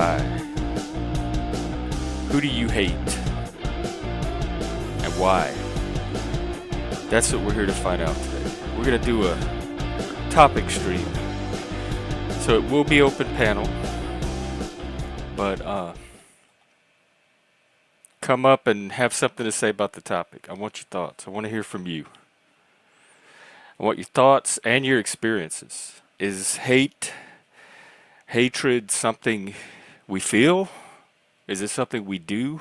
Hi. Who do you hate and why? That's what we're here to find out today. We're going to do a topic stream. So it will be open panel, but come up and have something to say about the topic. I want your thoughts. I want to hear from you. I want your thoughts and your experiences. Is hatred something we feel? Is it something we do?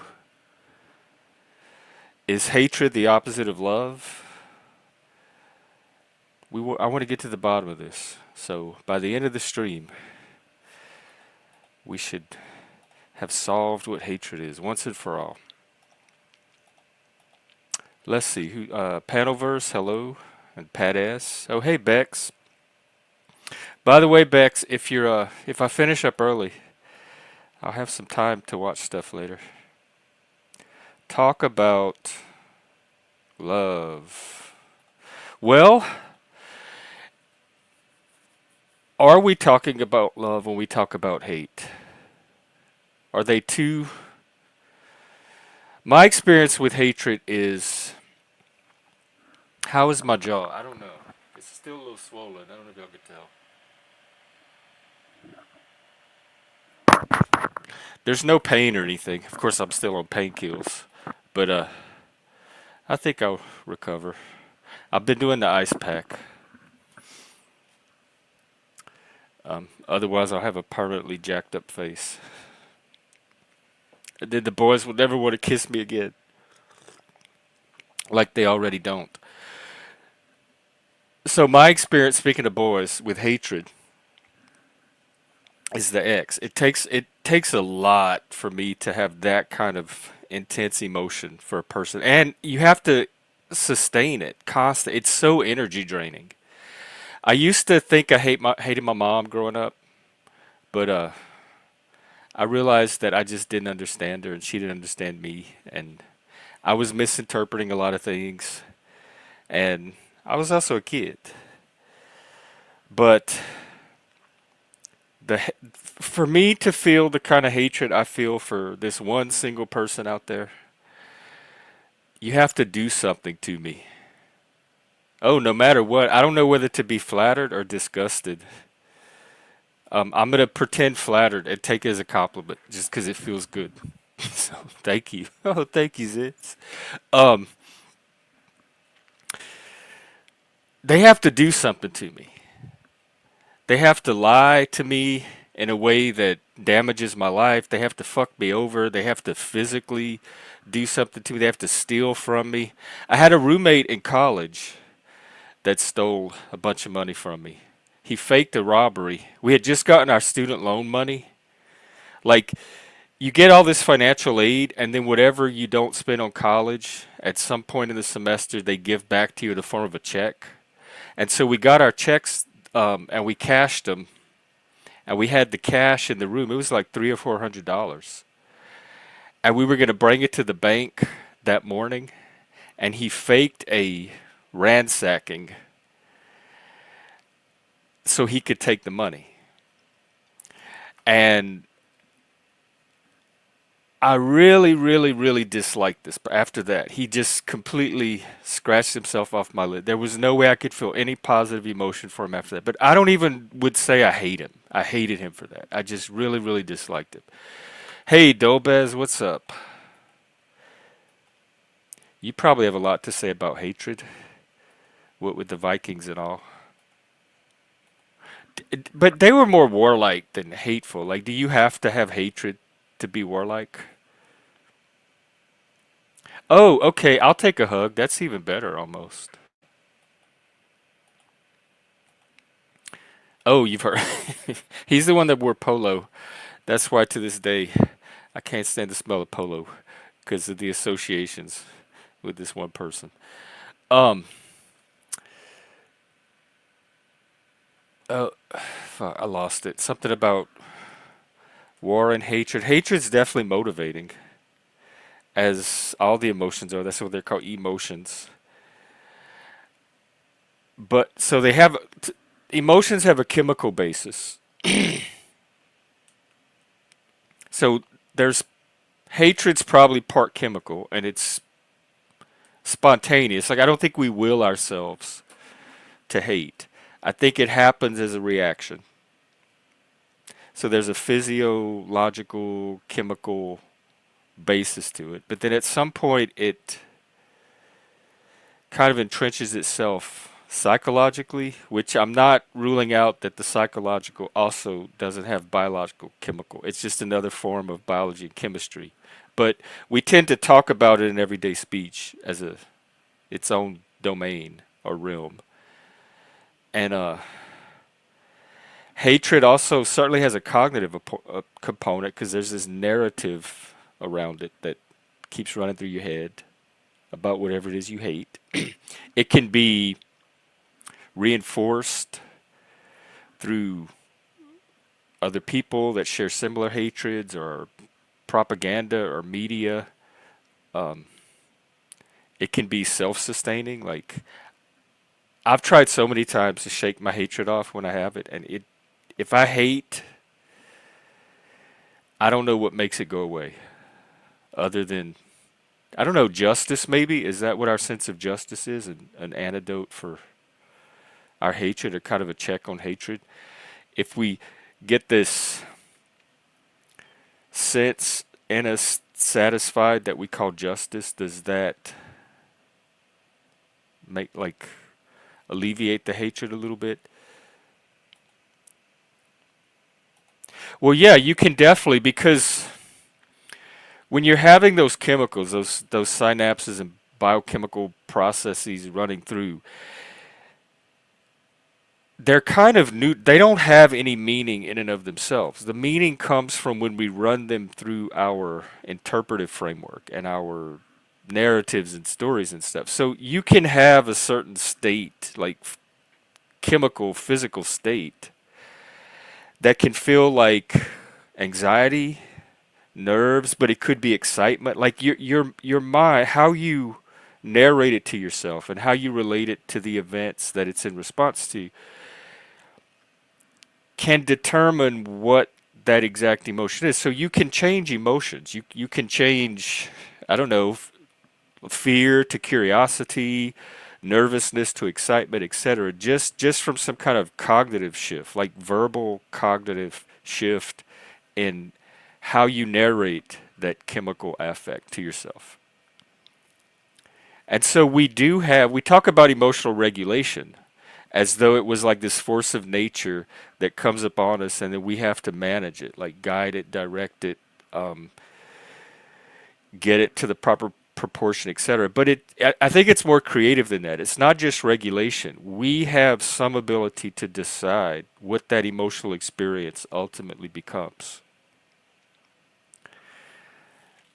Is hatred the opposite of love? I want to get to the bottom of this. So by the end of the stream, we should have solved what hatred is once and for all. Let's see who Panelverse, hello, and Pat S. Oh hey Bex. By the way, Bex, if I finish up early, I'll have some time to watch stuff later. Talk about love. Well, are we talking about love when we talk about hate? Are they two? My experience with hatred is, how is my jaw? I don't know. It's still a little swollen. I don't know if y'all can tell. There's no pain or anything. Of course, I'm still on painkillers, but I think I'll recover. I've been doing the ice pack. Otherwise, I'll have a permanently jacked up face. And then the boys will never want to kiss me again. Like they already don't. So my experience, speaking of boys, with hatred is the X. It takes a lot for me to have that kind of intense emotion for a person. And you have to sustain it constant. It's so energy draining. I used to think I hated my mom growing up, but I realized that I just didn't understand her and she didn't understand me, and I was misinterpreting a lot of things, and I was also a kid. But for me to feel the kind of hatred I feel for this one single person out there, you have to do something to me. Oh, no matter what, I don't know whether to be flattered or disgusted. I'm gonna pretend flattered and take it as a compliment just because it feels good. So thank you. Oh, thank you, Zitz. Um, they have to do something to me. They have to lie to me in a way that damages my life. They have to fuck me over. They have to physically do something to me. They have to steal from me. I had a roommate in college that stole a bunch of money from me. He faked a robbery. We had just gotten our student loan money. Like, you get all this financial aid, and then whatever you don't spend on college, at some point in the semester, they give back to you in the form of a check. And so we got our checks, and we cashed them, and we had the cash in the room. It was like $300 or $400, and we were going to bring it to the bank that morning, and he faked a ransacking so he could take the money. And I really, really, really disliked this. But after that, he just completely scratched himself off my list. There was no way I could feel any positive emotion for him after that. But I don't even would say I hate him. I hated him for that. I just really, really disliked him. Hey, Dobez, what's up? You probably have a lot to say about hatred, what with the Vikings and all. But they were more warlike than hateful. Like, do you have to have hatred to be warlike? Oh, okay, I'll take a hug. That's even better, almost. Oh, you've heard. He's the one that wore polo. That's why to this day I can't stand the smell of polo because of the associations with this one person. Um, oh, fuck, I lost it. Something about war and hatred. Hatred's definitely motivating, as all the emotions are. That's what they're called, emotions. But so emotions have a chemical basis. So there's hatred's probably part chemical and it's spontaneous. Like I don't think we will ourselves to hate. I think it happens as a reaction. So there's a physiological, chemical basis to it. But then at some point it kind of entrenches itself psychologically, which I'm not ruling out that the psychological also doesn't have biological chemical. It's just another form of biology and chemistry. But we tend to talk about it in everyday speech as a its own domain or realm. And hatred also certainly has a cognitive component because there's this narrative around it that keeps running through your head about whatever it is you hate. It can be reinforced through other people that share similar hatreds or propaganda or media. Um, it can be self-sustaining. Like I've tried so many times to shake my hatred off when I have it, and it if I hate, I don't know what makes it go away other than I don't know justice. Maybe is that what our sense of justice is? An antidote for our hatred, or kind of a check on hatred. If we get this sense in us satisfied that we call justice, does that make like alleviate the hatred a little bit? Well, yeah, you can definitely because when you're having those chemicals, those synapses and biochemical processes running through, they're kind of new. They don't have any meaning in and of themselves. The meaning comes from when we run them through our interpretive framework and our narratives and stories and stuff. So you can have a certain state, like chemical, physical state, that can feel like anxiety, nerves, but it could be excitement. Like your mind, how you narrate it to yourself and how you relate it to the events that it's in response to can determine what that exact emotion is. So you can change emotions. You can change, I don't know, fear to curiosity, nervousness to excitement, etc. Just from some kind of cognitive shift, like verbal cognitive shift in how you narrate that chemical affect to yourself. And so we talk about emotional regulation as though it was like this force of nature that comes upon us and then we have to manage it, like guide it, direct it, um, get it to the proper proportion, etc. But I think it's more creative than that. It's not just regulation. We have some ability to decide what that emotional experience ultimately becomes.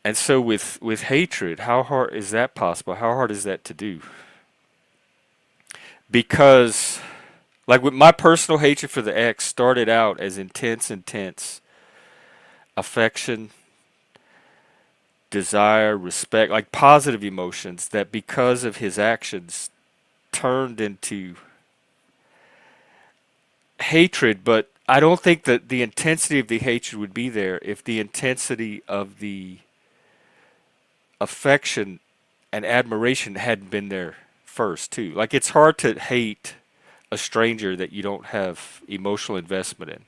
And so with hatred, how hard is that possible? How hard is that to do? Because like with my personal hatred for the ex started out as intense affection, desire, respect, like positive emotions that because of his actions turned into hatred, but I don't think that the intensity of the hatred would be there if the intensity of the affection and admiration hadn't been there first too. Like it's hard to hate a stranger that you don't have emotional investment in.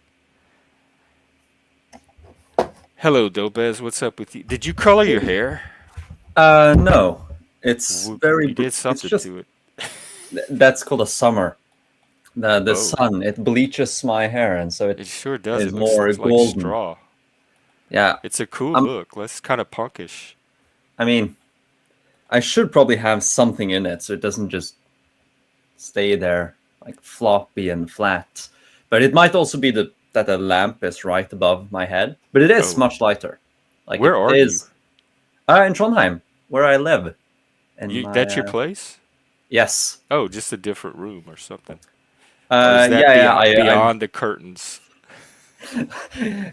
Hello, Dobez. What's up with you? Did you color your hair? No, it's You did it's something just to it. that's called a summer. The Oh, sun, it bleaches my hair, and so it it sure does. is It looks more like golden. straw. Yeah, It's a cool I'm. look. That's kind of punkish. I mean, I should probably have something in it so it doesn't just stay there like floppy and flat. But it might also be that the lamp is right above my head. But it is Oh, much lighter. Like where it are you? is in Trondheim, where I live. In my That's your place? yes, Oh, just a different room or something. Or is that yeah, yeah. I beyond the curtains?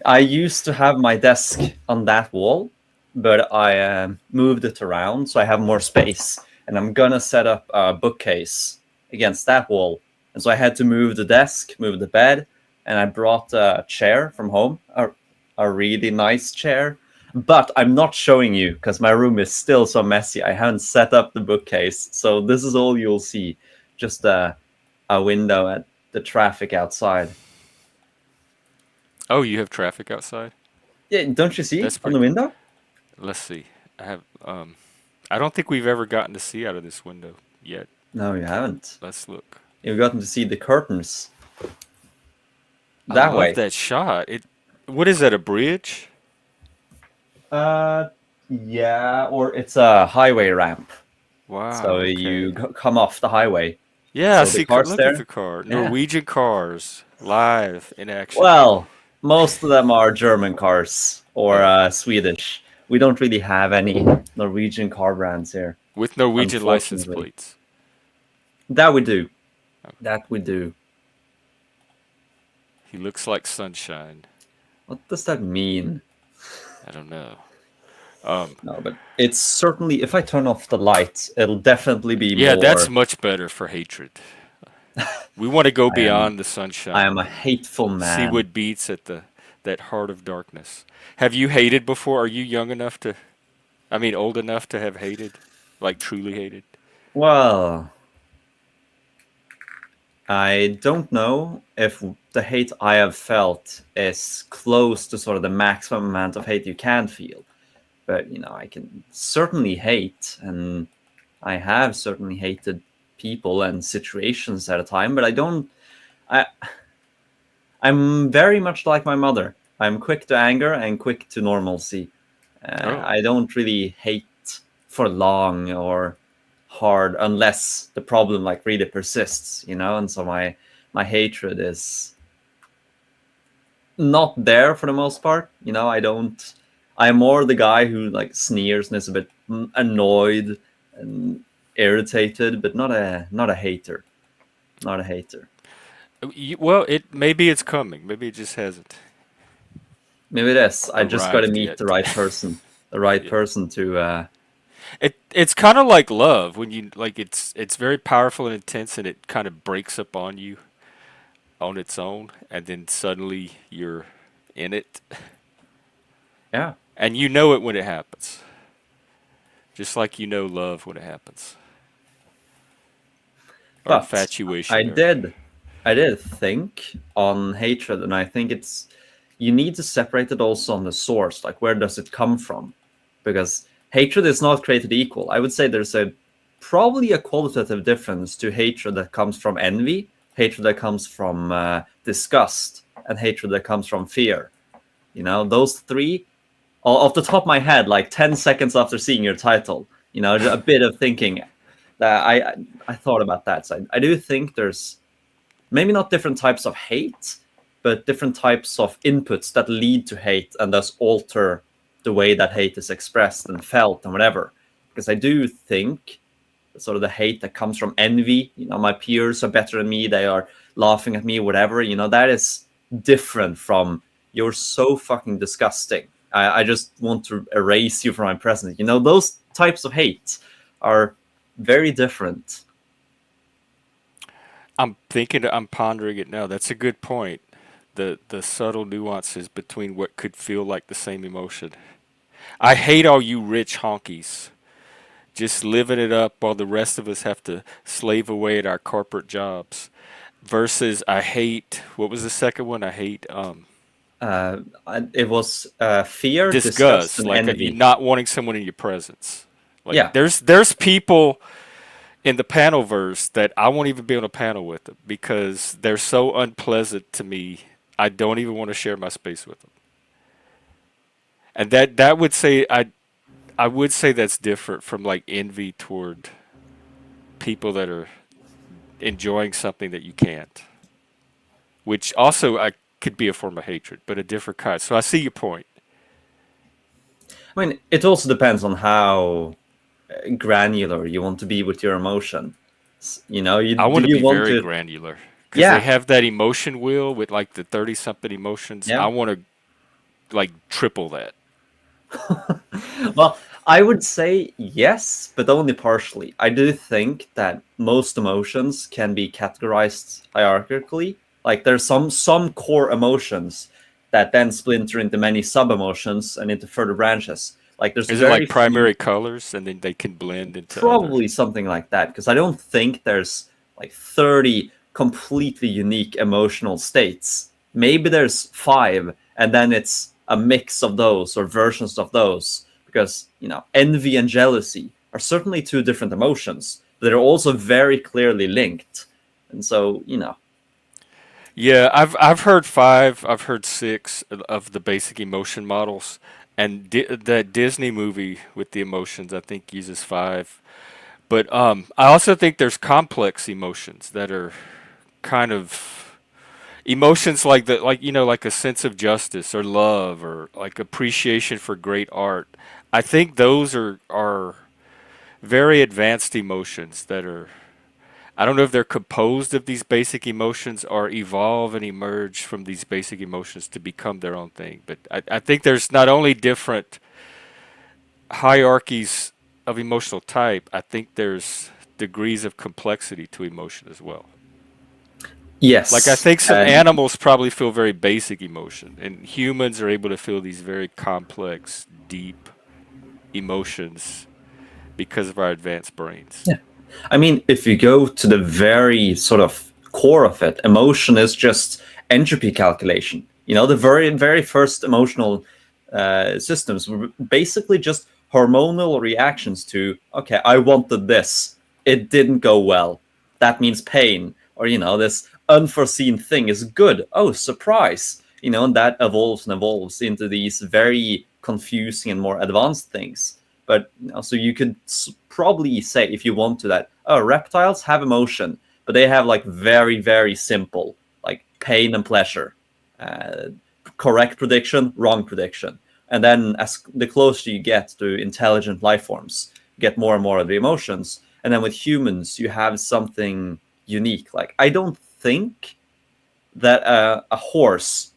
I used to have my desk on that wall, but I moved it around so I have more space. And I'm gonna set up a bookcase against that wall. And so I had to move the desk, move the bed, and I brought a chair from home. a really nice chair. But I'm not showing you because my room is still so messy. I haven't set up the bookcase, so this is all you'll see. Just a window at the traffic outside. Oh, you have traffic outside? Yeah, don't you see That's on the pretty. window? Let's see. I have. I don't think we've ever gotten to see out of this window yet. No, you haven't. Let's look. You've gotten to see the curtains I that love way. that shot. It. What is that? A bridge? Uh, yeah, or it's a highway ramp. So Wow. you Okay. come off the highway. Yeah. I So the see. car's Look at there. the car. Yeah. Norwegian cars live in action. Well, most of them are German cars or Oh, Swedish. We don't really have any Norwegian car brands here, with Norwegian license unfortunately. plates. That we do. That we do. He looks like sunshine. What does that mean? I don't know. No, but it's certainly, if I turn off the lights, it'll definitely be Yeah, that's more. much better for hatred. We want to go I am beyond the I am sunshine. a hateful See man. what beats at the that heart of darkness. Have you hated before? Are you young enough to? I mean, old enough to have hated, like truly hated? Well, I don't know if the hate I have felt is close to sort of the maximum amount of hate you can feel. But, I can certainly hate, and I have certainly hated people and situations at a time, but I don't. I, I'm very much like my mother. I'm quick to anger and quick to normalcy. Oh, I don't really hate for long or hard unless the problem like really persists. And so my hatred is not there for the most part. I don't. I'm more the guy who like sneers and is a bit annoyed and irritated, but not a hater. Not a hater. well, it maybe it's coming. Maybe it just hasn't Maybe it is. I just got to arrived meet the yet. right person. The right Yeah. person to. It's kind of like love when you like it's very powerful and intense and it kind of breaks up on you on its own and then suddenly you're in it Yeah. and you know it when it happens. Just like you know love when it happens or But I infatuation or did, I did think on hatred, and I think it's you need to separate it also on the source, like where does it come from? Because hatred is not created equal. I would say there's a probably a qualitative difference to hatred that comes from envy, hatred that comes from disgust, and hatred that comes from fear. Those three, off the top of my head, like 10 seconds after seeing your title, a bit of thinking that I thought about that. So I do think there's maybe not different types of hate, but different types of inputs that lead to hate and thus alter the way that hate is expressed and felt and whatever. Because I do think sort of the hate that comes from envy, my peers are better than me, they are laughing at me, whatever, that is different from you're so fucking disgusting. I just want to erase you from my presence. Those types of hate are very different. I'm pondering it now. That's a good point. The subtle nuances between what could feel like the same emotion. I hate all you rich honkies just living it up while the rest of us have to slave away at our corporate jobs. Versus I hate what was the second one? I hate Uh, it was fear, disgust, disgust, and like you envy. not wanting someone in your presence. Like Yeah, there's people in the panel verse that I won't even be on a panel with them because they're so unpleasant to me. I don't even want to share my space with them. And that would say I would say that's different from like envy toward people that are enjoying something that you can't, which also I could be a form of hatred, but a different kind. So I see your point. I mean, it also depends on how granular you want to be with your emotion. I Do want to you be want very to? granular because they Yeah, have that emotion wheel with like the 30 something emotions. I yeah. want to like triple that. Well, I would say yes, but only partially. I do think that most emotions can be categorized hierarchically. Like there's some core emotions that then splinter into many sub emotions and into further branches. Like there's Is it very like few. primary colors and then they can blend into other? Probably something like that, because I don't think there's like 30 completely unique emotional states. Maybe there's 5, and then it's a mix of those or versions of those. Because, envy and jealousy are certainly two different emotions, but they're also very clearly linked. And so, Yeah, I've heard 5, I've heard 6 of the basic emotion models, and that Disney movie with the emotions I think uses 5. But I also think there's complex emotions that are kind of emotions like like a sense of justice or love or like appreciation for great art. I think those are very advanced emotions that are, I don't know if they're composed of these basic emotions or evolve and emerge from these basic emotions to become their own thing. But I think there's not only different hierarchies of emotional type, I think there's degrees of complexity to emotion as well. Like I yes. think some And animals probably feel very basic emotion, and humans are able to feel these very complex, deep emotions because of our advanced brains. yeah. I mean, if you go to the very sort of core of it, emotion is just entropy calculation. The very, very first emotional systems were basically just hormonal reactions to, okay, I wanted this. It didn't go well. That means pain. Or, this unforeseen thing is good. Oh, surprise. And that evolves and evolves into these very confusing and more advanced things. But so you could probably say, if you want to, that reptiles have emotion, but they have like very, very simple, like pain and pleasure, uh, correct prediction, wrong prediction. And then as the closer you get to intelligent life forms, you get more and more of the emotions. And then with humans, you have something unique. Like I don't think that a horse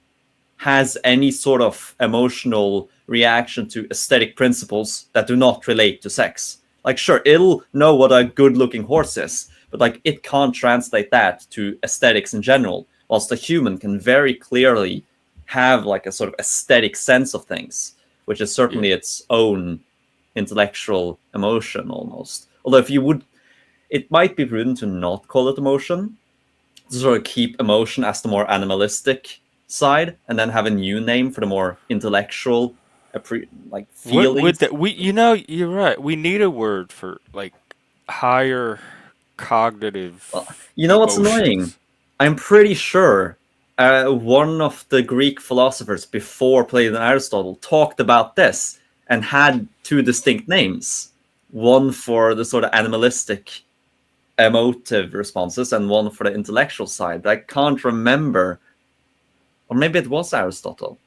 has any sort of emotional reaction to aesthetic principles that do not relate to sex. Like, sure, it'll know what a good looking horse is, but like it can't translate that to aesthetics in general, whilst a human can very clearly have like a sort of aesthetic sense of things, which is Yeah. certainly its own intellectual emotion almost. Although if you would, it might be prudent to not call it emotion, to sort of keep emotion as the more animalistic side, and then have a new name for the more intellectual, like What would feelings. that you're right. We need a word for like higher Well, cognitive you know what's annoying? emotions. I'm pretty sure one of the Greek philosophers before Plato and Aristotle talked about this and had two distinct names. One for the sort of animalistic emotive responses and one for the intellectual side. But I can't remember, or maybe it was Aristotle.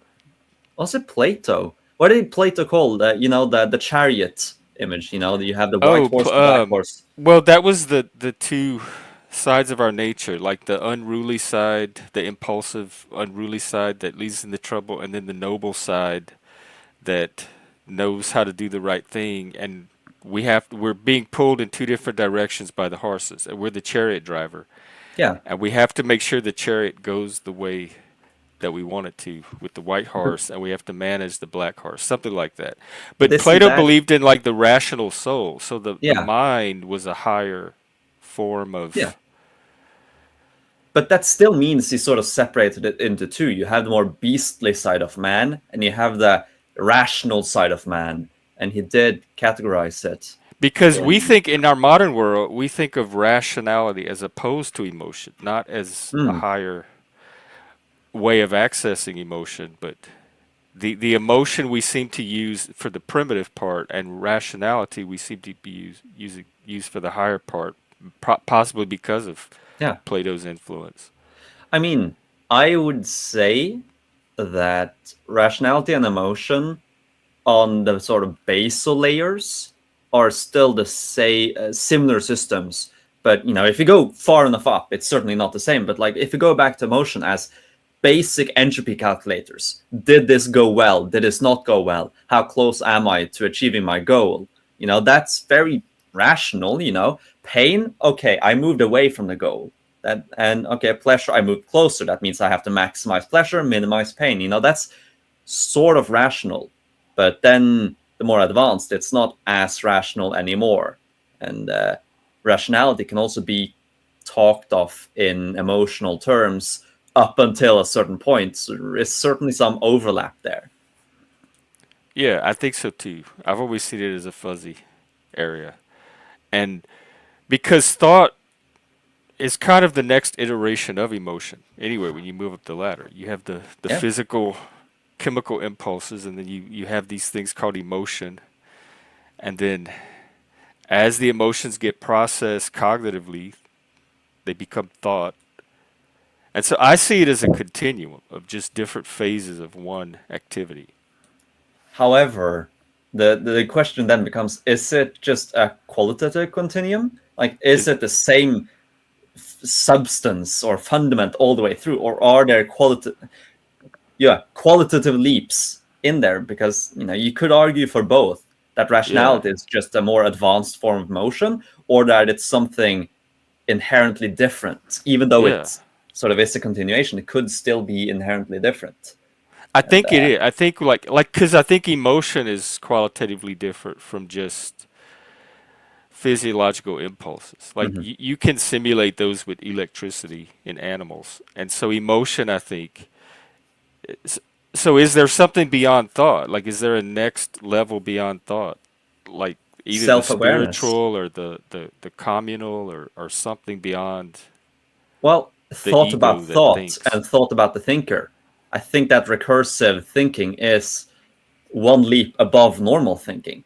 Was it Plato? What did Plato call the chariot image? You have the white Oh, horse, the black horse. well, that was the two sides of our nature, like the unruly side, the impulsive, unruly side that leads into trouble, and then the noble side that knows how to do the right thing. And we're being pulled in two different directions by the horses, and we're the chariot driver, Yeah, and we have to make sure the chariot goes the way that we want it to with the white but horse, and we have to manage the black horse, something like that. but But they see Plato that. believed in like the rational soul, so the Yeah, mind was a higher form yeah. of. But that still means he sort of separated it into two. You have the more beastly side of man, and you have the rational side of man. And he did categorize it Because we in. think in our modern world, we think of rationality as opposed to emotion, not as a Hmm, higher way of accessing emotion, but the emotion we seem to use for the primitive part, and rationality we seem to be used for the higher part, possibly because of yeah. Plato's influence. I mean, I would say that rationality and emotion on the sort of basal layers are still the similar systems. But if you go far enough up, it's certainly not the same. But like if you go back to emotion as basic entropy calculators, did this go well? Did this not go well? How close am I to achieving my goal? That's very rational. Pain, okay, I moved away from the goal. And okay, pleasure, I move closer. That means I have to maximize pleasure, minimize pain. That's sort of rational. But then the more advanced, it's not as rational anymore. And rationality can also be talked of in emotional terms up until a certain point. So there is certainly some overlap there. Yeah, I think so too. I've always seen it as a fuzzy area. And because thought is kind of the next iteration of emotion. Anyway, when you move up the ladder, you have the Yeah. physical chemical impulses, and then you have these things called emotion. And then as the emotions get processed cognitively, they become thought. And so I see it as a continuum of just different phases of one activity. However, the question then becomes: is it just a qualitative continuum? Like, is Is it the same substance or fundament all the way through, or are there qualitative leaps in there? Because you could argue for both, that yeah, rationality is just a more advanced form of motion, or that it's something inherently different. Even though yeah. it sort of is a continuation, it could still be inherently different. I And think it is. I think because I think emotion is qualitatively different from just physiological impulses. Like mhm. you can simulate those with electricity in animals, and so emotion, I think. Is, so is there something beyond thought? Like, is there a next level beyond thought? Like either the spiritual Self-awareness. or the communal or something beyond Well, the thought ego about that thought thinks. and thought about the thinker. I think that recursive thinking is one leap above normal thinking.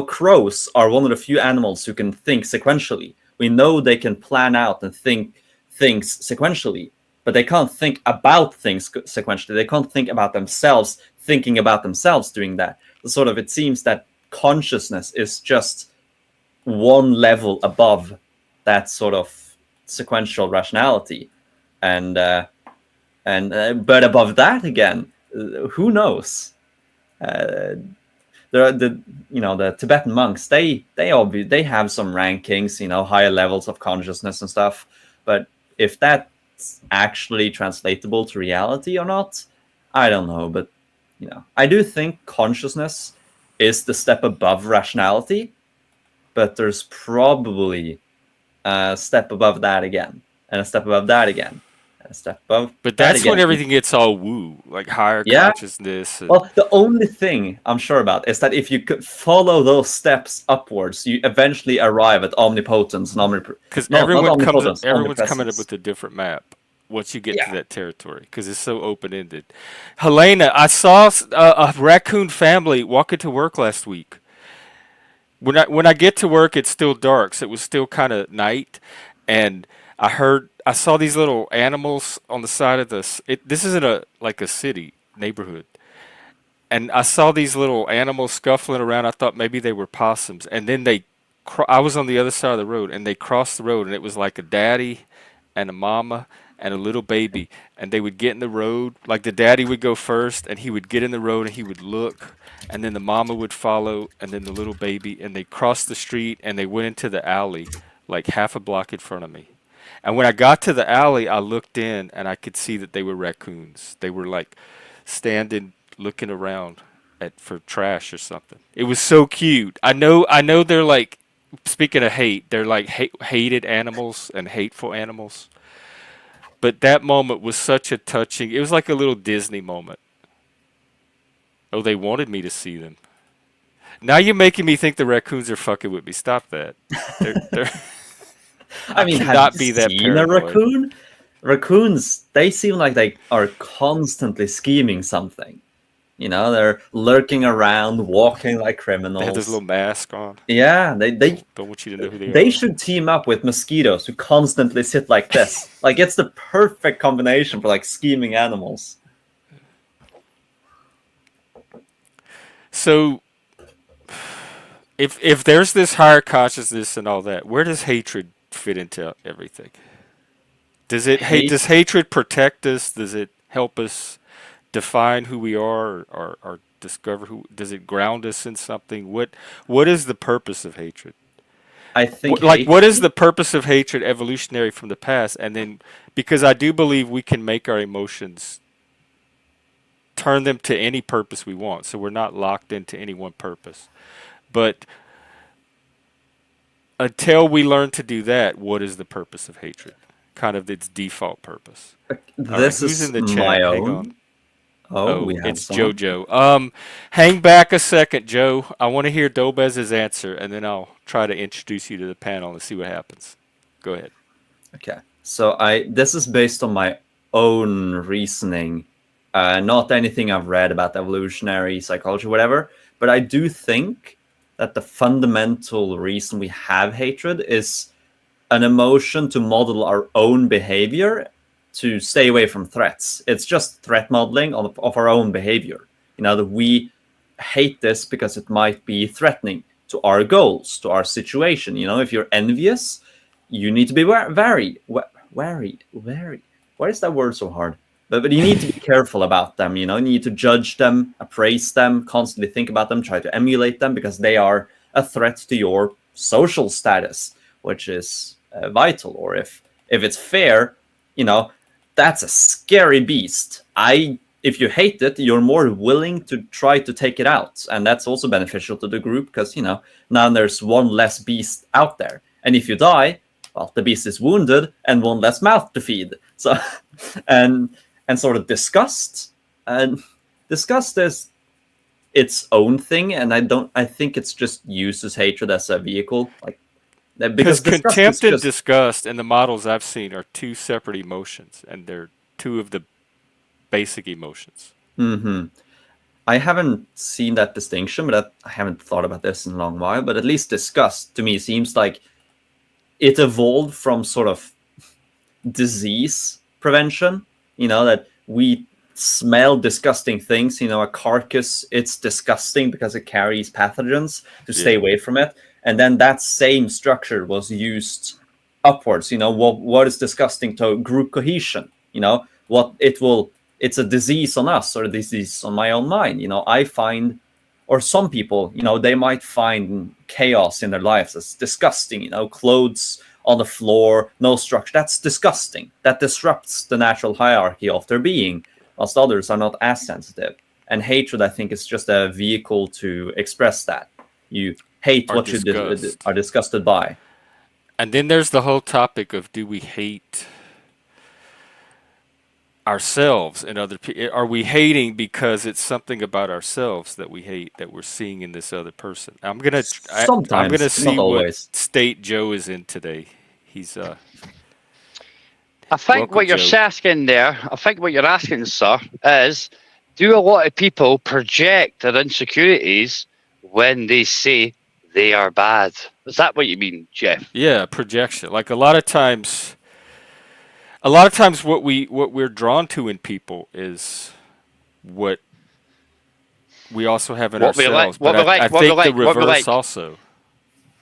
Crows are one of the few animals who can think sequentially. We know they can plan out and think things sequentially, but they can't think about things sequentially. They can't think about themselves, thinking about themselves doing that. Sort of, it seems that consciousness is just one level above that sort of sequential rationality, and but above that again, who knows? Uh, the Tibetan monks, they have some rankings, higher levels of consciousness and stuff, but if that's actually translatable to reality or not, I don't know. But I do think consciousness is the step above rationality, but there's probably a step above that again, and a step above that again, and a step above But that that's when again. everything gets all woo, like higher Yeah. consciousness, and Well, the only thing I'm sure about is that if you could follow those steps upwards, you eventually arrive at omnipotence and because no, not omnipotence, everyone's coming up omnipresence. with a different map once you get to Yeah. that territory because it's so open ended. Helena, I saw a raccoon family walking to work last week. When I get to work, it's still dark, so it was still kind of night, and I saw these little animals on the side of this. This isn't a like a city neighborhood, and I saw these little animals scuffling around. I thought maybe they were possums, and then I was on the other side of the road, and they crossed the road, and it was like a daddy and a mama and a little baby, and they would get in the road. Like the daddy would go first, and he would get in the road, and he would look, and then the mama would follow, and then the little baby, and they crossed the street, and they went into the alley, like half a block in front of me. And when I got to the alley, I looked in, and I could see that they were raccoons. They were like standing looking around at for trash or something. It was so cute. I know they're like speaking of hate, they're like hated animals and hateful animals. But that moment was such a touching. It was like a little Disney moment. Oh, they wanted me to see them. Now you're making me think the raccoons are fucking with me. Stop that. They're I I mean, have you cannot be that seen a paranoid. raccoon? Raccoons, they seem like they are constantly scheming something. They're lurking around, walking like They have this criminals. little mask on. Yeah, they Don't want you to know who they they are. should team up with mosquitoes who constantly sit like this. Like, it's the perfect combination for like scheming animals. So if there's this higher consciousness and all that, where does hatred fit into everything? Hate. Does hatred protect us? Does it help us define who we are or discover who does it ground us in something? What is the purpose of hatred? I think Like, what is hatred. the purpose of hatred evolutionary from the past? And then, because I do believe we can make our emotions turn them to any purpose we want, so we're not locked into any one purpose. But until we learn to do that, what is the purpose of hatred? Kind of its default purpose. All right, This who's in is the my chat? Hang on. own. Oh, we Oh, have it's someone. JoJo. Hang back a second, Joe. I want to hear Dobez's answer, and then I'll try to introduce you to the panel and see what happens. Go ahead. Okay. So this is based on my own reasoning, not anything I've read about evolutionary psychology, whatever. But I do think that the fundamental reason we have hatred is an emotion to model our own behavior to stay away from threats. It's just threat modeling of our own behavior. That we hate this because it might be threatening to our goals, to our situation. If you're envious, you need to be wary. Why is that word so hard? But you need to be careful about them. You need to judge them, appraise them, constantly think about them, try to emulate them because they are a threat to your social status, which is vital. Or if it's fair, that's a scary beast. If you hate it, you're more willing to try to take it out, and that's also beneficial to the group because now there's one less beast out there, and if you die, well, the beast is wounded and one less mouth to feed. So, and sort of disgust, and disgust is its own thing, and I think it's just uses hatred as a vehicle, like Because because disgust is contempt and just. disgust in the models I've seen are two separate emotions, and they're two of the basic emotions. Hmm. I haven't seen that distinction, but I haven't thought about this in a long while. But at least disgust to me seems like it evolved from sort of disease prevention. That we smell disgusting things. A carcass, it's disgusting because it carries pathogens to stay Yeah. away from it. And then that same structure was used upwards. What is disgusting to group cohesion? What it will. It's a disease on us or a disease on my own mind. I find, or some people, they might find chaos in their lives as disgusting. Clothes on the floor, no structure. That's disgusting. That disrupts the natural hierarchy of their being, whilst others are not as sensitive. And hatred, I think, is just a vehicle to express that. You hate Or what you disgust. are disgusted by. And then there's the whole topic of, do we hate ourselves and other people? Are we hating because it's something about ourselves that we hate that we're seeing in this other person? I'm gonna Sometimes, not see what always. state Joe is in today. He's I think welcome, what you're Joe. asking there, I think what you're asking, sir, is do a lot of people project their insecurities when they say they are bad? Is that what you mean, Jeff? Yeah, projection. Like a lot of times what we're drawn to in people is what we also have in What we like, ourselves. what we But like, I what we think the like, what we reverse like. also.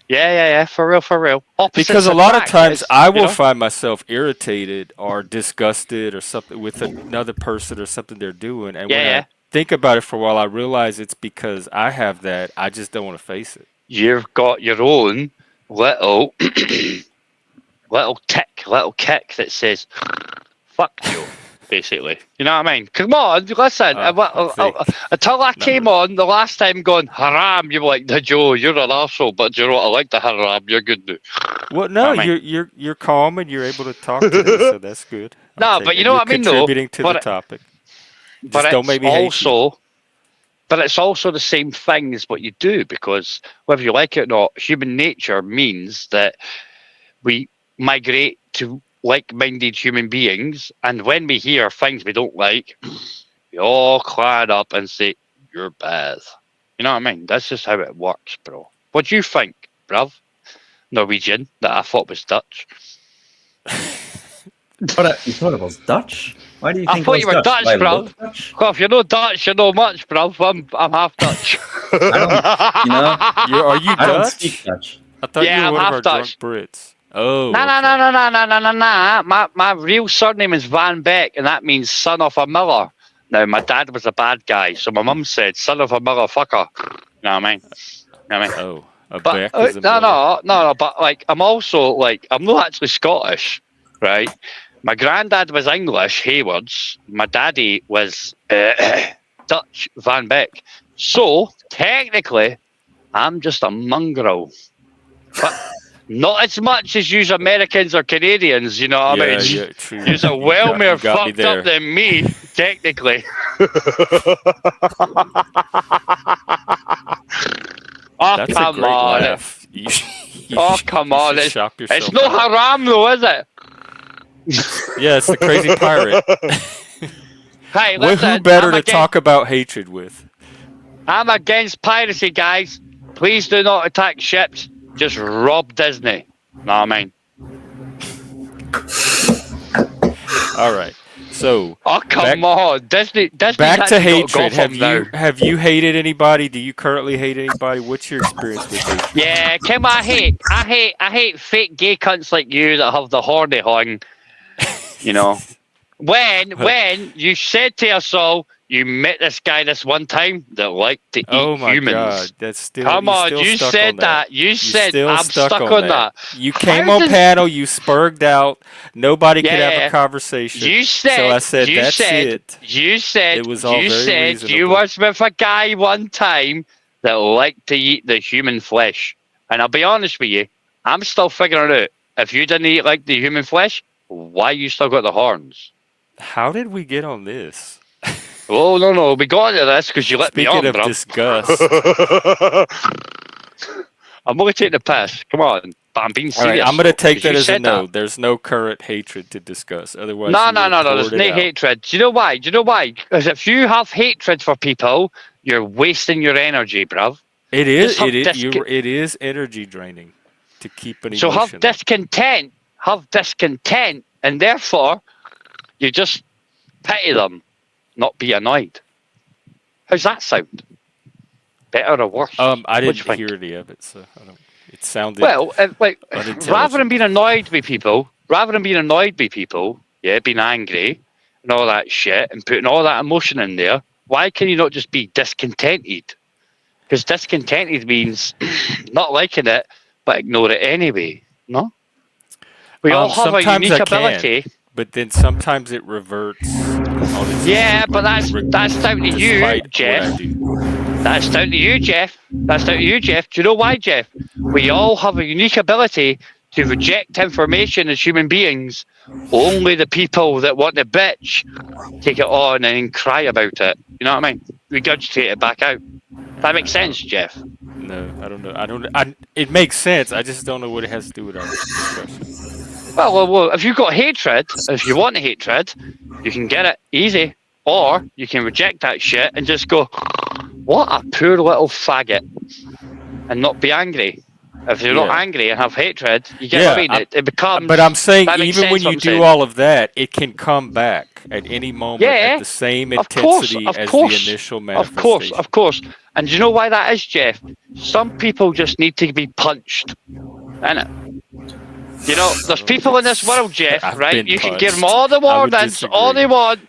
Yeah, for real, for real. Because Opposites a lot of attract, times is, I you will know? find myself irritated or disgusted or something with another person or something they're doing, and when I Yeah. think about it for a while, I realize it's because I have that. I just don't want to face it. You've got your own little little kick that says "fuck you," basically. You know what I mean? Come on, listen. I think Until I not came really. on the last time, going haram, you were like, Joe, you're an arsehole, but you know what? I like the haram. You're good now. Well, You no, know what I you're calm and you're able to talk today, mean? so that's good. I'll No, take but it. you And know you're what I mean, though. contributing to the But topic. but Just don't it's make me hate you. also but it's also the same thing as what you do, because whether you like it or not, human nature means that we migrate to like-minded human beings, and when we hear things we don't like, we all clan up and say, "You're bad." You know what I mean? That's just how it works, bro. What do you think, bruv? Norwegian that I thought was Dutch. But you thought it was Dutch? Why do you I think it thought was you were Dutch? Do Dutch, I bruv. look Dutch? Well, if you're not Dutch, you know much, bruv. I'm half Dutch. I don't, you know, Are you I don't speak Dutch? Dutch. I thought you Yeah, were I'm one of half our drunk Dutch. Brits. Oh, No, no, no, okay. no, no, no, no, no, no. My real surname is Van Beck, and that means son of a miller. Now, my dad was a bad guy, so my mum said, son of a motherfucker. You know what I mean? You know what I mean? Oh, But Beck is a no, brother. no. But like, I'm also like, I'm not actually Scottish, right? My granddad was English, Haywards. My daddy was Dutch, Van Beck. So technically, I'm just a mongrel, but not as much as you Americans or Canadians. You know what I Yeah, mean? yeah, true. You're a well You more got me fucked up there. than me, technically. Oh, That's a come great on. laugh. Oh, come You on. should It's, shop it's yourself no out. haram, though, is it? Yeah, it's the crazy pirate. Hey, Well, who listen, better to talk about hatred with? I'm against piracy, guys. Please do not attack ships. Just rob Disney. Know what I mean? All right. So Oh, come on. Disney's back to actually got hatred. Gotham now. Have you hated anybody? Do you currently hate anybody? What's your experience with hatred? Yeah, Kim, I hate fake gay cunts like you that have the horny hung, you know. When you said to us all, you met this guy this one time that liked to Oh eat my humans. God, that's still Come you on, still you stuck said on that. that. You said Still I'm stuck on that. You How came on does- panel, you spurged out. Nobody could have Yeah. a conversation. You said, so I said, you that's said, it. you said, It was all you very said reasonable. you was with a guy one time that liked to eat the human flesh. And I'll be honest with you, I'm still figuring out if you didn't eat like the human flesh, why you still got the horns? How did we get on this? Oh no, we got into this because you let me Speaking on, of bro. disgust. I'm only taking the piss. Come on, but I'm being All right, serious. I'm going to take 'cause that you as a said no. that. There's no current hatred to discuss. Otherwise, No. you would have There's poured no it out. hatred. Do you know why? Because if you have hatred for people, you're wasting your energy, bruv. It Just is. have It is energy draining to keep an So emotion. have discontent, and therefore you just pity them, not be annoyed. How's that sound? Better or worse? I What do you didn't think? hear any of it, so I don't. It sounded Well, unintelligent. rather than being annoyed with people, yeah, being angry and all that shit, and putting all that emotion in there, why can you not just be discontented? Because discontented means not liking it, but ignore it anyway. No, we all have a sometimes unique I can, ability. but then sometimes it reverts on its Yeah, own, but that's down to you, despite what Jeff. I do. That's down to you, Jeff. That's down to you, Jeff. Do you know why, Jeff? We all have a unique ability to reject information as human beings. Only the people that want to bitch take it on and then cry about it. You know what I mean? Regurgitate it back out. That makes sense, Jeff. No, I don't know. It makes sense. I just don't know what it has to do with our discussion. Well, if you've got hatred, if you want hatred, you can get it easy. Or you can reject that shit and just go, what a poor little faggot, and not be angry. If you're not Yeah. angry and have hatred, you get what I mean? It becomes... But I'm saying that makes even when sense what you I'm do saying. all of that, it can come back at any moment Yeah, at the same of course, intensity of as course, the initial Of manifestation. course. And do you know why that is, Jeff? Some people just need to be punched. Innit? You know, there's people in this world, Jeff, I've right? been You can give them punched. all the I would warnings, all disagree. they want.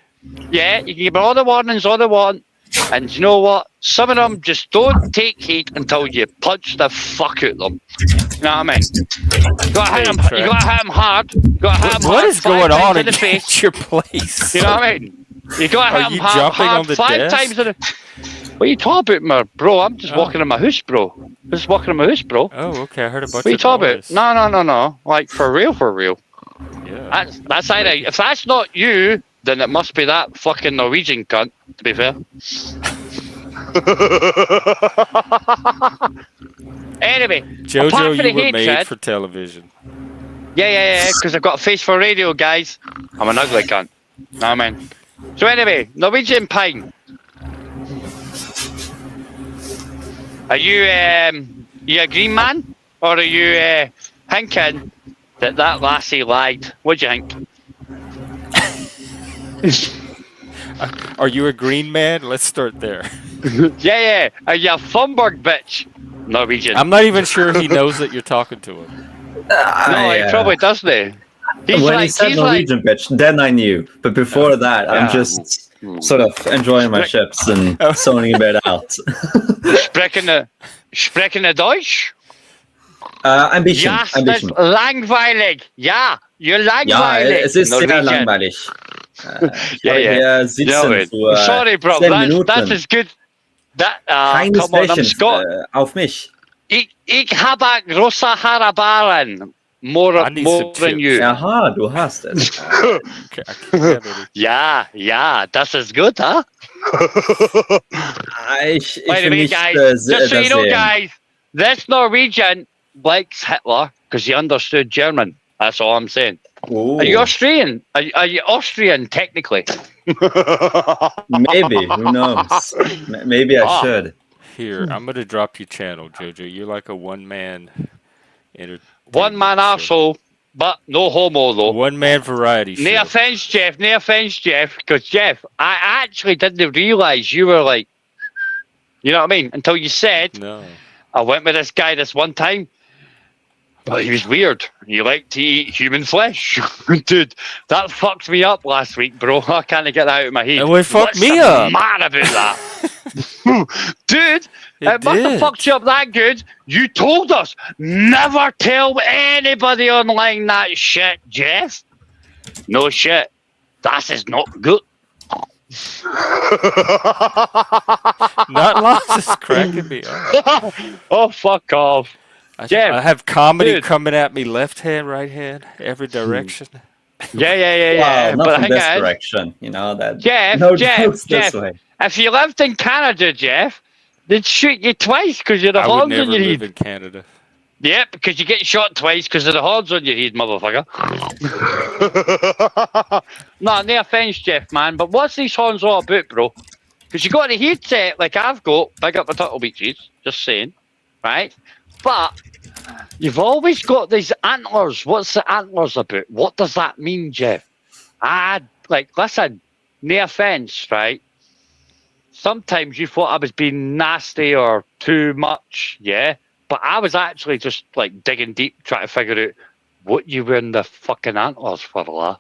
Yeah, you can give them all the warnings, all they want. And you know what? Some of them just don't take heat until you punch the fuck out of them. You know what I mean? You gotta hit them hard. You gotta hit them What hard is 5 going times on in the at face. your place? You know what I mean? You gotta Are hit them you hard, jumping hard on the 5 desk? times in the... What are you talking about, bro? I'm just walking in my house, bro. I'm just walking in my house, bro. Oh, okay. I heard a bunch What are you of talking noise. about? No. Like, for real. Yeah. That's either... If that's not you, then it must be that fucking Norwegian cunt, to be fair. Anyway, Jojo, apart from you the were made hatred... for television. Yeah, because I've got a face for radio, guys. I'm an ugly cunt. Know what I mean? So anyway, Norwegian Pine. Are you a green man? Or are you thinking that lassie lied? What do you think? Are you a green man? Let's start there. Yeah. Are you a Thunberg bitch? Norwegian. I'm not even sure he knows that you're talking to him. No, he probably doesn't. When he said Norwegian bitch, then I knew. But before that, I'm just sort of enjoying my chips and zoning a bit out. Sprechen Deutsch? Ambition. Ja, das Ambition. ist langweilig. Ja, you're Ja, langweilig. es ist sehr Norwegian. langweilig. Ich Yeah, habe yeah. hier Yeah, sitzen man. für Sorry, bro. 10 That's Minuten. as good. That Keine come on, I'm Sprechen Scott. auf mich. Ich habe große Harabaren. More I need some than chips. you. Aha, du hast es. I can't have any. Ja, das ist gut, huh? Ich By the will way, nicht guys, das just so you know, sehen. guys, this Norwegian likes Hitler because he understood German. That's all I'm saying. Oh, Are you Austrian? Are you Austrian technically? maybe, who knows? Maybe I Ah. should. Here, I'm gonna drop your channel, Jojo. You're like a one-man entertainment One man show. arsehole, but no homo though. One-man variety show. No offense, Jeff. No offense, Jeff. Because Jeff, I actually didn't realize you were like, you know what I mean, until you said No. I went with this guy this one time. But he was weird. He liked to eat human flesh. Dude, that fucked me up last week, bro. I can't get that out of my head. Oh, it fucked What's me so up. mad about that? Dude, it must have did. fucked you up that good. You told us never tell anybody online that shit, Jeff. No shit. That is not good. Not lots is cracking me up. Oh, fuck off. Jeff, I have comedy dude. coming at me left hand, right hand, every direction. Yeah. Well, not But from hang this on. direction, you know that. Jeff, no Jeff, jokes Jeff. this way. If you lived in Canada, Jeff, they'd shoot you twice because you're the I would horns never on your live head. in Canada. Yep, because you get shot twice because of the horns on your head, motherfucker. No offense, Jeff, man, but what's these horns all about, bro? Because you got the headset like I've got, big up the turtle beaches, just saying, right? But you've always got these antlers. What's the antlers about? What does that mean, Jeff? Listen, no offense, right? Sometimes you thought I was being nasty or too much, yeah? But I was actually just like digging deep, trying to figure out what you were in the fucking antlers for, la.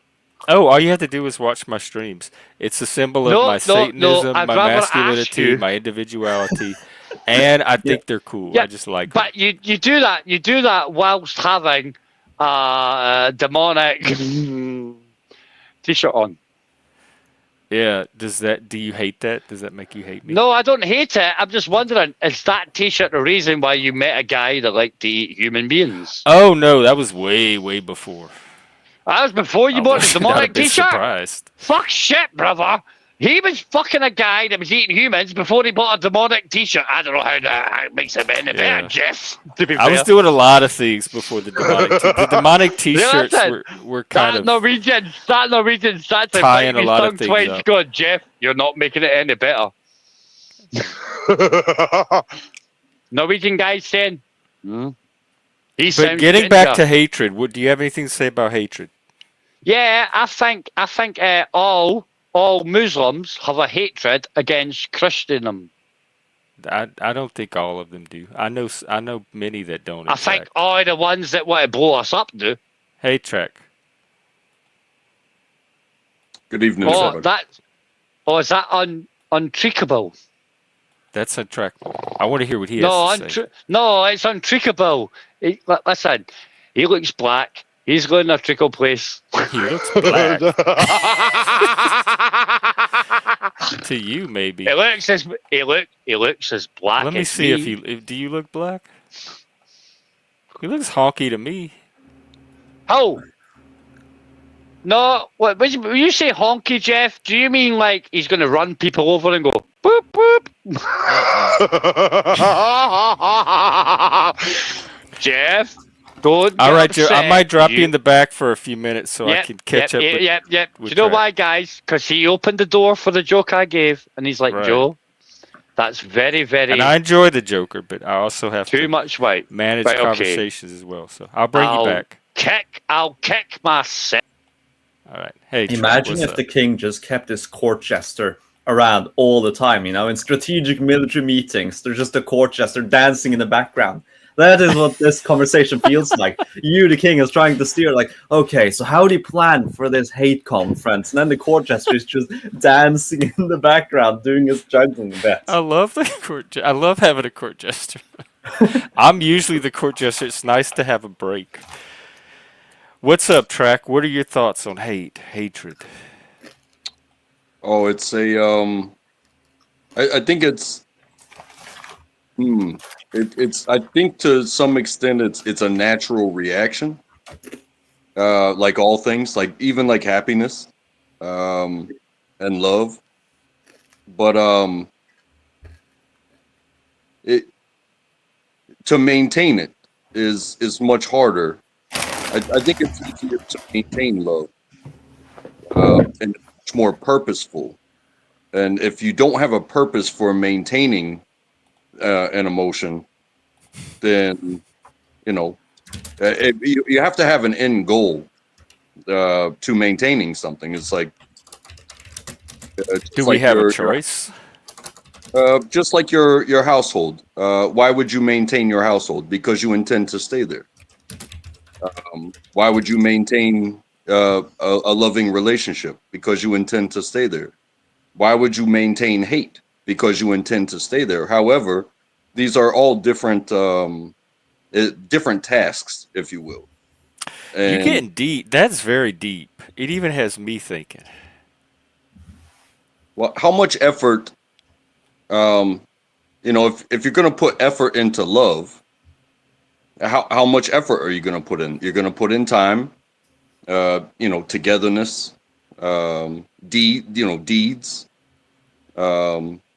Oh, all you have to do is watch my streams. It's a symbol of No, my no, Satanism, I'd my rather ask masculinity, you- my individuality, and I think they're cool. Yeah, I just like them. But you do that whilst having demonic t-shirt on. Yeah, do you hate that? Does that make you hate me? No, I don't hate it. I'm just wondering, is that t-shirt the reason why you met a guy that liked to eat human beings? Oh no, that was way, way before. That was before you I bought the was not a demonic bit t-shirt? surprised. Fuck shit, brother. He was fucking a guy that was eating humans before he bought a demonic t-shirt. I don't know how that makes it any better, Yeah. Jeff. To be I fair. was doing a lot of things before the demonic. The demonic T-shirts were kind That of Norwegian starts to tying bite a his lot of tongue things twice. up. Going, Jeff, you're not making it any better. Norwegian guy saying, he But sounds getting back ginger. to hatred, what do you have anything to say about hatred? Yeah, I think all Muslims have a hatred against Christendom. I don't think all of them do. I know many that don't. I in think fact. all the ones that want to blow us up do. Hey, Trek. Good evening, Oh, everybody. is that untreakable? That's untrackable. I want to hear what he No, has to say. no, it's untreakable. Listen, he looks black. He's going to a trickle place. He looks black. To you, maybe. He looks as black. Let me as see if do you look black? He looks honky to me. Oh. No, when you say honky, Jeff, do you mean like he's going to run people over and go boop boop? Jeff, don't. All get right, Joe. I upset. might drop you in the back for a few minutes so I can catch up. Yep. Do with you know Trek. why, guys? Because he opened the door for the joke I gave, and he's like, Right. Joe, that's very, very And I enjoy the Joker, but I also have too to much white. manage Right, okay. conversations as well. So I'll bring you back. I'll kick myself. All right. Hey, Trek, Imagine what's if up? the king just kept his court jester around all the time, you know, in strategic military meetings. There's just a court jester dancing in the background. That is what this conversation feels like. You, the king, is trying to steer, like, okay, so how do you plan for this hate conference? And then the court jester is just dancing in the background, doing his juggling bit. I love the court. I love having a court jester. I'm usually the court jester. It's nice to have a break. What's up, Track? What are your thoughts on hate, hatred? Oh, it's a I think it's hmm. It's I think to some extent it's a natural reaction. Like all things, like even like happiness, um, and love. But it to maintain it is much harder. I think it's easier to maintain love, and much more purposeful. And if you don't have a purpose for maintaining an emotion, then you know you have to have an end goal to maintaining something. It's like Do just we like have a choice? just like your household. Why would you maintain your household? Because you intend to stay there. Why would you maintain a loving relationship? Because you intend to stay there. Why would you maintain hate? Because you intend to stay there. However, these are all different tasks, if you will. You And getting deep. That's very deep. It even has me thinking. well, how much effort, um, if you're going to put effort into love, how much effort are you going to put in? You're going to put in time, togetherness, deeds,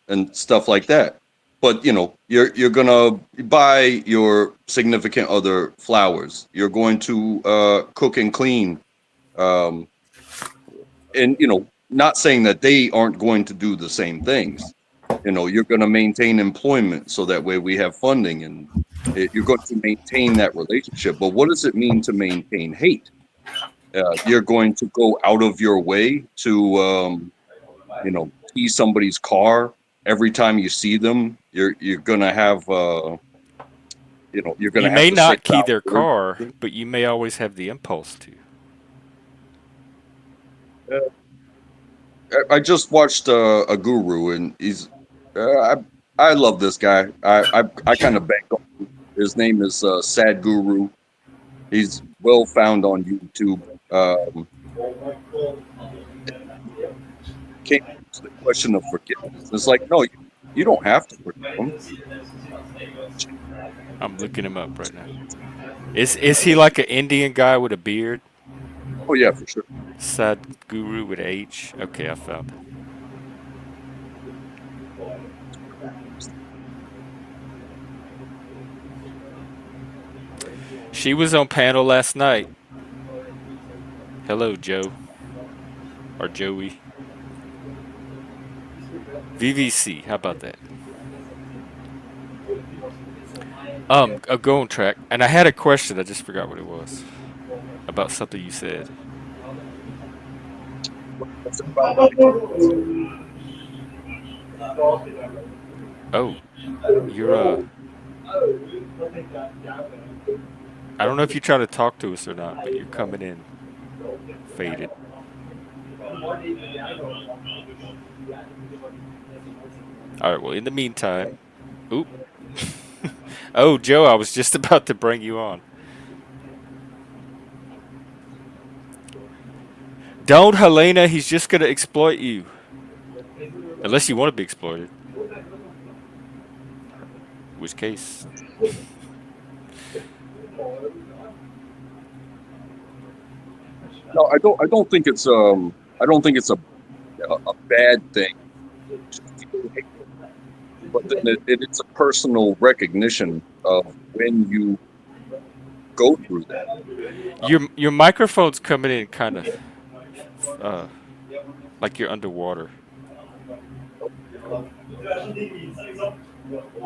and stuff like that. But you're gonna buy your significant other flowers. You're going to cook and clean, um, and not saying that they aren't going to do the same things. You're going to maintain employment so that way we have funding, and you're going to maintain that relationship. But what does it mean to maintain hate? You're going to go out of your way to see somebody's car every time you see them. You're gonna have you're You gonna have may to say not key foul their words. car, but you may always have the impulse to. Uh, I just watched a guru, and he's I love this guy. I kind of bank on him. His name is Sad Guru. He's well found on YouTube. Came to the question of forgiveness. It's like, no, you don't have to forgive him. I'm looking him up right now. Is he like an Indian guy with a beard? Oh yeah, for sure. Sad Guru with H. Okay, I found it. She was on panel last night. Hello, Joe. Or Joey. VVC. How about that? Go on track. And I had a question. I just forgot what it was. About something you said. What's it about? Oh, you're I don't know if you're trying to talk to us or not, but you're coming in faded. All right. Well, in the meantime, oop. Oh, Joe, I was just about to bring you on. Don't, Helena. He's just gonna exploit you, unless you want to be exploited. In which case, No, I don't think it's I don't think it's a bad thing to feel hateful, but then it's a personal recognition of when you go through that. your microphone's coming in kind of uh like you're underwater.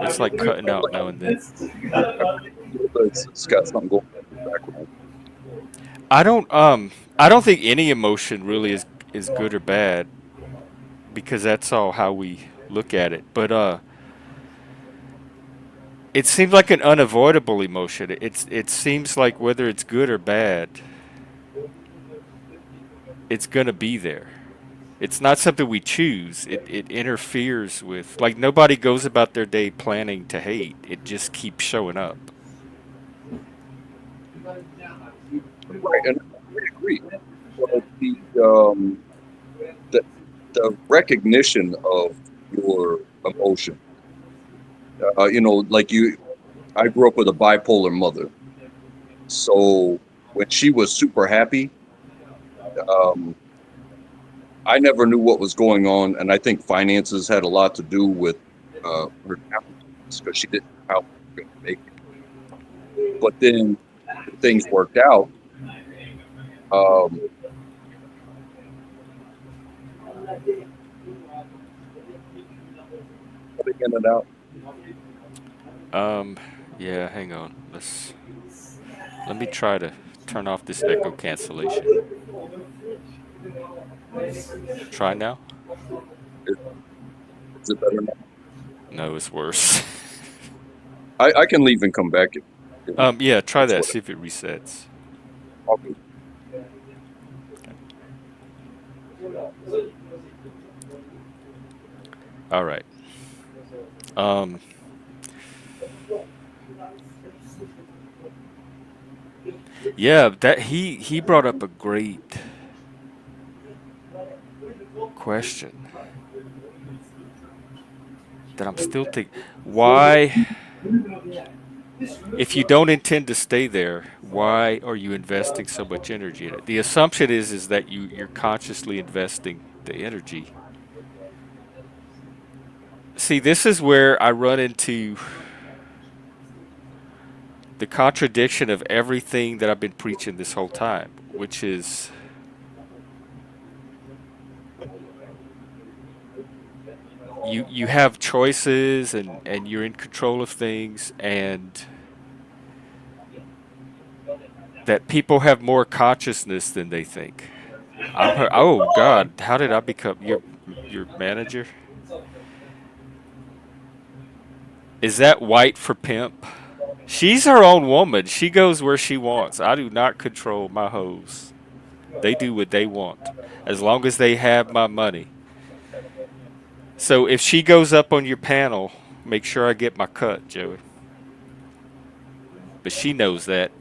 It's like cutting out now and then. It's got something going on in the background. I don't um I don't think any emotion really is good or bad because that's all how we look at it. But it seems like an unavoidable emotion. It seems like whether it's good or bad, it's gonna be there. It's not something we choose. It interferes with, like, nobody goes about their day planning to hate. It just keeps showing up. Right, and I agree. But the the recognition of your emotion, like I grew up with a bipolar mother, so when she was super happy, um, I never knew what was going on, and I think finances had a lot to do with her happiness because she didn't know how she was going to make it. But then when things worked out. Um, Coming in and out. Um, yeah, hang on. Let me try to turn off this echo cancellation. Try now? Is, is it better now? No, it's worse. I can leave and come back if Yeah, try that's that. what See if it resets. I'll do. All right. Um, yeah, that he brought up a great question that I'm still thinking. Why, if you don't intend to stay there, why are you investing so much energy in it? The assumption is that you're consciously investing the energy. See, this is where I run into the contradiction of everything that I've been preaching this whole time, which is you have choices and you're in control of things, and that people have more consciousness than they think. Oh God, how did I become your manager? Is that white for pimp? She's her own woman. She goes where she wants. I do not control my hoes. They do what they want, as long as they have my money. So if she goes up on your panel, make sure I get my cut, Joey. But she knows that.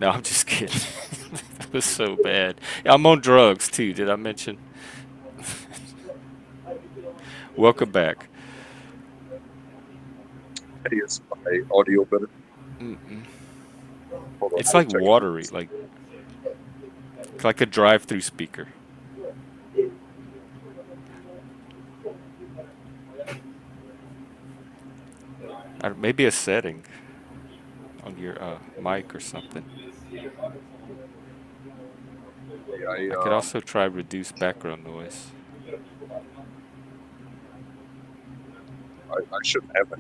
No, I'm just kidding. That was so bad. I'm on drugs too. Did I mention? Welcome back. Hey, is my audio better? Mm-mm. Hold on, It's let me like check it. watery, like a drive-through speaker. Maybe a setting on your mic or something. Hey, I could also try reduce background noise. I shouldn't have it.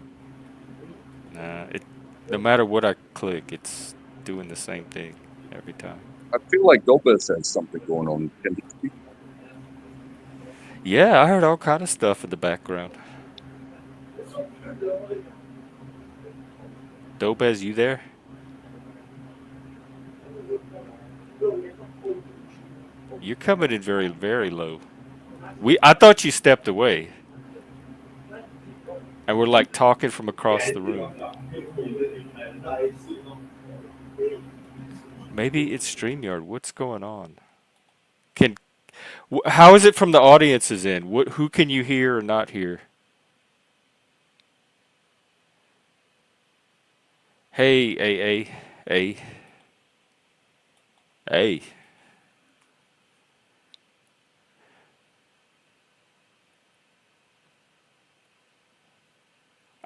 Nah, no matter what I click, it's doing the same thing every time. I feel like Dobes has something going on. Can he speak? Yeah, I heard all kind of stuff in the background. Dobez, you there? You're coming in very, very low. I thought you stepped away, and we're like talking from across the room. Maybe it's StreamYard. What's going on? Can How is it from the audience's end? Who can you hear or not hear? Hey, a, a.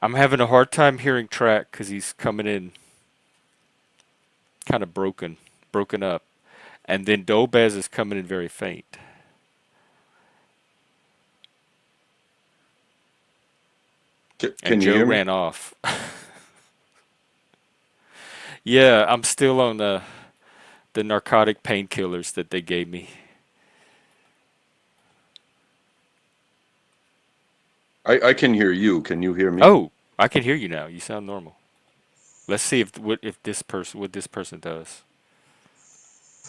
I'm having a hard time hearing Track because he's coming in kind of broken up, and then Dobez is coming in very faint, and Can you Joe hear me? ran off. Yeah, I'm still on the narcotic painkillers that they gave me. I can hear you. Can you hear me? Oh, I can hear you now. You sound normal. Let's see if this person what this person does.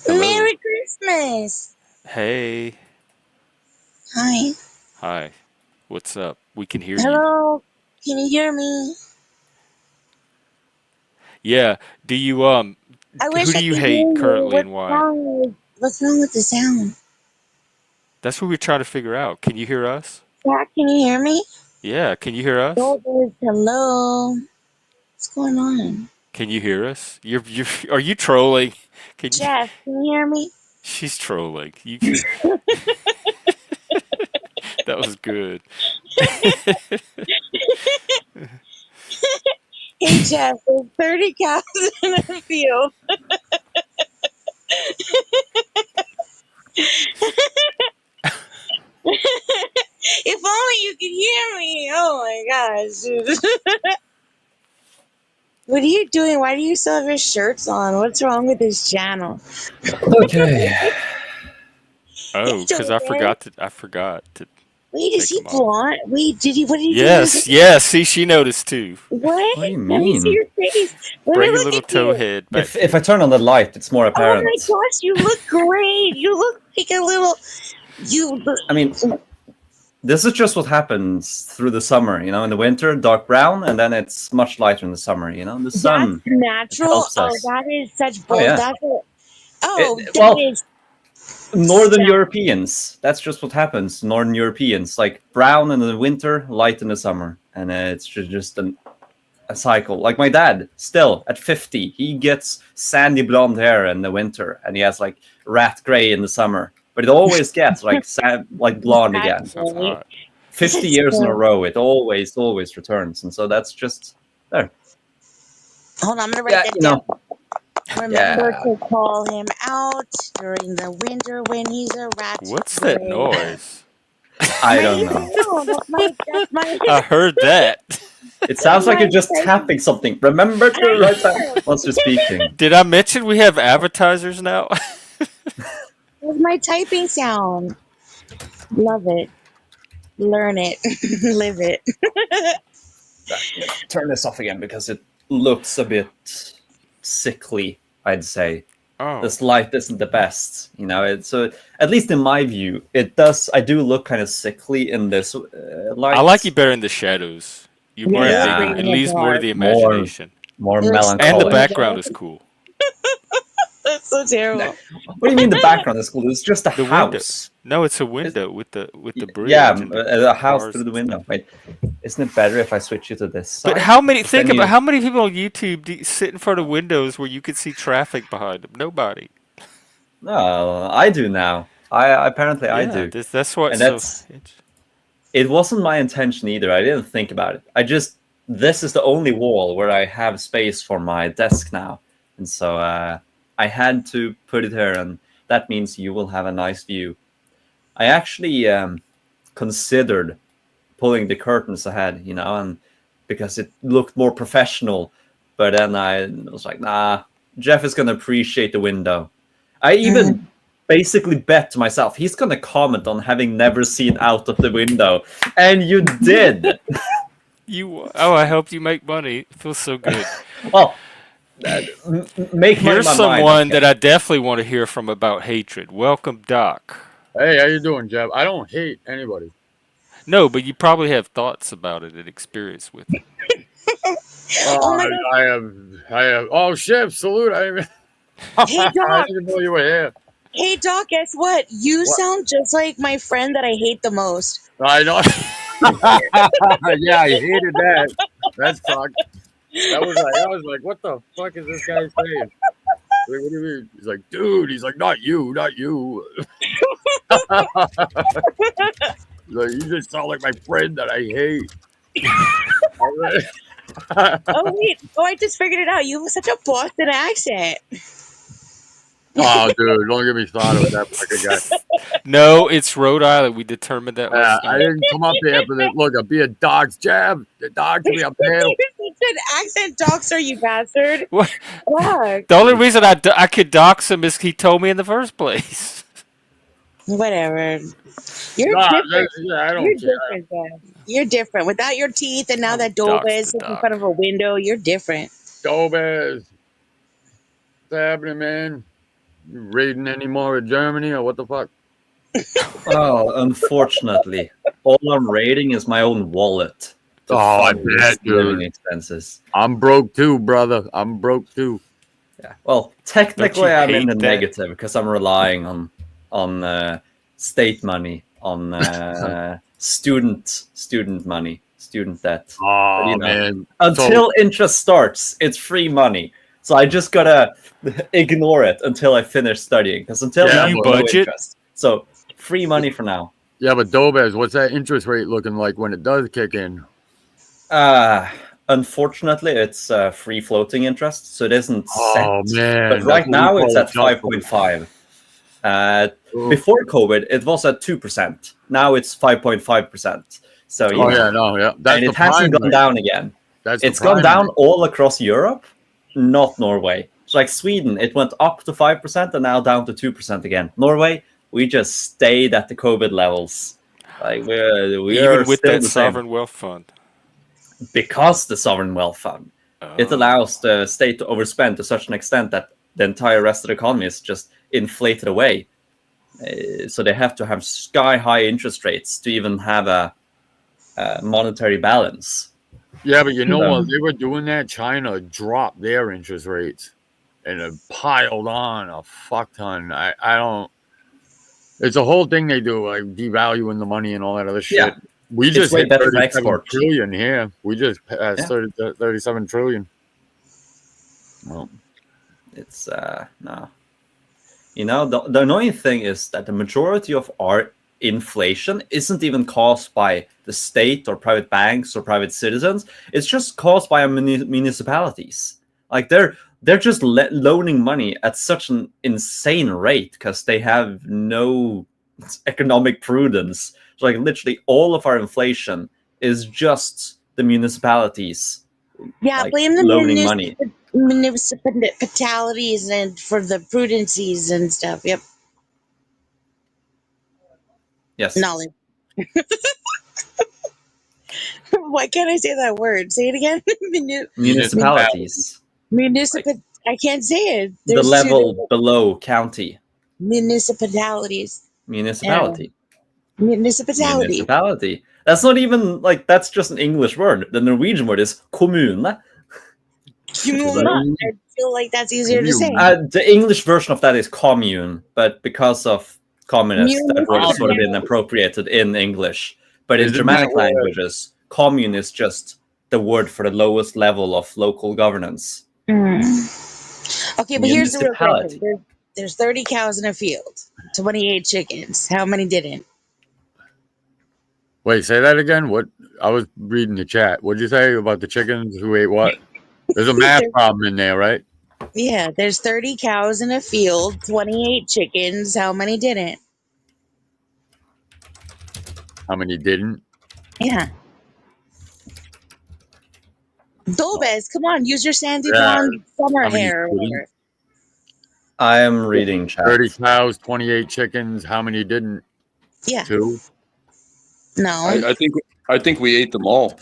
Hello. Merry Christmas! Hey. Hi. Hi. What's up? We can hear you. Hello. Can you hear me? Yeah. Do you I who wish do I you could hear hate you. currently and why? What's wrong with the sound? That's what we're trying to figure out. Can you hear us? Jack, can you hear me? Yeah, can you hear us? Goldberg, hello. What's going on? Can you hear us? You're are you trolling? Can you Jeff, can you hear me? She's trolling. You that was good. Hey, Jeff, there's 30 cows in the field. If only you could hear me. Oh my gosh. What are you doing? Why do you still have your shirts on? What's wrong with this channel? Okay. Oh, It's cuz okay. I forgot to Wait, is take he them off. blonde? Wait, what did he do to his Yes, yes. See, she noticed too. What? What do you Let me see mean? your face. Let me Bring your look little at toe you. head back If I here. turn on the light, it's more Oh my apparent. gosh, you look great. You look like a little. You. I mean, this is just what happens through the summer. In the winter, dark brown, and then it's much lighter in the summer. The That's sun, it natural. helps Oh, us. that is such Oh bull. yeah. That's a. Oh, that Well, is Northern sad. Europeans. That's just what happens. Northern Europeans, like brown in the winter, light in the summer, and it's just a cycle. Like my dad, still at 50, he gets sandy blonde hair in the winter, and he has like rat gray in the summer. But it always gets like like blonde That's That again. sounds great. hot. 50 That's years in a great. row, it always returns, and so that's just there. Hold on, I'm gonna write Yeah, that down. Remember yeah. to call him out during the winter when he's a rat What's that gray. noise? I My don't know. no, that's my I heard that. It that's sounds like my you're just typing. tapping something. Remember I to write down am. once you're speaking. Did I mention we have advertisers now? That's my typing sound. Love it. Learn it. Live it. Turn this off again because it looks a bit sickly, I'd say. Oh. This light isn't the best, it's so at least in my view it does. I do look kind of sickly in this I like you light. better in the shadows. You're Yeah, more you to look dig. great Yeah, It in the leaves more to dark. the more imagination. more You look so And the good in melancholic. the background dark. is cool. That's so terrible. What do you mean the background is cool? It's just a The window. house. No, it's a It's, window with the yeah, bridge and a the house cars through the and stuff. window. Wait, isn't it better if I switch you to this But side? how many? Because then Think about you. how many people on YouTube sit in front of windows where you can see traffic behind them. Nobody. No, I do now. I apparently I Yeah, do, that's why it's and so. that's it wasn't my intention either. I didn't think about it. This is the only wall where I have space for my desk now, and so I had to put it here, and that means you will have a nice view. I actually considered pulling the curtains ahead, and because it looked more professional, but then I was like, nah, Jeff is gonna appreciate the window. I even basically bet to myself he's gonna comment on having never seen out of the window, and you did. Oh, I helped you make money. It feels so good. Well, make money in Here's my mind. someone that Okay. I definitely want to hear from about hatred. Welcome, Doc. Hey, how you doing, Jeff? I don't hate anybody. No, but you probably have thoughts about it and experience with it. Oh my god. I have. Oh shit! Salute! I didn't, Hey I Doc. didn't know you were here. Hey Doc, guess what? You What? sound just like my friend that I hate the most. I know. Yeah, I hated that. That's fucked. I was like, what the fuck is this guy saying? Like, what do you mean? He's like, dude. He's like, not you, not you. He's like, you just sound like my friend that I hate. Oh wait. Oh, I just figured it out. You have such a Boston accent. Oh, dude, don't get me started with that fucking guy. No, it's Rhode Island. We determined that last I night. didn't come up here for the look. I'll be a dog's jab. The dog to be a panel. You're such an accent doxer, you bastard. What? Fuck. The only reason I could dox him is he told me in the first place. Whatever. You're Nah, different. I You're don't care. different, man. You're different. Without your teeth and now I that would Doba dox is the sitting in front doc. of a window, you're different. Gomez, what's happening, man? You raiding any more of Germany or what the fuck? Well, unfortunately, all I'm rating is my own wallet to Oh, I fund these bet, living dude. expenses. I'm broke too, brother. I'm broke too. Yeah. Well, Don't you technically, I'm in hate the that? negative because I'm relying on state money, on student money, student debt. But Oh man. So until interest starts, it's free money. So I just gotta ignore it until I finish studying. Because until Do yeah, then, you but no budget? interest. So free money for now. yeah, but Dobez, what's that interest rate looking like when it does kick in? Uh Unfortunately, it's free floating interest, so it isn't set. Oh But man, that's right what we now, it's call at adjustable. 5.5. Uh, Oh, Before COVID, it was at 2%. Now it's 5.5%. So oh yeah, no, yeah. and That's the it hasn't prime gone rate. down again. That's the It's gone prime down rate. all across Europe, not Norway. So like Sweden, it went up to 5% and now down to 2% again. Norway, we just stayed at the COVID levels. Like we're Even with still that the same sovereign wealth fund? because the sovereign wealth fund. It Oh. allows the state to overspend to such an extent that the entire rest of the economy is just inflated away. So they have to have sky high interest rates to even have a monetary balance. Yeah, but you know So, what? They were doing that. China dropped their interest rates and it piled on a fuck ton. I don't. It's a whole thing they do, like devaluing the money and all that other yeah, shit. We it's just way hit better for 37 export. trillion here. We just passed Yeah, 37 trillion. Well, it's no. The annoying thing is that the majority of our inflation isn't even caused by the state or private banks or private citizens. It's just caused by our municipalities. Like they're just loaning money at such an insane rate because they have no economic prudence. So like literally all of our inflation is just the municipalities Yeah, like blame the loaning money. municipalities and for the prudencies and stuff. Yep, Yes, knowledge. Why can't I say that word? Say it again. municipality. municipalities. Like Municipal. I can't say it. the There's two. level below county. Municipalities. Yeah, Municipality. municipality. Municipality. That's not even like that's just an English word. The Norwegian word is kommune. Commune. So, I feel like that's easier to say. the English version of that is commune, but because of communists, that word has sort of been Municipality. appropriated in English. But in Isn't that Germanic where languages, commune is just the word for the lowest level of local governance. Okay, but here's the real question. Municipality. There's 30 cows in a field, 28 chickens. How many didn't? Wait, say that again? What? I was reading the chat. What'd you say about the chickens who ate what? There's a math problem in there, right? Yeah, there's 30 cows in a field, 28 chickens. How many didn't? How many didn't? Yeah. Dolbez, come on, use your sandy Yeah. blonde summer How many hair or didn't? whatever. I am reading chat. 30 cows, 28 chickens. How many didn't? Yeah. 2? No. I think we ate them all.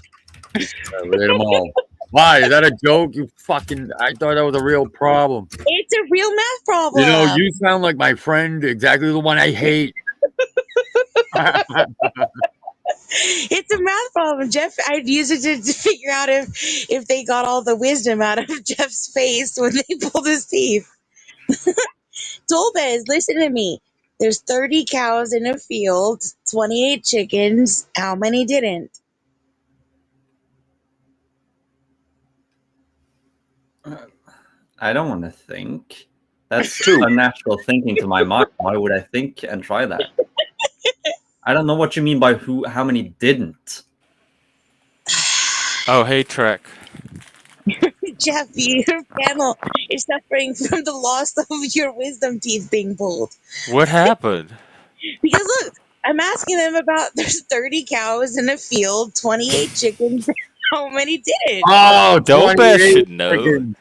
Yeah, we ate them all. Why? Is that a joke? You fucking. I thought that was a real problem. It's a real math problem. You know, you sound like my friend, exactly the one I hate. It's a math problem, Jeff. I'd use it to figure out if they got all the wisdom out of Jeff's face when they pulled his teeth. Dolbez, listen to me. There's 30 cows in a field, 28 chickens. How many didn't? I don't want to think. That's 2. unnatural thinking to my mind. Why would I think and try that? I don't know what you mean by how many didn't. Oh, hey, Trek. Jeff, your panel is suffering from the loss of your wisdom teeth being pulled. What happened? Because look, I'm asking them about there's 30 cows in a field, 28 chickens. How many didn't? Oh, Dolbez 28 should know. chickens.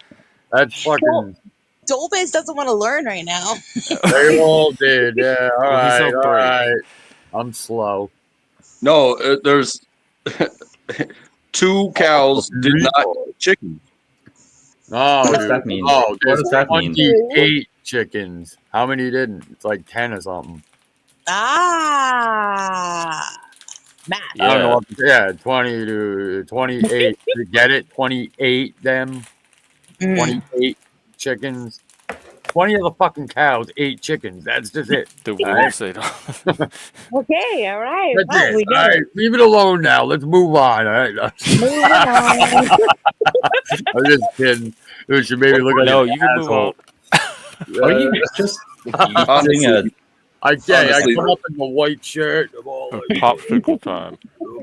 That's fucking. Dolbez doesn't want to learn right now. They all did. Yeah. All Well, he's right. on All break. right. I'm slow. No, there's 2 cows did not eat chicken. Oh, What does dude. that mean? Oh, What does that mean? 28 chickens. How many didn't? It's like 10 or something. Math. I don't know. Yeah. What, yeah, 20 to 28. You get it? 28 them. Mm. 28 chickens. 20 of the fucking cows, 8 chickens. That's just it. The All right? wolves, they don't. Okay, all right. That's Well, it. we All did right. it. Leave it alone now. Let's move on. All right. Moving on. I'm just kidding. You should maybe look like No, an you can move asshole. on. Are you just eating Honestly, a? I Honestly, come up in the white shirt. I'm all like, Popsicle time.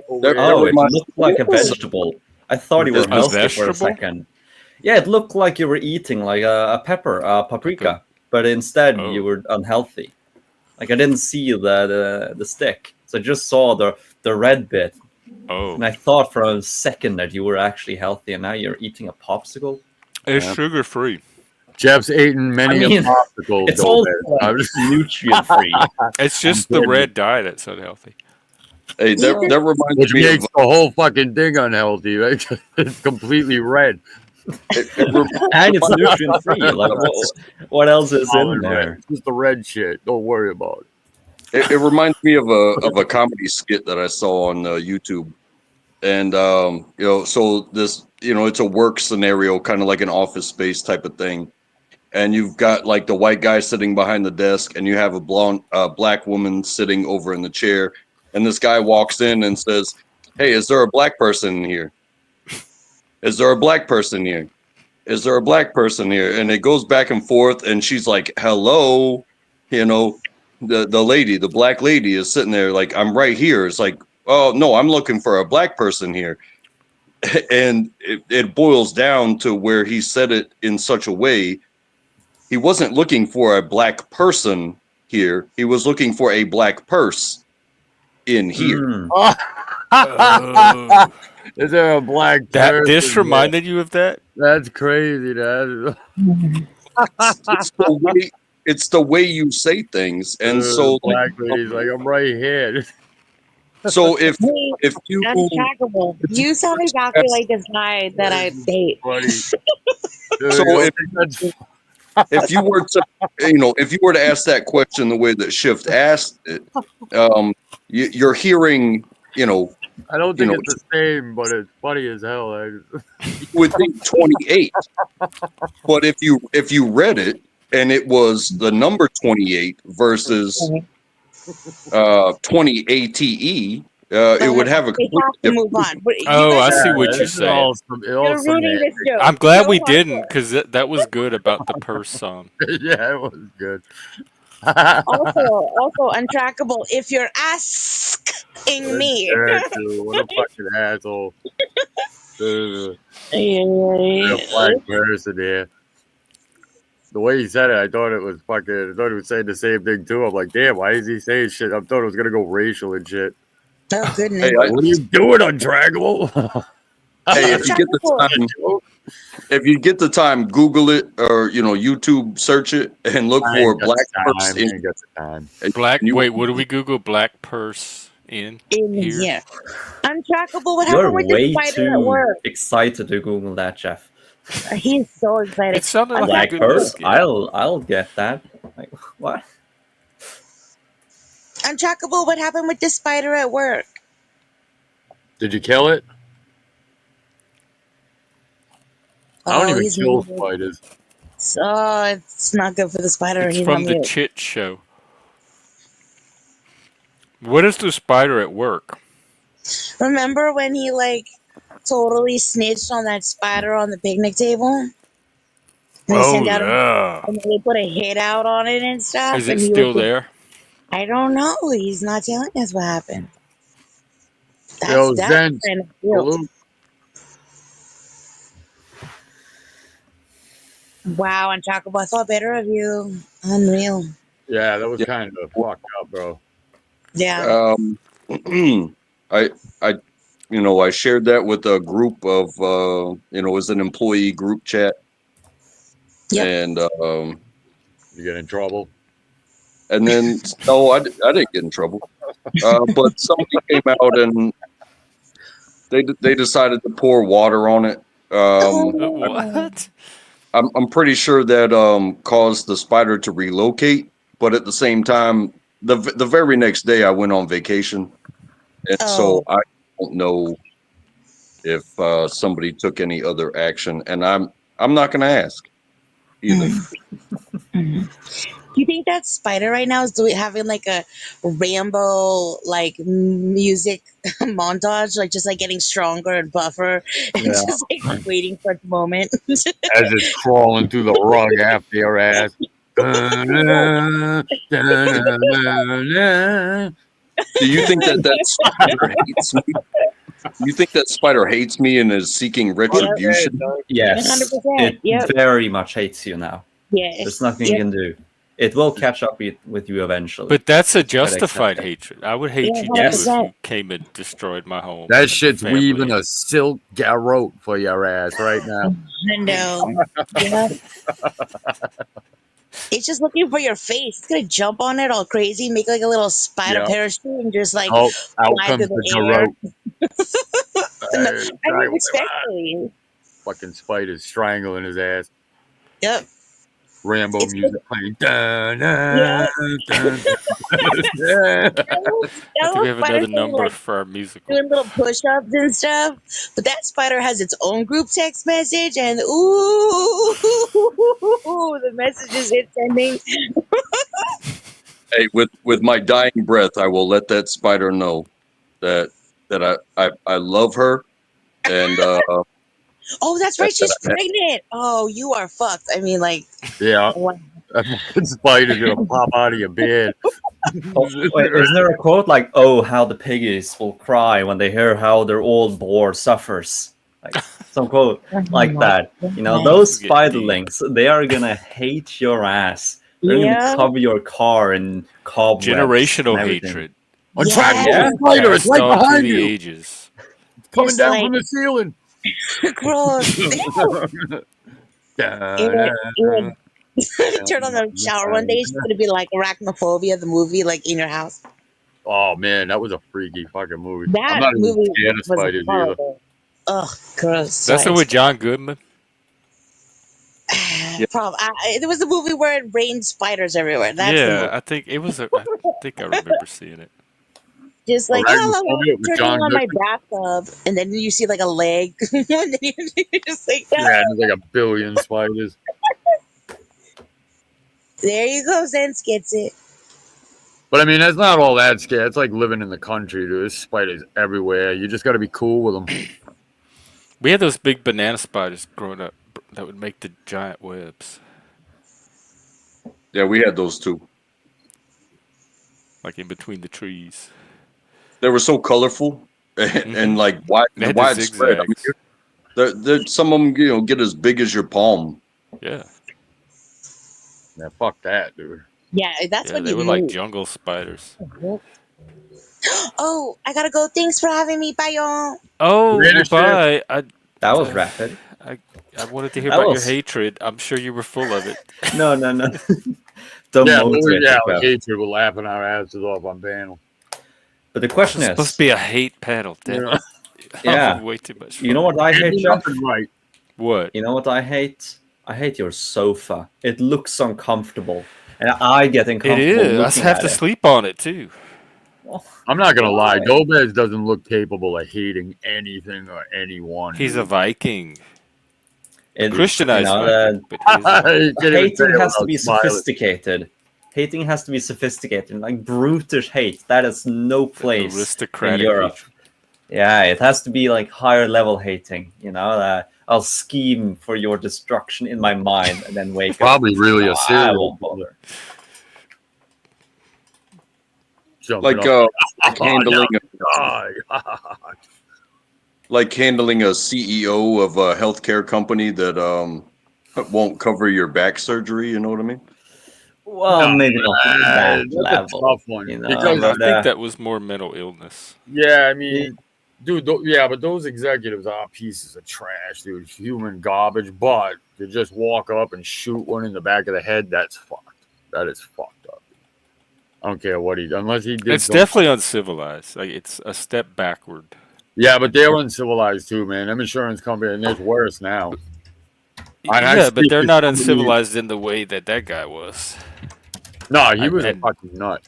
over That here. Oh, it reminds looked like a Ooh. vegetable. I thought you were Is A this healthy for a vegetable? second. Yeah, it looked like you were eating like a pepper, a paprika, but instead you Oh. were unhealthy. Like I didn't see the stick, so I just saw the red bit, Oh. and I thought for a second that you were actually healthy, and now you're eating a popsicle. It's Yeah. sugar free. Jeff's eaten many I mean, a popsicle. it's Go also there. like I'm just- nutrient free. It's just the red dye that's unhealthy. hey, that You- that reminds Which me of makes the whole fucking thing unhealthy, right? It's completely red. it rem- And it's reminds me nutrient free. Like what else is in Solid red. there? It's just the red shit. Don't worry about it reminds me of a comedy skit that I saw on YouTube, and so this it's a work scenario, kind of like an office space type of thing, and you've got like the white guy sitting behind the desk, and you have a black woman sitting over in the chair, and this guy walks in and says, "Hey, is there a black person here? Is there a black person here? Is there a black person here?" And it goes back and forth, and she's like, "Hello," you know, the black lady is sitting there like, "I'm right here." It's like, "Oh no, I'm looking for a black person here." And it boils down to where he said it in such a way. He wasn't looking for a black person here. He was looking for a black purse in here. Mm. Oh. Is there a black That this person reminded you of that? there? That's crazy, Dad. It's the way you say things, and so black lady's like, I'm right here. so if Hey, you untrackable. You sound exactly like this guy that I date. Buddy. Dude, So you if- don't think if you were to if you were to ask that question the way that Shift asked it, you're hearing I don't think know, it's the same, but it's funny as hell. you would think 28, but if you read it and it was the number 28 versus 20 ATE, it would have a We completely have to different. move on. But you Oh, I guys see are- what you're it's saying. all You're ruining this joke. I'm glad No we hardcore. didn't, because that was good about the purse song. Yeah, it was good. Also untrackable. If you're asking me. Yeah, dude, what a fucking asshole. Dude, a Yeah. black person here. The way he said it, I thought he was saying the same thing too. I'm like, damn, why is he saying shit? I thought it was gonna go racial and shit. Oh goodness. Hey, What are you doing, Untrackable? Hey, if you get the time, Google it or YouTube search it and look I ain't for got black the purse time. I ain't got the time. Black. you- Wait, what do we Google? Black purse in here? Yeah. Untrackable. What You're happened with way the spider at too work? excited to Google that, Jeff. He's so excited. It sounded like Black a good purse? biscuit. I'll get that. Like what? Untrackable. What happened with the spider at work? Did you kill it? I don't even he's kill muted. spiders. Oh, it's not good for the spider. It's He's from on the mute. Chit Show. What is the spider at work? Remember when he totally snitched on that spider on the picnic table? And they Oh sent out yeah. and they put a hit out on it and stuff. Is it and he still was there? I don't know. He's not telling us what happened. Yo, That's Zen, kind of guilt. salute. Wow, Untrackable. I thought better of you. Unreal. Yeah, that was Yeah. kind of fucked up, bro. Yeah. I shared that with a group of it was an employee group chat. Yep. And You get in trouble. and then no, I didn't get in trouble. But somebody came out and they decided to pour water on it. What? I'm pretty sure that caused the spider to relocate, but at the same time, the very next day I went on vacation, and so Oh, I don't know if somebody took any other action, and I'm not going to ask either. do you think that spider right now is doing having like a Rambo like music montage, like just like getting stronger and buffer, and Yeah. just like waiting for the moment? As it's crawling through the rug after your ass. Da-na, da-na-na-na. Do you think that spider hates me? You think that spider hates me and is seeking Yep, retribution? Yes, 100%. it Yep. very much hates you now. Yeah. There's nothing you Yep. can do. It will catch up with you eventually. But that's a Gotta accept justified it. hatred. I would hate Yeah. you too if 100%. you came and destroyed my home. That and shit's family. weaving a silk garrote for your ass right now. I know. Yeah. It's just looking for your face. It's gonna jump on it all crazy, make like a little spider Yeah. parachute, and just like Oh, out fly comes through the the air. garrote. I mean, respectfully. Fucking spider's strangling his ass. Yep. Rambo It's music playing. Dun, Yeah. dun, dun, dun. That I think we have spider another thing, number like for our musical. doing little push-ups and stuff. But that spider has its own group text message, and ooh, the messages it's sending. Hey, with my dying breath, I will let that spider know that I love her, and Oh, that's right, she's that pregnant. Oh, you are fucked. I mean, like, Yeah, wow. that fucking spider's gonna pop out of your bed. Oh, wait, isn't there a quote like, "Oh, how the piggies will cry when they hear how their old boar suffers"? Like some quote like that. You know, those Get deep. spiderlings, they are gonna hate your ass. They're Yeah. gonna cover your car in cobwebs. Generational and everything. hatred. Attract Yeah. the spider. It's Passed right on through behind the you. ages. It's coming Just down like- from the ceiling. Gross. Turn on the shower one day, it's gonna be like Arachnophobia, the movie, like in your house. Oh man, that was a freaky fucking movie. That I'm not even movie scared of was spiders either. horrible. Ugh, gross. That's the Sorry. with John Goodman. Problem. There was a movie where it rained spiders everywhere. That's the Yeah, movie. I think it was. I think I remember seeing it. Just like la la la, Arachnophobia with turning John on my Goodman? bathtub, and then you see like a leg, and then you're just like, Yeah, there's like a billion spiders. there you go, Zenz gets it. But I mean, that's not all that scary. It's like living in the country, dude. There's spiders everywhere. You just got to be cool with them. We had those big banana spiders growing up that would make the giant webs, yeah, we had those too. like in between the trees. They were so colorful and like They had the widespread. I mean, zigzags. some of them, get as big as your palm. Yeah, Yeah, fuck that, dude. Yeah, that's yeah, what they you were like need. jungle spiders. Oh, I gotta go. Thanks for having me. Bye, y'all. Oh, British goodbye. That was rapid. I wanted to hear That about your was- hatred. I'm sure you were full of it. No. Don't Yeah, motivate with yourself. hatred, we're laughing our asses off on panel. But the question It's is, supposed to be a hate panel. Damn it. Yeah. Way too much. you know what I hate, Jeff? Nothing right. What? You know what I hate? I hate your sofa. It looks uncomfortable, and I get It uncomfortable. is. I looking have at to it. sleep on it too. I'm not gonna lie. Why? Gomez doesn't look capable of hating anything or anyone. He's a Viking. It- Christianized you know, Viking. But he's a- He can't even say hating it has to without be smiling. sophisticated. Hating has to be sophisticated. Like brutish hate, that has no place in aristocratic Europe. hatred. Yeah, it has to be like higher level hating. You know, that I'll scheme for your destruction in my mind and then wake up. Probably really a I serial won't bother. jumping Like up. handling Die. like handling a CEO of a healthcare company that won't cover your back surgery. You know what I mean? Well, No, maybe not at that That's a level. tough one. You know, Because I but, think that was more mental illness. yeah, I mean, dude, yeah, but those executives are pieces of trash, dude. Human garbage. But to just walk up and shoot one in the back of the head, that's fucked. That is fucked up. I don't care what he did, unless he did. It's definitely uncivilized. Like it's a step backward. Yeah, but they're uncivilized too, man. Them insurance company, and it's worse now. I Yeah, but speak they're to not somebody- uncivilized in the way that guy was. No, he was a and- fucking nut.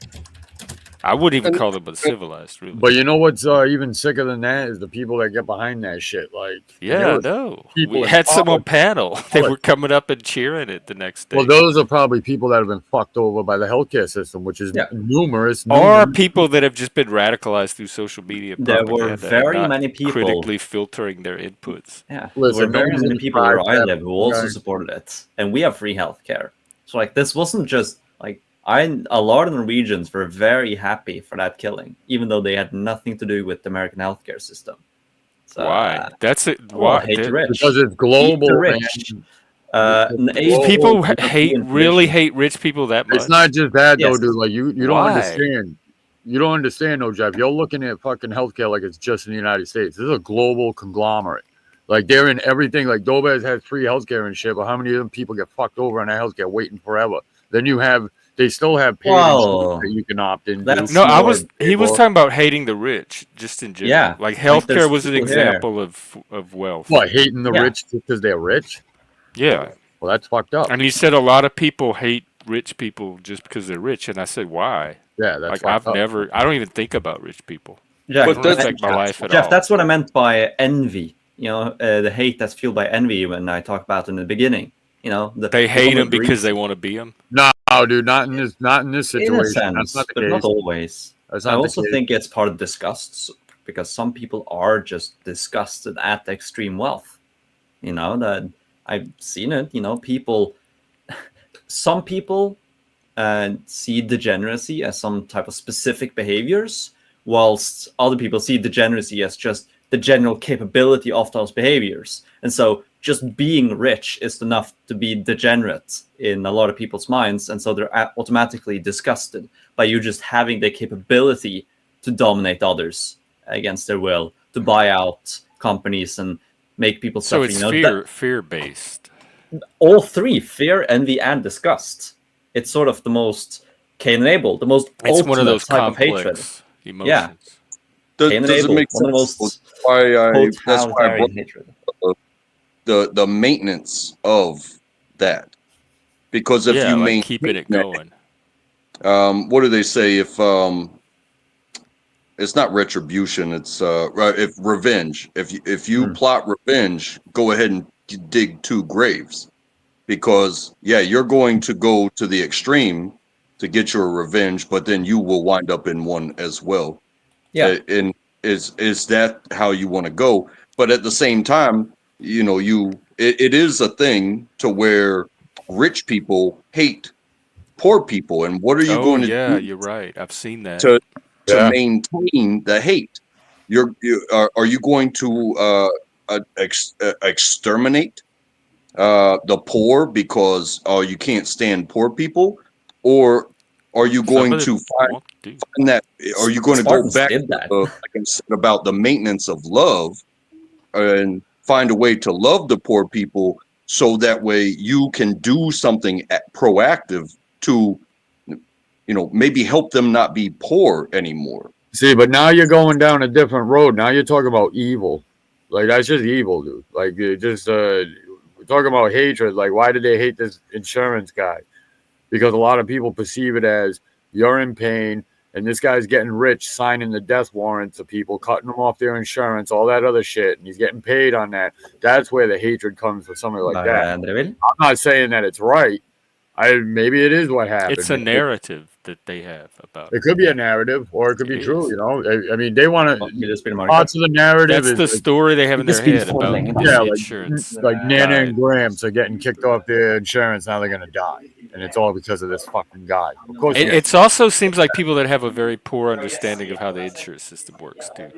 I wouldn't even And call them uncivilized, really. But you know what's even sicker than that is the people that get behind that shit. Like, and there Yeah, was no. people We in had some on power. panel. They were coming up and cheering it the next Well, day. those are probably people that have been fucked over by the healthcare system, which is Yeah. numerous. Or people that have just been radicalized through social media There were propaganda and very not many people. critically filtering their inputs. Yeah, there were Listen, no very one's many gonna people try where I that, live who also okay? supported it, and we have free healthcare. So like this wasn't just like a lot of Norwegians were very happy for that killing, even though they had nothing to do with the American healthcare system. So Why? That's it. well, Why? hate the rich. Because it's Eat global, the man. rich. These Aid Global. people hate, European really tradition. hate rich people that It's much. not just that though, Yes. dude. Like you don't Why? understand. You don't understand, though, Jeff. You're looking at fucking healthcare like it's just in the United States. This is a global conglomerate. Like they're in everything. Like Dobez has free healthcare and shit, but how many of them people get fucked over on that healthcare waiting forever? Then they still have paid Well, insurance that you can opt into. that's No, more. he was talking about hating the rich, just in general. Yeah, Like like there's healthcare was an people here. example of wealth. What, hating the Yeah. rich because they're rich? Yeah. Well, that's fucked up. And he said a lot of people hate rich people just because they're rich, and I said, why? Yeah, that's Like fucked up. I don't even think about rich people. Jeff, I don't that's- affect my life at Jeff, all. that's what I meant by envy. You know, the hate that's fueled by envy when I talked about in the beginning. You know, They hate one him who because agrees they want to be him. No, dude, not in this in situation. a That's sense, not the but case. not always. That's I not the also case. think it's part of disgust because some people are just disgusted at the extreme wealth. You know, that I've seen it. You know, some people see degeneracy as some type of specific behaviors, whilst other people see degeneracy as just the general capability of those behaviors. And so just being rich is enough to be degenerate in a lot of people's minds. And so they're automatically disgusted by you just having the capability to dominate others against their will, to buy out companies and make people So suffer. it's You know, fear based. all three, fear, envy, and disgust. It's sort of the most Cain and Abel, the most It's ultimate one of those type of hatred. complex emotions. Does, Cain and does it Abel, make one of the sense? most That's why I brought totalitarian hatred. the maintenance of that, because if Yeah, you like keeping maintain it going. what do they say? If it's not retribution, it's if revenge. If you plot revenge, go ahead and dig two graves, because you're going to go to the extreme to get your revenge, but then you will wind up in one as well. Yeah, And is that how you want to go? But at the same time, you know, it is a thing to where rich people hate poor people, and what are you Oh going to yeah, do you're right. I've seen that. to Yeah. maintain the hate? Are you going to exterminate the poor because you can't stand poor people, or are you Some going of to them find won't do. that? Are you going to go Spartans back did to that. like I said about the maintenance of love and find a way to love the poor people, so that way you can do something proactive to, you know, maybe help them not be poor anymore. See, but now you're going down a different road. Now you're talking about evil. Like that's just evil, dude. Like you just we're talking about hatred. Like why did they hate this insurance guy? Because a lot of people perceive it as you're in pain and this guy's getting rich signing the death warrants of people, cutting them off their insurance, all that other shit, and he's getting paid on that. That's where the hatred comes for somebody like that. I'm not saying that it's right. Maybe it is what happened. It's a narrative that they have about It could be a narrative, or it could be It true. is. You know, I mean, they want to. Parts Parts of the narrative That's is the like, story they have in their head about this yeah, insurance. like Nana guy. and Gramps are getting kicked off their insurance. Now they're gonna die, and it's all because of this fucking guy. Of course, It also seems like people that have a very poor understanding of how the insurance system works too.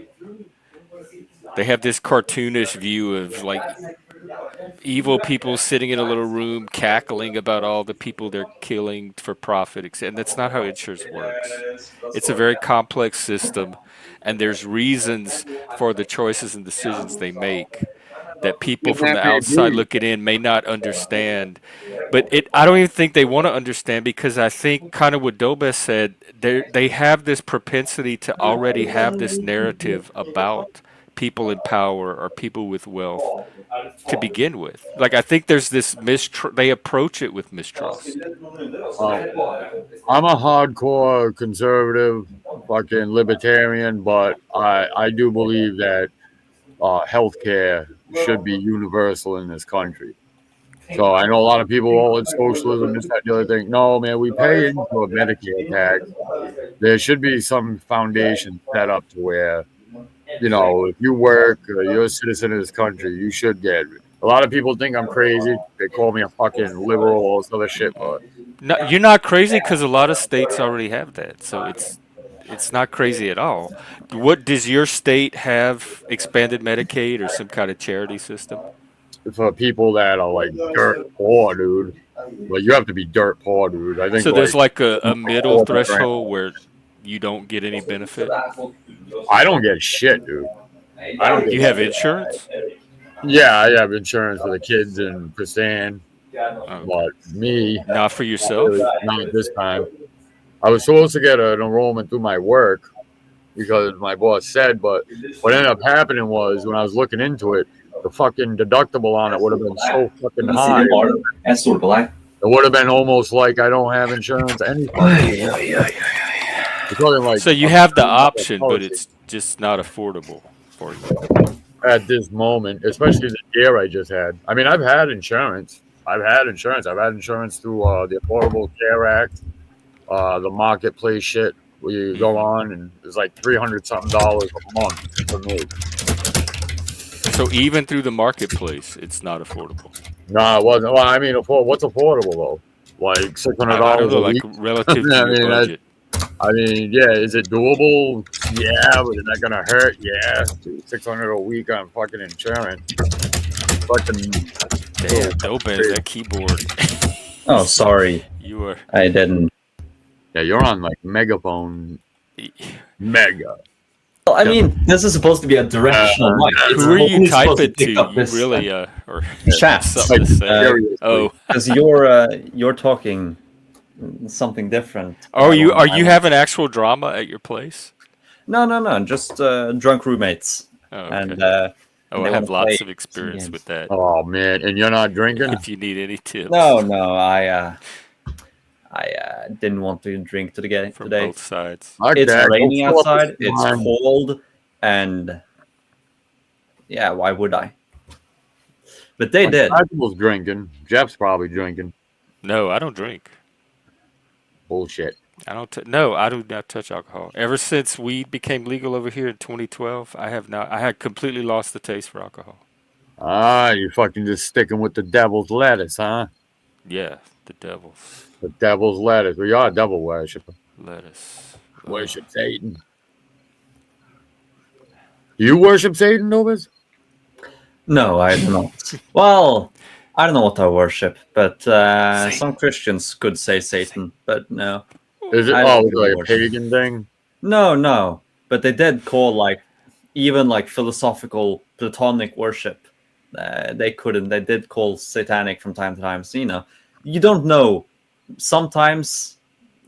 They have this cartoonish view of like evil people sitting in a little room cackling about all the people they're killing for profit, and that's not how insurance works. It's a very complex system, and there's reasons for the choices and decisions they make that people from the outside looking in may not understand. But I don't even think they want to understand, because I think kind of what Dobes said, they have this propensity to already have this narrative about people in power or people with wealth to begin with. Like I think there's this they approach it with mistrust. I'm a hardcore conservative fucking libertarian, but I do believe that healthcare should be universal in this country. So I know a lot of people, oh, it's socialism, this, that, and the other thing. No, man, we pay into a Medicare tax. There should be some foundation set up to where, you know, if you work, you're a citizen of this country, you should get. A lot of people think I'm crazy. They call me a fucking liberal, all this other shit, but No, you're not crazy because a lot of states already have that, so it's not crazy at all. What does your state have? Expanded Medicaid or some kind of charity system? for people that are like dirt poor, dude, like you have to be dirt poor, dude. I think So there's like like a middle 4%. threshold where you don't get any benefit. I don't get shit, dude. I don't get You have insurance? Yeah, I have insurance for the kids and Chrisanne, Oh, but me, not for not yourself? really, not this time. I was supposed to get an enrollment through my work because my boss said, but what ended up happening was when I was looking into it, the fucking deductible on it would have been so fucking high. It would have been almost like I don't have insurance anything. Like So you have the option, but it's just not affordable for you. At this moment, especially the year I just had. I mean, I've had insurance. I've had insurance through the Affordable Care Act, the marketplace shit where you go on and it's like $300 something a month for me. So even through the marketplace, it's not affordable. No, it wasn't. Well, I mean, what's affordable though? Like $600 I don't know, a like week. relative to I your mean, budget. I mean, yeah, is it doable? Yeah, but is that gonna hurt? Yeah, $600 a week on fucking insurance. Fucking Damn, Dobez, that keyboard. Oh, sorry. You are. I didn't. Yeah, you're on like megaphone. Mega. Well, I mean, this is supposed to be a directional mic. It's Who are only you supposed typing to? pick up You this, really or chat. something to say? Seriously. Oh, because you're talking something different. are you having actual drama at your place? No. Just drunk roommates, Oh, okay. and I they have wanna lots play of experience games. with that. Oh man, and you're not drinking? If you need any tips, no, I didn't want to drink today. from both sides. It's Okay, raining go fill up outside. the It's time. cold, and yeah, why would I? But they did. Michael's drinking. Jeff's probably drinking. No, I don't drink. Bullshit. I don't. No, I do not touch alcohol. Ever since weed became legal over here in 2012, I have not. I had completely lost the taste for alcohol. Ah, you fucking just sticking with the devil's lettuce, huh? Yeah, the devil's The devil's lettuce. Well, you're a devil worshiper. lettuce. Worship Satan. Do you worship Satan, Novus? No, I do not. Well, I don't know what I worship, but some Christians could say Satan, but no. Is it I don't like a worship. pagan thing? No. But they did call even philosophical Platonic worship. They couldn't. They did call satanic from time to time. So you don't know. Sometimes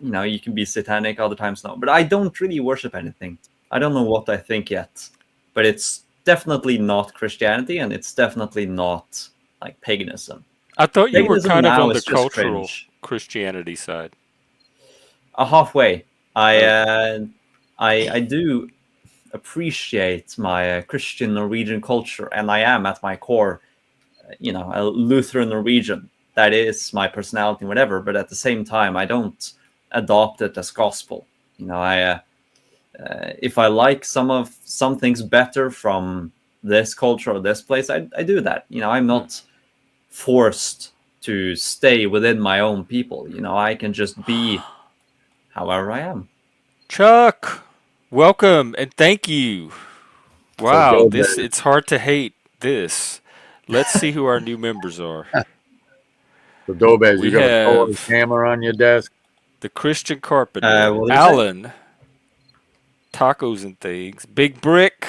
you can be satanic. Other times no. But I don't really worship anything. I don't know what I think yet. But it's definitely not Christianity, and it's definitely not like paganism. I thought you were Paganism kind of now on the is just cultural cringe. Christianity side. Halfway. I do appreciate my Christian Norwegian culture, and I am at my core, a Lutheran Norwegian. That is my personality, whatever. But at the same time, I don't adopt it as gospel. If I like some things better from this culture or this place, I do that. I'm not forced to stay within my own people. I can just be however I am. Chuck, welcome and thank you. Wow, good, man. it's hard to hate this. Let's see who our new members are. So, Dobez, We you got a solar have- camera on your desk? The Christian Carpenter, what did you say? Alan, Tacos and Things, Big Brick,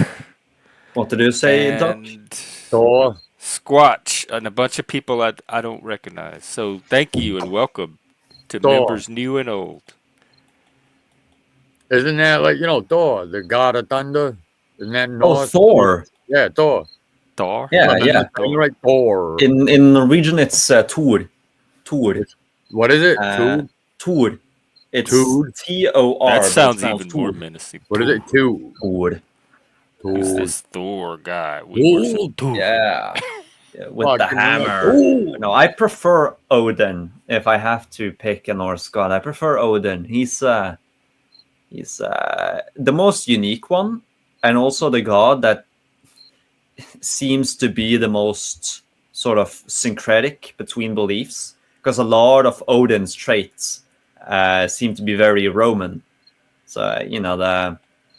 What did you say, Doc? and Thor? Squatch, and a bunch of people I don't recognize. So thank you and welcome to Thor. members new and old. Isn't that like, Thor, the god of thunder? Isn't that Oh, Norse? Thor. Yeah, Thor. Thor? Yeah. You're right, Thor. In Norwegian, it's Thor. Thor. What is it? Thor. It's Toad. Tor. That but it's sounds pronounced even more Tood. menacing. What is it? Toad. Tood. Who's Toad. this Thor guy? We worship Toad. Thor. Yeah. Yeah, with the Fucking hell, hammer. Toad. No, I prefer Odin if I have to pick a Norse god. I prefer Odin. He's the most unique one, and also the god that seems to be the most sort of syncretic between beliefs, because a lot of Odin's traits seem to be very Roman. So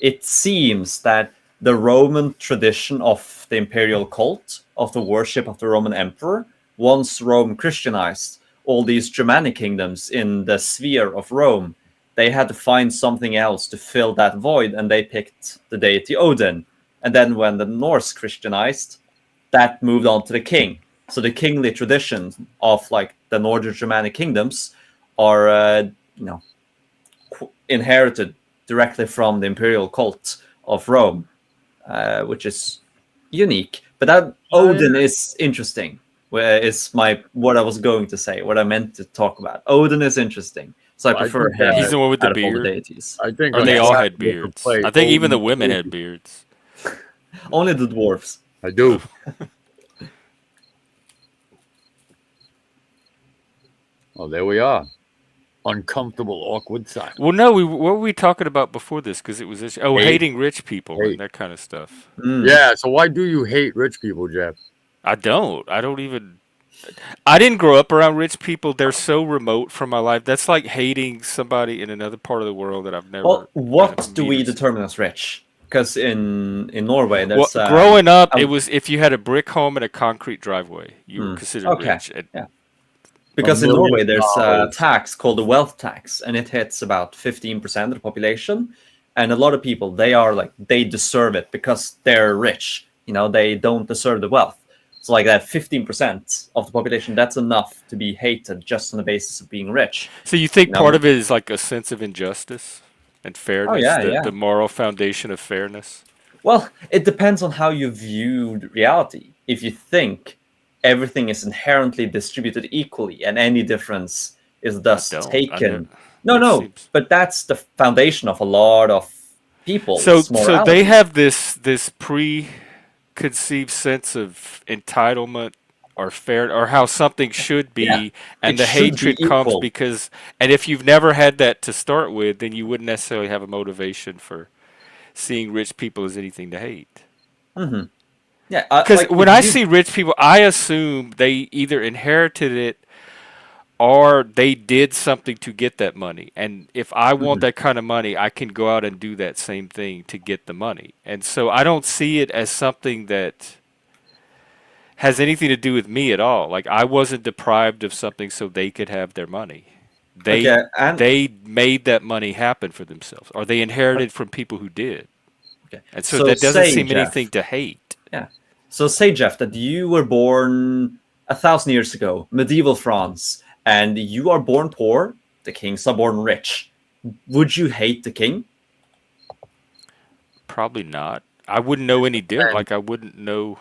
it seems that the Roman tradition of the imperial cult, of the worship of the Roman emperor, once Rome Christianized all these Germanic kingdoms in the sphere of Rome, they had to find something else to fill that void, and they picked the deity Odin. And then when the Norse Christianized, that moved on to the king. So the kingly traditions of like the Northern Germanic kingdoms are, inherited directly from the imperial cult of Rome, which is unique. But that Odin is interesting. Is what I was going to say, what I meant to talk about. Odin is interesting, so I Well, I prefer think him He's the one with the out of all the beard. deities. I think Or on they the all last had we can beards. play I think even the Odin women Toad. had beards. Only the dwarves. I do. Oh, there we are. Uncomfortable, awkward silence. Well, no, what were we talking about before this? Because it was this. Oh, Hate. hating rich people Hate. and that kind of stuff. Mm. Yeah, so why do you hate rich people, Jeff? I don't. I don't even. I didn't grow up around rich people. They're so remote from my life. That's like hating somebody in another part of the world that I've never. Well, what gonna do meet we or see. determine as rich? Because in Norway, Well, there's growing up, um, it was if you had a brick home and a concrete driveway, you were considered okay. rich. And Yeah. $1 Because in million. Norway, there's a tax called the wealth tax, and it hits about 15% of the population. And a lot of people, they deserve it because they're rich. They don't deserve the wealth. So like that 15% of the population, that's enough to be hated just on the basis of being rich. So you think You know? part of it is like a sense of injustice and fairness, yeah, the, yeah. the moral foundation of fairness? Well, it depends on how you view reality. If you think everything is inherently distributed equally and any difference is thus don't. taken. That No, seems- but that's the foundation of a lot of people's So morality. they have this preconceived sense of entitlement or fair or how something should be, Yeah, and it the should be hatred comes equal. because, and if you've never had that to start with, then you wouldn't necessarily have a motivation for seeing rich people as anything to hate. Mm-hmm. Yeah, Because like when if I you- see rich people, I assume they either inherited it or they did something to get that money. And if I want that kind of money, I can go out and do that same thing to get the money. And so I don't see it as something that has anything to do with me at all. Like I wasn't deprived of something so they could have their money. They Okay, and they made that money happen for themselves, or they inherited from people who did. okay. And so that doesn't say, seem Jeff, anything to hate. Yeah. So say, Jeff, that you were born 1,000 years ago, medieval France, and you are born poor. The kings are born rich. Would you hate the king? Probably not. I wouldn't know any different. Like I wouldn't know.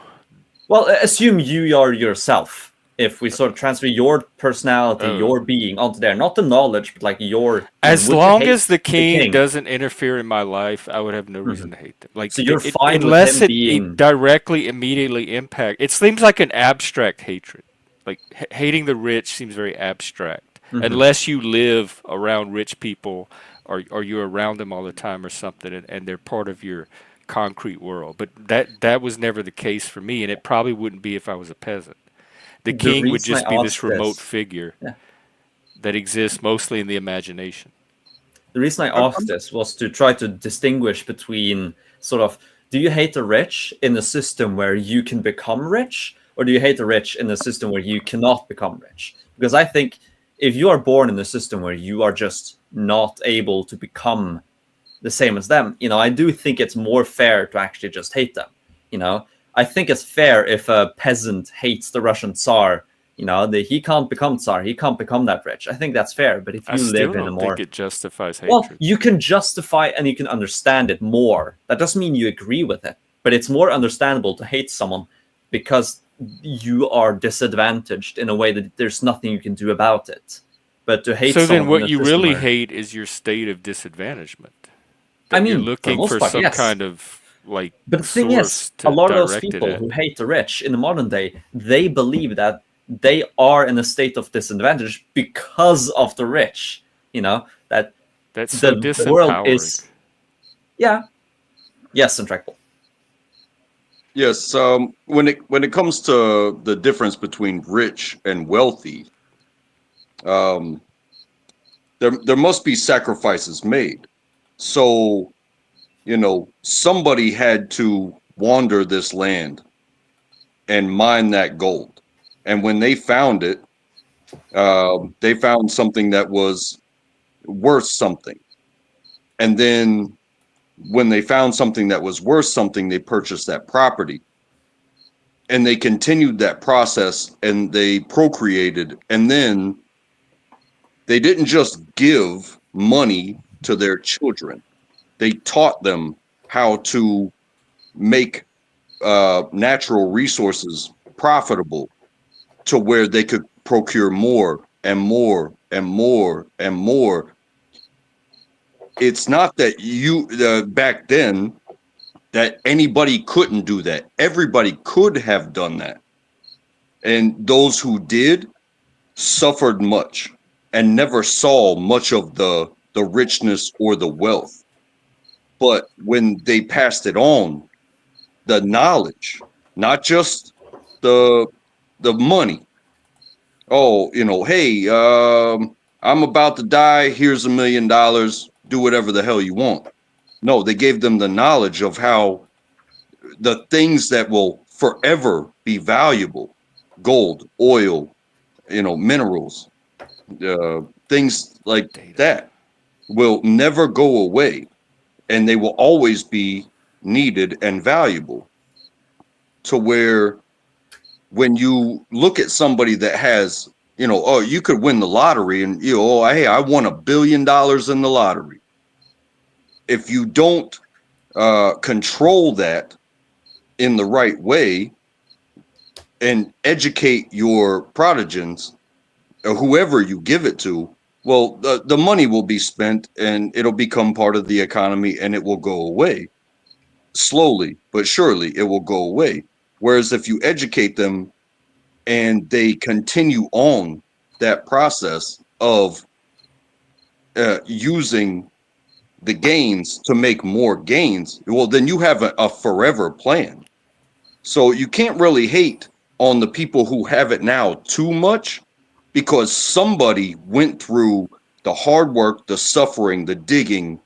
Well, assume you are yourself. If we sort of transfer your personality, Oh. your being onto there, not the knowledge, but like your. As would you long hate as the king king? doesn't interfere in my life, I would have no reason to hate them. Like, So you're fine with unless him it being- directly, immediately impact. It seems like an abstract hatred. Like hating the rich seems very abstract, unless you live around rich people or you're around them all the time or something, and they're part of your concrete world. But that was never the case for me, and it probably wouldn't be if I was a peasant. The king would reason just I be this asked remote this- figure Yeah. that exists mostly in the imagination. The reason I asked this was to try to distinguish between sort of, do you hate the rich in a system where you can become rich, or do you hate the rich in a system where you cannot become rich? Because I think if you are born in a system where you are just not able to become the same as them, I do think it's more fair to actually just hate them. I think it's fair if a peasant hates the Russian Tsar. He can't become Tsar. He can't become that rich. I think that's fair. But if I you still live in a don't more think it justifies well, hatred. you can justify and you can understand it more. That doesn't mean you agree with it, but it's more understandable to hate someone because you are disadvantaged in a way that there's nothing you can do about it. But to hate So then someone in what a you system really where, hate is your state of disadvantagement. I That you're mean, for the looking most for part, some yes. kind of like But the thing is, source a to lot of those direct it people at. who hate the rich in the modern day, they believe that they are in a state of disadvantage because of the rich. You know, that That's so the world disempowering. is, yeah, yes, intractable. Yes. When it comes to the difference between rich and wealthy, um, there must be sacrifices made. So somebody had to wander this land and mine that gold, and when they found something that was worth something, and then when they found something that was worth something, they purchased that property, and they continued that process, and they procreated, and then they didn't just give money to their children. They taught them how to make natural resources profitable to where they could procure more and more and more and more. It's not that back then that anybody couldn't do that. Everybody could have done that. And those who did suffered much and never saw much of the richness or the wealth. But when they passed it on, the knowledge, not just the the money. Oh, hey, I'm about to die. Here's $1 million. Do whatever the hell you want. No, they gave them the knowledge of how the things that will forever be valuable, gold, oil, minerals, things like Data. that will never go away, and they will always be needed and valuable, to where when you look at somebody that has, oh, you could win the lottery, and oh, hey, I won $1 billion in the lottery. If you don't control that in the right way and educate your prodigens, or whoever you give it to, well, the money will be spent and it'll become part of the economy, and it will go away. Slowly but surely it will go away. Whereas if you educate them and they continue on that process of using the gains to make more gains, well, then you have a forever plan. So you can't really hate on the people who have it now too much, because somebody went through the hard work, the suffering, the digging,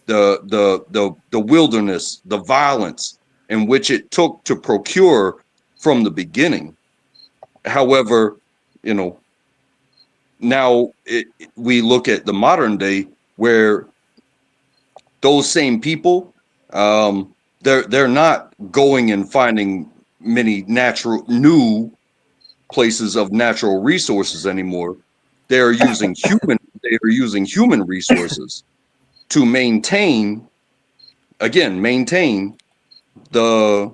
the wilderness, the violence in which it took to procure from the beginning. However, you know, now we look at the modern day where those same people, they're not going and finding many natural new places of natural resources anymore. They are using human resources to maintain the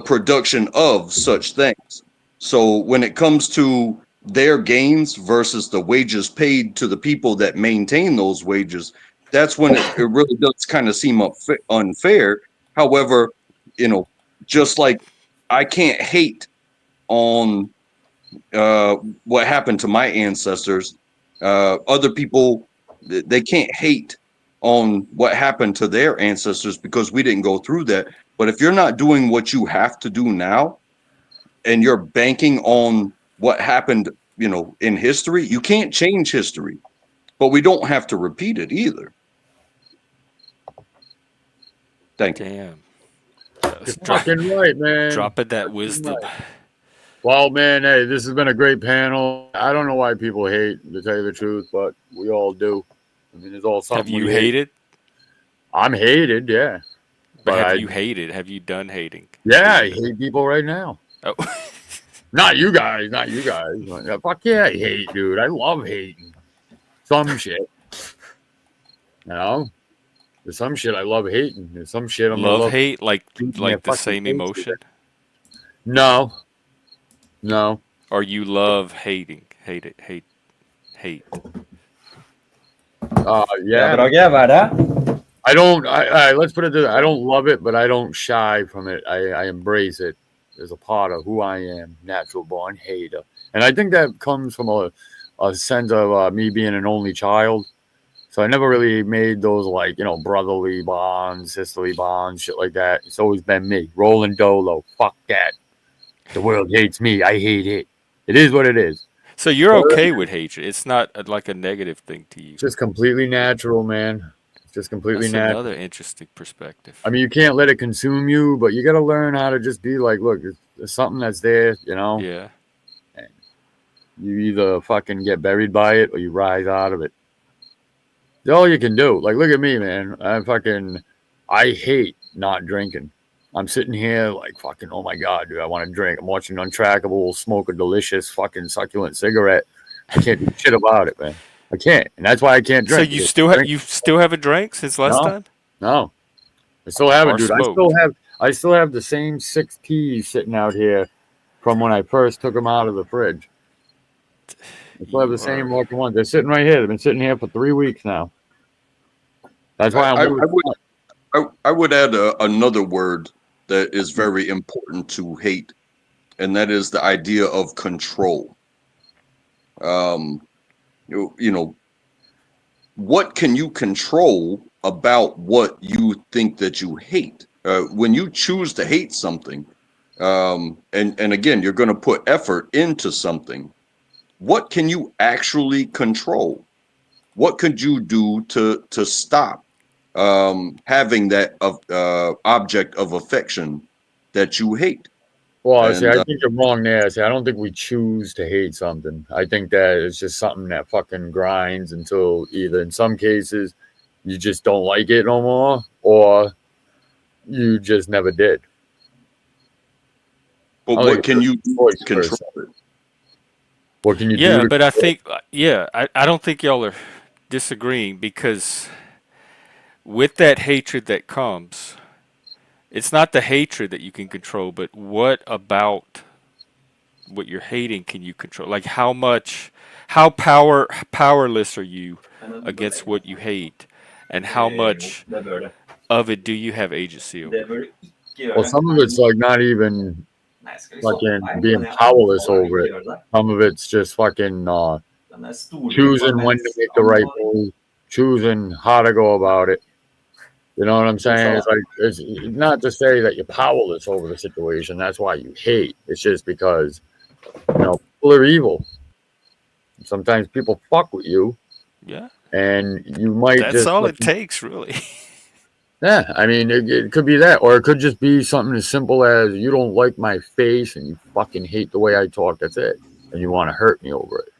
production of such things. So when it comes to their gains versus the wages paid to the people that maintain those wages, that's when it really does kind of seem unfair. However, just like I can't hate on uh, what happened to my ancestors, other people, they can't hate on what happened to their ancestors because we didn't go through that. But if you're not doing what you have to do now, and you're banking on what happened, in history, you can't change history, but we don't have to repeat it either. Thank you. Damn. You're fucking right, man. Dropping that Fucking wisdom. right. Well, man, hey, this has been a great panel. I don't know why people hate, to tell you the truth, but we all do. I mean, there's all something. Have you we hate. hated? I'm hated, yeah. But have I, you hated? Have you done hating? Yeah, I hate people right now. Oh. Not you guys. Yeah, fuck yeah, I hate, dude. I love hating. Some shit. There's some shit I love hating. There's some shit I'm gonna Love love hate like shooting their the fucking same faces emotion? at. No. Or you love hating? Hate hate? Yeah, Brage, hva er det? I don't. Let's put it this way. I don't love it, but I don't shy from it. I embrace it as a part of who I am, natural born hater. And I think that comes from a sense of me being an only child. So I never really made those like, brotherly bonds, sisterly bonds, shit like that. It's always been me, rolling dolo. Fuck that. The world hates me. I hate it. It is what it is. So you're okay with hatred. It's not like a negative thing to you. Just completely natural, man. It's just completely That's natural. another interesting perspective. I mean, you can't let it consume you, but you got to learn how to just be like, look, there's something that's there, Yeah. And you either fucking get buried by it or you rise out of it. That's all you can do. Like, look at me, man. I hate not drinking. I'm sitting here like fucking, oh my God, dude, I want to drink. I'm watching Untrackable, smoke a delicious fucking succulent cigarette. I can't do shit about it, man. I can't. And that's why I can't So drink. you still haven't drank since last time? No. I still have it, Or dude. smoked? I still have the same 6 teas sitting out here from when I first took them out of the fridge. I still have the same fucking ones. They're sitting right here. They've been sitting here for 3 weeks now. That's why I would add another word that is very important to hate, and that is the idea of control. What can you control about what you think that you hate? When you choose to hate something, and again, you're going to put effort into something, what can you actually control? What could you do to stop having that object of affection that you hate? Well, see, I think you're wrong there. See, I don't think we choose to hate something. I think that it's just something that fucking grinds until either in some cases you just don't like it no more, or you just never did. But what can you do to control it? What can you do? Yeah, but I think, I don't think y'all are disagreeing, because with that hatred that comes, it's not the hatred that you can control, but what about what you're hating can you control? Like how powerless are you against what you hate, and how much of it do you have agency over? Well, some of it's like not even fucking being powerless over it. Some of it's just fucking choosing when to make the right move, choosing how to go about it. You know what I'm saying? It's like, it's not to say that you're powerless over the situation. That's why you hate. It's just because, people are evil. Sometimes people fuck with you. Yeah. And you might That's all it takes, really. Yeah, I mean, it could be that, or it could just be something as simple as you don't like my face and you fucking hate the way I talk. That's it. And you want to hurt me over it.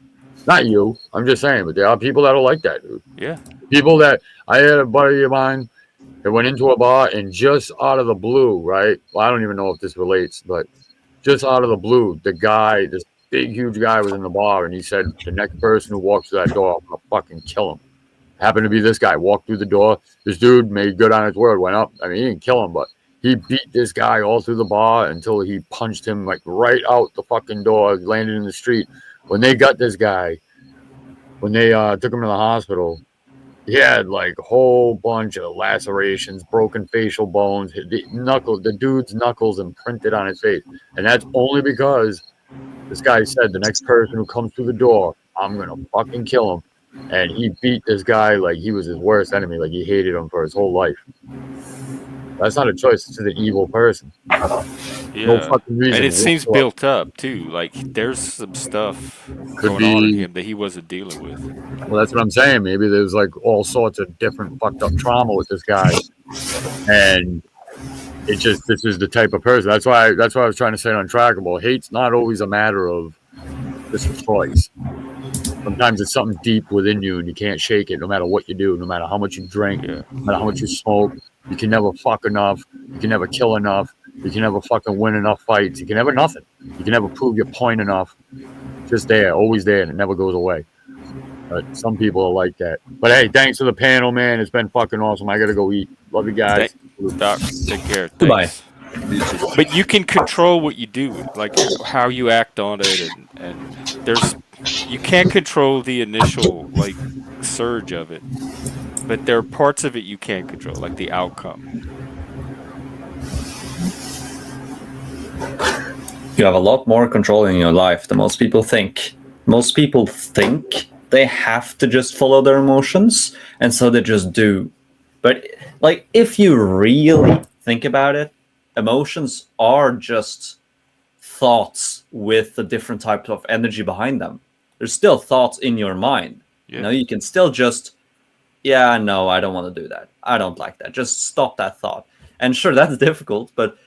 Not you. I'm just saying, but there are people that are like that, dude. Yeah. People that, I had a buddy of mine that went into a bar and just out of the blue, right? Well, I don't even know if this relates, but just out of the blue, the guy, this big, huge guy was in the bar, and he said, the next person who walks through that door, I'm going to fucking kill him. Happened to be this guy. Walked through the door. This dude made good on his word. Went up. I mean, he didn't kill him, but he beat this guy all through the bar until he punched him like right out the fucking door. Landed in the street. When they got this guy, when they took him to the hospital, he had like a whole bunch of lacerations, broken facial bones, the dude's knuckles imprinted on his face, and that's only because this guy said the next person who comes through the door, I'm gonna fucking kill him. And he beat this guy like he was his worst enemy, like he hated him for his whole life. That's not a choice. It's just an evil person. Yeah. No fucking reason. And it seems built up, too. Like, there's some stuff going on in him that he wasn't dealing with. Well, that's what I'm saying. Maybe there's like all sorts of different fucked up trauma with this guy. And this is the type of person. That's why I was trying to say untrackable. Hate's not always a matter of just a choice. Sometimes it's something deep within you and you can't shake it no matter what you do, no matter how much you drink, no matter how much you smoke. You can never fuck enough. You can never kill enough. You can never fucking win enough fights. You can never nothing. You can never prove your point enough. Just there, always there, and it never goes away. But some people are like that. But hey, thanks for the panel, man. It's been fucking awesome. I gotta go eat. Love you guys. Doc, take care. Goodbye. Thanks. You too. But you can control what you do, like how you act on it, and there's you can't control the initial like surge of it, but there are parts of it you can control, like the outcome. You have a lot more control in your life than most people think. Most people think they have to just follow their emotions, and so they just do. But like, if you really think about it, emotions are just thoughts with a different type of energy behind them. There's still thoughts in your mind. You know, Yeah. you can still just, yeah, no, I don't want to do that. I don't like that. Just stop that thought. And sure, that's difficult, but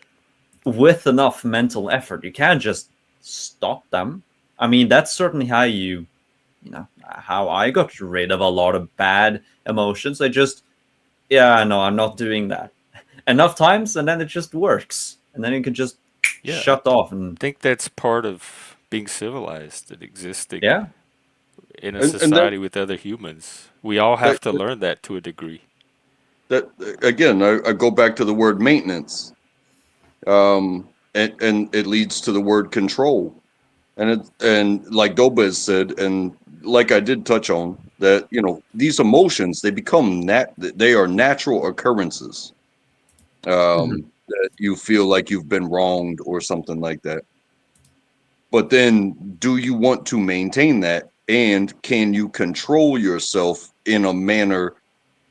with enough mental effort, you can't just stop them. I mean, that's certainly how how I got rid of a lot of bad emotions. I just, yeah, no, I'm not doing that enough times, and then it just works. And then you can just Yeah, shut off and, think that's part of being civilized and existing yeah. in a And society with other humans. We all that have to learn that to a degree. that again, I go back to the word maintenance, and it leads to the word control, and like Dobez said, and like I did touch on that, these emotions, they become they are natural occurrences, Mhm. that you feel like you've been wronged or something like that. But then, do you want to maintain that, and can you control yourself in a manner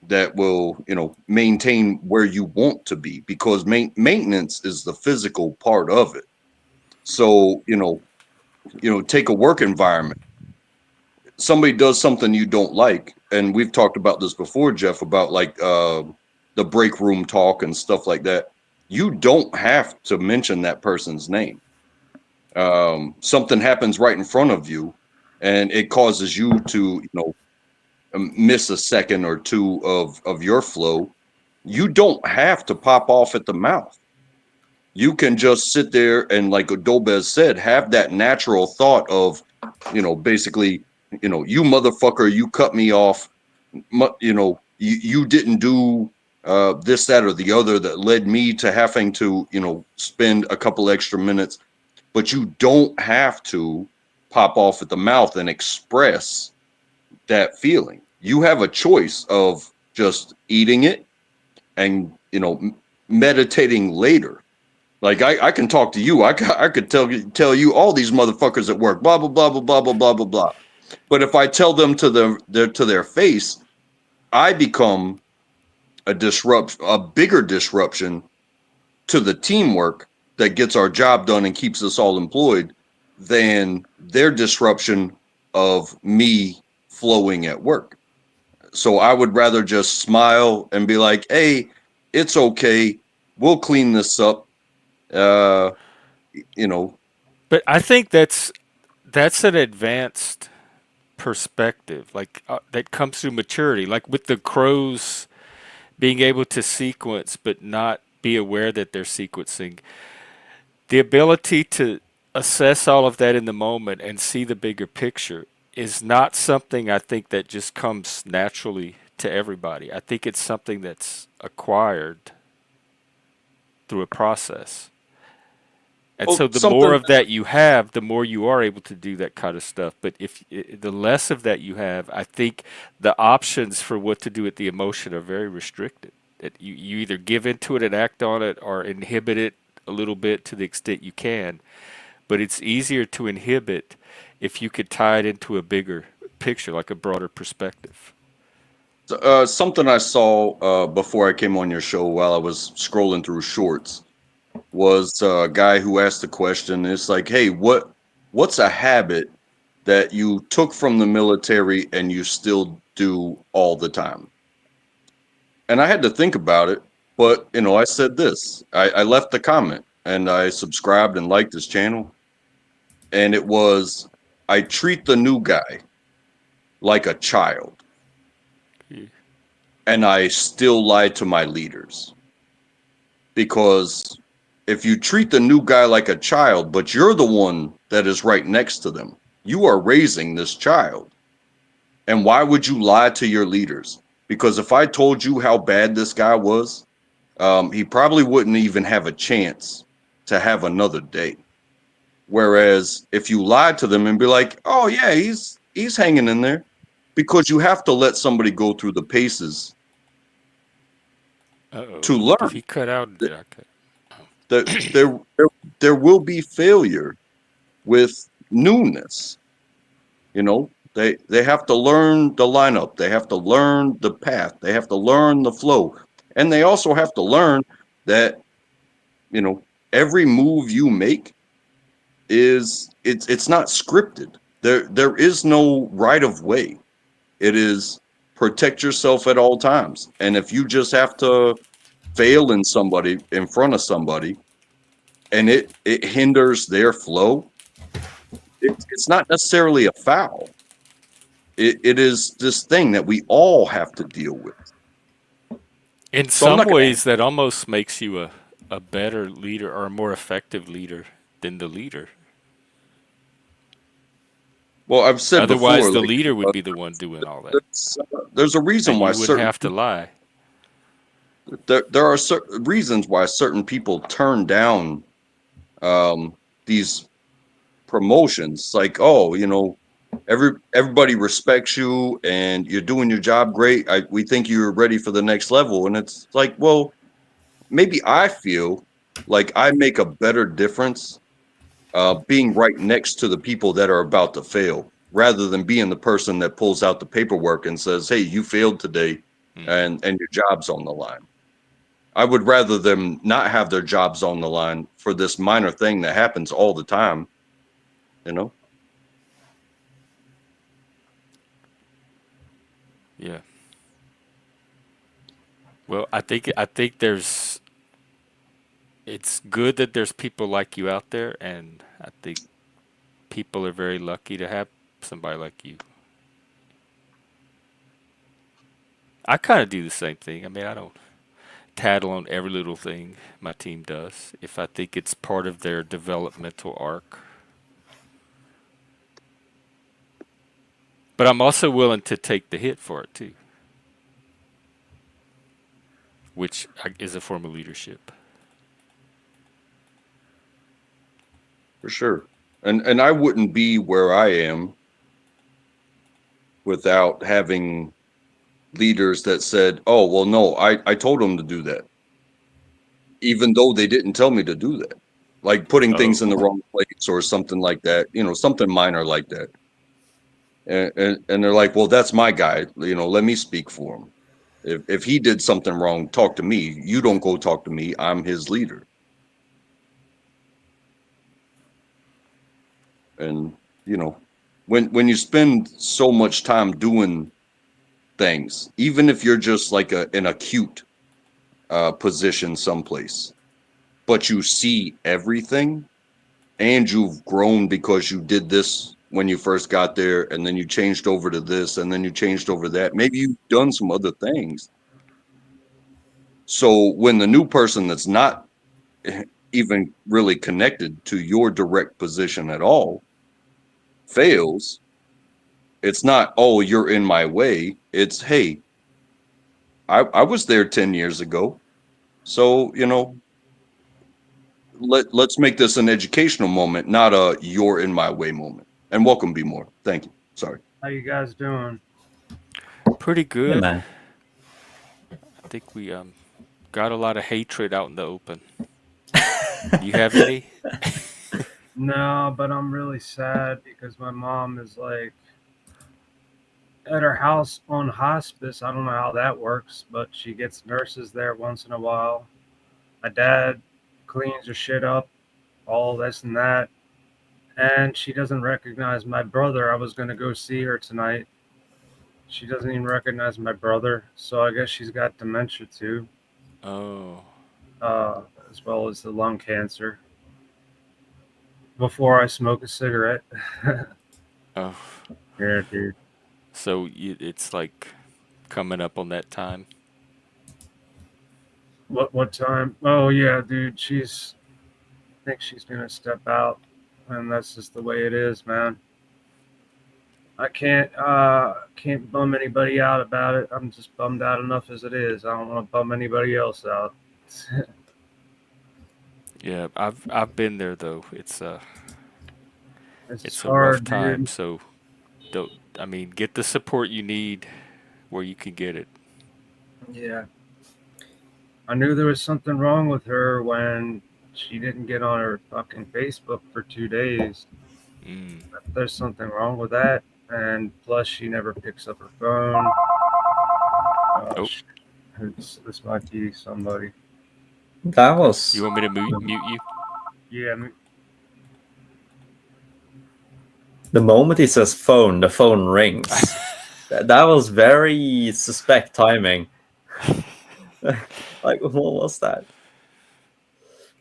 that will maintain where you want to be, because maintenance is the physical part of it. So take a work environment. Somebody does something you don't like, and we've talked about this before, Jeff, about like the break room talk and stuff like that. You don't have to mention that person's name. Something happens right in front of you, and it causes you to miss a second or two of your flow. You don't have to pop off at the mouth. You can just sit there and, like Adobez said, have that natural thought of, basically, you motherfucker, you cut me off. You didn't do this, that, or the other that led me to having to, spend a couple extra minutes. But you don't have to pop off at the mouth and express that feeling. You have a choice of just eating it and meditating later. Like I can talk to you. I could tell you all these motherfuckers at work, blah blah blah blah blah blah blah blah blah. But if I tell them to their face, I become a bigger disruption to the teamwork that gets our job done and keeps us all employed than their disruption of me flowing at work. So I would rather just smile and be like, hey, it's okay. We'll clean this up. Uh, you know, But I think that's an advanced perspective, like that comes through maturity, like with the crows being able to sequence but not be aware that they're sequencing. The ability to assess all of that in the moment and see the bigger picture is not something I think that just comes naturally to everybody. I think it's something that's acquired through a process. And so the more something. of that you have, the more you are able to do that kind of stuff. But if the less of that you have, I think the options for what to do with the emotion are very restricted. That you either give into it and act on it or inhibit it a little bit to the extent you can. But it's easier to inhibit if you could tie it into a bigger picture, like a broader perspective. Something I saw before I came on your show while I was scrolling through shorts was a guy who asked the question. It's like, hey, what's a habit that you took from the military and you still do all the time? And I had to think about it, but I said this. I left the comment and I subscribed and liked his channel, and it was, I treat the new guy like a child, Yeah. and I still lie to my leaders. Because if you treat the new guy like a child, but you're the one that is right next to them, you are raising this child. And why would you lie to your leaders? Because if I told you how bad this guy was, he probably wouldn't even have a chance to have another day. Whereas if you lied to them and be like, "Oh yeah, he's hanging in there," because you have to let somebody go through the paces to Uh-oh. Did learn he cut out? Did I cut? that there will be failure with newness. You know, they have to learn the lineup, they have to learn the path, they have to learn the flow, and they also have to learn that, you know, every move you make it's not scripted. There is no right of way. It is protect yourself at all times. And if you just have to fail in front of somebody, and it hinders their flow, it's not necessarily a foul. It is this thing that we all have to deal with. In So I'm some not going to. ways, that almost makes you a better leader or a more effective leader than the leader. Well, I've said Otherwise, before, the like leader would be the one doing all that, there's a reason and why you wouldn't have to lie. there are certain reasons why certain people turn down these promotions. Like, oh, you know, everybody respects you and you're doing your job great. We think you're ready for the next level, and it's like, well, maybe I feel like I make a better difference being right next to the people that are about to fail, rather than being the person that pulls out the paperwork and says, "Hey, you failed today, Hmm. and your job's on the line." I would rather them not have their jobs on the line for this minor thing that happens all the time. You know, Yeah. Well, I think it's good that there's people like you out there, and I think people are very lucky to have somebody like you. I kind of do the same thing. I mean, I don't tattle on every little thing my team does if I think it's part of their developmental arc. But I'm also willing to take the hit for it too, which is a form of leadership. for sure. And I wouldn't be where I am without having leaders that said, "Oh, well, no, I told them to do that," even though they didn't tell me to do that. Like putting things Oh, in the wrong place or something like that, you know, something minor like that. And they're like, "Well, that's my guy, you know, let me speak for him. If he did something wrong, talk to me. You don't go talk to me. I'm his leader." And you know, when you spend so much time doing things, even if you're just like an acute position someplace, but you see everything, and you've grown because you did this when you first got there, and then you changed over to this, and then you changed over that. Maybe you've done some other things. So when the new person that's not even really connected to your direct position at all fails, it's not, "Oh, you're in my way." It's, "Hey, I was there 10 years ago. So, you know, let's make this an educational moment, not a you're in my way moment." And welcome, Be More. Thank you. Sorry. How you guys doing? pretty Yeah, good. man. I think we got a lot of hatred out in the open. You have any? No, but I'm really sad because my mom is like at her house on hospice. I don't know how that works, but she gets nurses there once in a while. My dad cleans her shit up, all this and that. And she doesn't recognize my brother. I was going to go see her tonight. She doesn't even recognize my brother. So I guess she's got dementia too, Oh, uh, as well as the lung cancer. Before I smoke a cigarette. oh. Yeah, dude. So it's like coming up on that time. What time? Oh yeah, dude. I think she's gonna step out, and that's just the way it is, man. I can't bum anybody out about it. I'm just bummed out enough as it is. I don't want to bum anybody else out. Yeah, I've been there though. It's It's a rough hard, time. dude. So don't. I mean, get the support you need where you can get it. Yeah. I knew there was something wrong with her when she didn't get on her fucking Facebook for 2 days. Mm. There's something wrong with that. And plus, she never picks up her phone. Oh, Shit. This might be somebody. That you was want me to mute you? Yeah, the moment he says phone, the phone rings. That was very suspect timing. Like, what was that?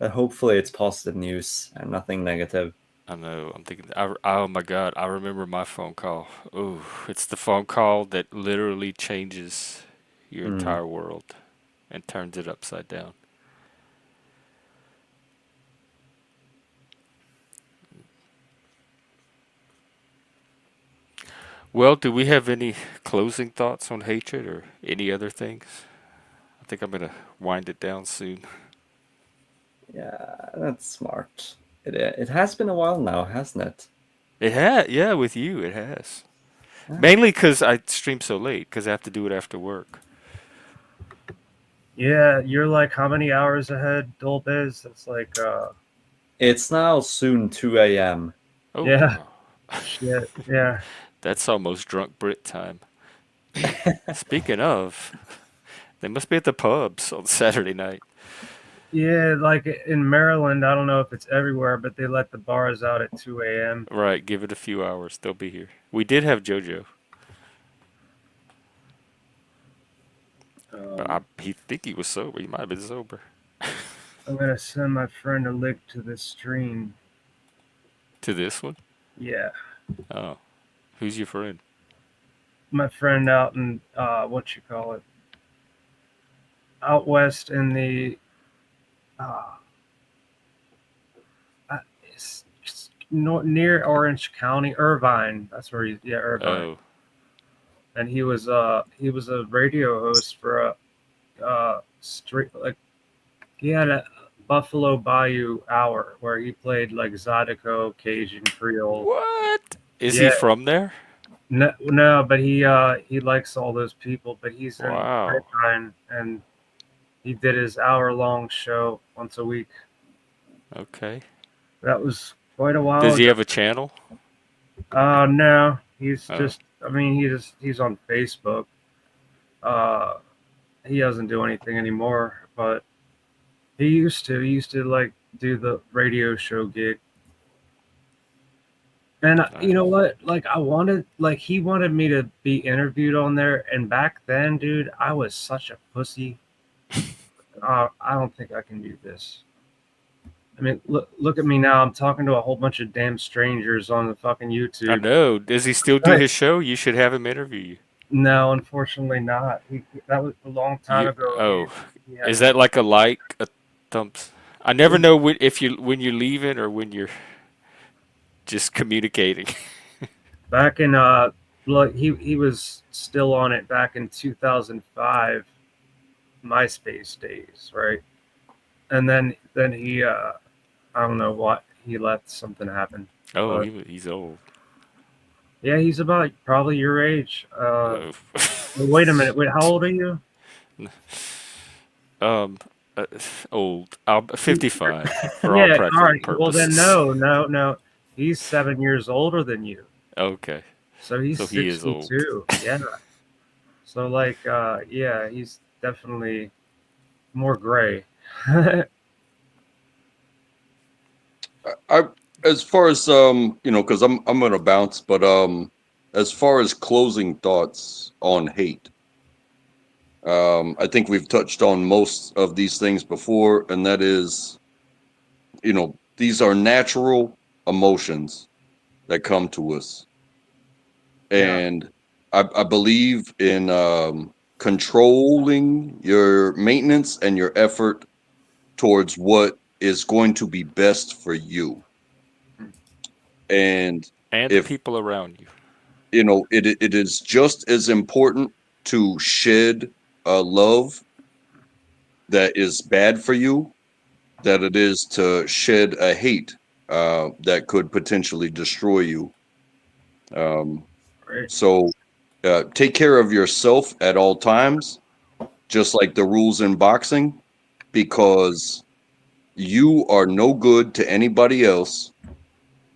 Hopefully, it's positive news and nothing negative. I know. I'm thinking. Oh my God! I remember my phone call. Oh, it's the phone call that literally changes your Mm. entire world and turns it upside down. Well, do we have any closing thoughts on hatred or any other things? I think I'm gonna wind it down soon. Yeah, that's smart. It has been a while now, hasn't it? It had, yeah, with you, it has. Yeah. Mainly because I stream so late, because I have to do it after work. yeah. You're like how many hours ahead, Dolbez? It's like, It's now soon 2 a.m. Oh, yeah, wow. shit, yeah, That's almost drunk Brit time. Speaking of, they must be at the pubs on Saturday night. yeah. Like in Maryland, I don't know if it's everywhere, but they let the bars out at 2 a.m. Right, give it a few hours. They'll be here. We did have JoJo, but he think he was sober. He might have been sober. I'm gonna send my friend a link to this stream. To this one? Yeah, Oh, who's your friend? my friend out in what you call it, out west in the uh, it's near Orange County, Irvine. That's where yeah, Irvine. Oh, And he was a radio host for a street like he had a Buffalo Bayou Hour where he played like Zydeco, Cajun Creole. what? Is he Yeah, from there? no, but he likes all those people. But he's in Wow. Irvine, and he did his hour-long show once a week. Okay. That was quite a while Does he ago. have a channel? No, he's Oh, just. I mean, he's on Facebook. Uh, he doesn't do anything anymore, but he used to. He used to like do the radio show gig. And you know nice. what? Like I wanted, like he wanted me to be interviewed on there. And back then, dude, I was such a pussy. I don't think I can do this. I mean, look at me now. I'm talking to a whole bunch of damn strangers on the fucking I YouTube. know. Does he still do Right. his show? You should have him interview you. No, unfortunately not. That was a long time You ago. oh, He had is me. that like a like a thumbs? I never know if you when you're leaving or when you're just communicating. Back in look, he was still on it back in 2005, MySpace days, right? And then he I don't know what he let something happen, Oh, but he's old. yeah, he's about probably your age. Oh. Wait a minute, wait, how old are you? um, uh, old. 55 for all Yeah, all practical right. Well then, purposes. no. He's 7 years older than you, Okay, so he's so he is old. 62. Yeah. So like, yeah, he's definitely more gray. I as far as because I'm gonna bounce, but as far as closing thoughts on hate, I think we've touched on most of these things before, and that is, these are natural emotions that come to us, Yeah. and I believe in controlling your maintenance and your effort towards what is going to be best for you. And And the if people around you. it is just as important to shed love that is bad for you than it is to shed a hate that could potentially destroy you. Right. So take care of yourself at all times, just like the rules in boxing, because you are no good to anybody else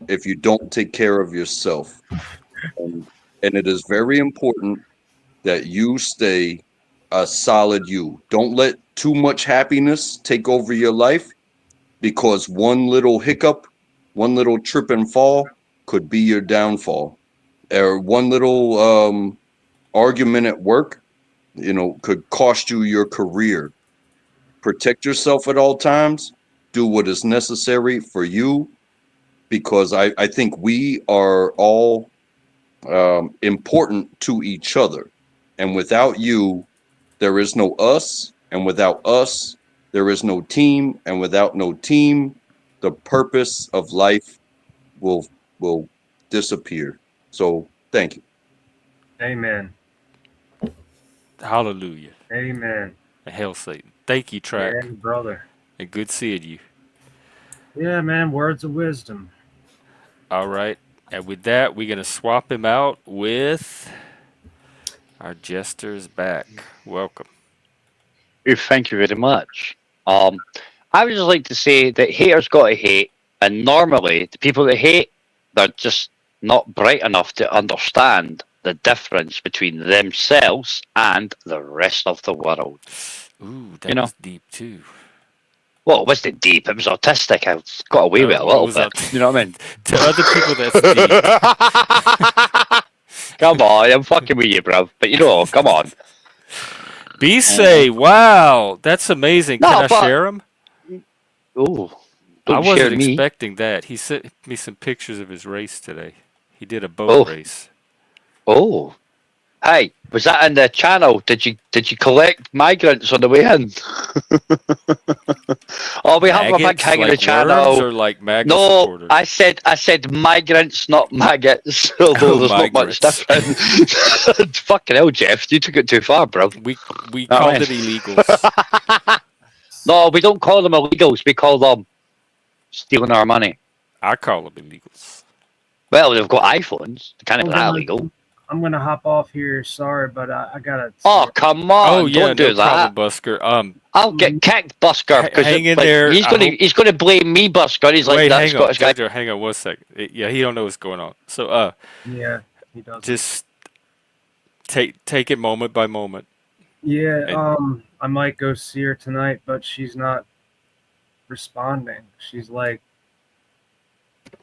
if you don't take care of yourself. And, and it is very important that you stay a solid you. Don't let too much happiness take over your life, because one little hiccup, one little trip and fall could be your downfall. Or one little argument at work, could cost you your career. Protect yourself at all times. Do what is necessary for you, because I think we are all important to each other. And without you, there is no us. And without us, there is no team. And without no team, the purpose of life will disappear. So thank you. Amen. Hallelujah. Amen. And hail Satan. Thank you, Yeah, Track. brother. And good seeing you. Yeah, man. Words of wisdom. All right. And with that, we're going to swap him out with our jester's back. Welcome. Thank you very much. I would just like to say that haters got to hate, and normally the people that hate, they're just not bright enough to understand the difference between themselves and the rest of the world. Ooh, that You know. was deep too. Well, it wasn't deep. It was autistic. I got away with it a Well, little was bit. You know what I mean? To other people, that's deep. Come on, I'm fucking with you, bruv. But come on. B-say, wow, that's amazing. No, Can I but- share him? Ooh, I don't wasn't share me. expecting that. He sent me some pictures of his race today. He did a boat Oh. race. Oh, hey, was that in the channel? Did you collect migrants on the way in? Oh, we have a big Maggots, hang in like the channel. worms or like maggot No, supporters? I said migrants, not maggots. Although there's not much migrants. difference. Fucking hell, Jeff, you took it too far, bro. We Oh, called man. it illegals. No, we don't call them illegals. We call them stealing our money. I call them illegals. Well, they've got iPhones. They can't be that illegal. I'm gonna hop off here. Sorry, but I gotta. Oh, come on! Oh yeah, don't do no that. problem, Busker. I'll get kicked, Busker, because hang in there. he's I gonna blame me, Busker. He's like Wait, that hang Scottish on, guy. Jojo. Hang on 1 second. Yeah, he don't know what's going on. So, Yeah, he does. just take it moment by moment. Yeah, I might go see her tonight, but she's not responding. She's like,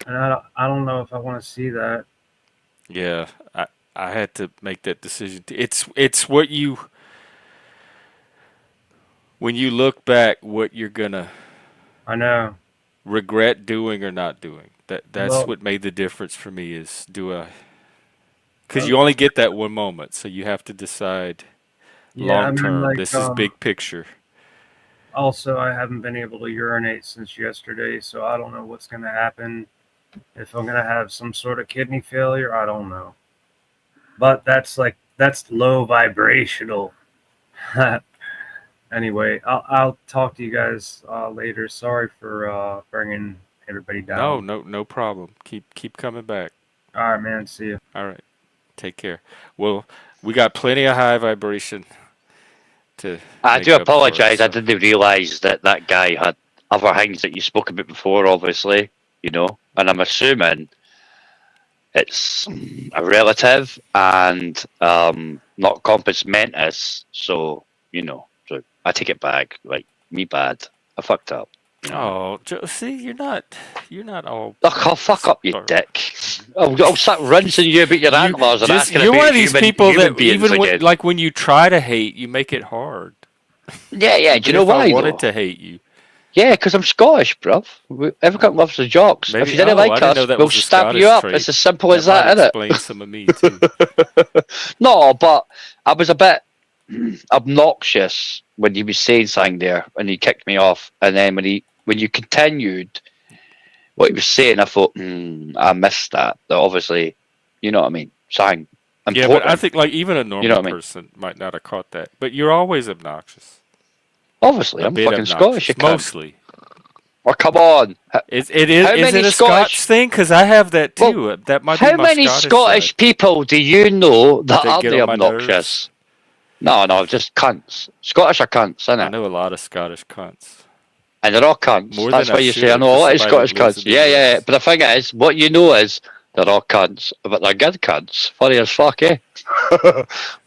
and I don't know if I want to see that. Yeah, I had to make that decision. It's what you, when you look back, what you're gonna I know. regret doing or not doing. That's Well- what made the difference for me. Is do I? Because you only get that one moment, so you have to decide Yeah, I long mean, term. like, This is big picture. Also, I haven't been able to urinate since yesterday, so I don't know what's going to happen. If I'm going to have some sort of kidney failure, I don't know. But that's low vibrational. Anyway, I'll talk to you guys later. Sorry for bringing everybody down. No problem. Keep coming back. All right, man. See you. All right. Take care. Well, we got plenty of high vibration to. I make do up for it, apologise. I so. didn't realise that guy had other things that you spoke about before, obviously, and I'm assuming it's a relative and not compos mentis, so, so I take it back. Like, me bad. I fucked up. Oh, see, you're not all. Look, I'll fuck up, you dick. I'll start rinsing you about your antlers and asking You're about one of these people human that beings even again. when you try to hate, you make it hard. Yeah. Do you know if why, I wanted though? to hate you. Yeah, because I'm Scottish, bruv. Everyone loves the jocks. Maybe- If you didn't I like didn't us, know that we'll was a stab Scottish you up. trait. It's as simple as That that, might innit? explain some of me too. No, but I was a bit obnoxious when he was saying something there, and he kicked me off. And then when you continued what he was saying, I thought, I missed that. That obviously, you know what I mean. Something important. Yeah, but I think like even a normal know what I mean? person might not have caught that. But you're always obnoxious. Obviously, A I'm bit fucking Scottish, you obnoxious, cunt. mostly. Oh, come on. How Is many it a Scots Scottish... thing? Because I have that Well, too. That might be how my many Scottish side. Scottish people do you know that That aren't get they on my nerves. obnoxious? No, just cunts. Scottish are cunts, I innit? know a lot of Scottish cunts. And they're all cunts. More than That's I why you say I should know for a lot of somebody that Scottish lives cunts. in the Yeah. US. But the thing is, what you know is they're all cunts, but they're good cunts. Funny as fuck, eh?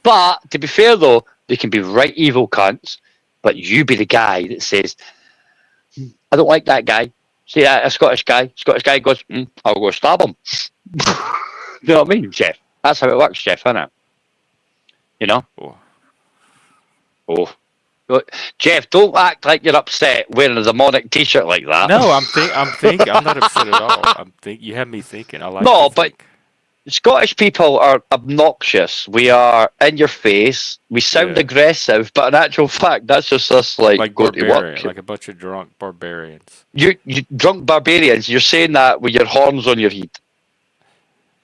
But to be fair though, they can be right evil cunts. But you be the guy that says, I don't like that guy. See that a Scottish guy? Scottish guy goes, I'll go stab him. You know what I mean, Jeff? That's how it works, Jeff, isn't it? You know? Oh. Oh. Jeff, don't act like you're upset wearing a demonic t-shirt like that. No, I'm not upset at all. You have me thinking. I like No, to but think. Scottish people are obnoxious. We are in your face. We sound Yeah. aggressive, but in actual fact, that's just us Like going to barbarian, work. like a bunch of drunk barbarians. You drunk barbarians. You're saying that with your horns on your head.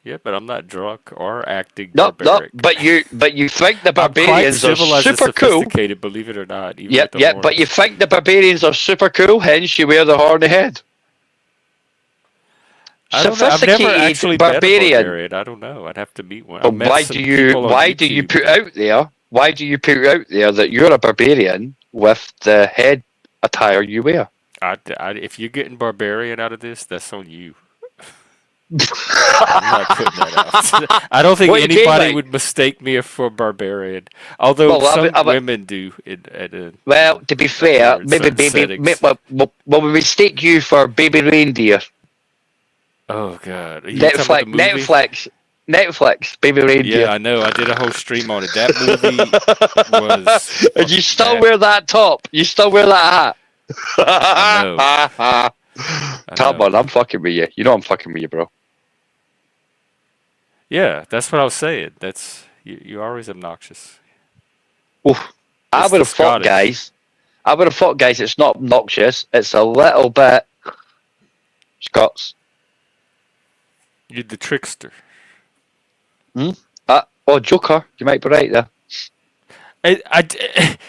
Yeah, but I'm not drunk or acting No, barbaric. but you think the I'm quite barbarians are civilized and super cool. sophisticated, believe it or not. Even Yep, with the but you horns. think the barbarians are super cool, hence you wear the horny head. I don't know. I've never Sophisticated actually met a barbarian. barbarian. I don't know. I'd have to meet one. But I met why some do you people on why do you YouTube put that- out there? Why do you put out there that you're a barbarian with the head attire you wear? if you're getting barbarian out of this, that's on you. I'm not putting that out. I don't think What do you mean, anybody mate? would mistake me for barbarian. Although Well, some women do. Well, to be fair, in maybe certain baby. settings. Well, we mistake you for baby reindeer. Oh God! Are you talking about the movie? Netflix, baby reindeer. Yeah, I know. I did a whole stream on it. That movie was. And you still bad. wear that top. You still wear that hat. I Come know. on, I'm fucking with you. You know I'm fucking with you, bro. Yeah, that's what I was saying. That's you're always obnoxious. Oof. I It's would the have thought, Scottish. guys. It's not obnoxious. It's a little bit Scots. You're the trickster. Joker. You might be right there.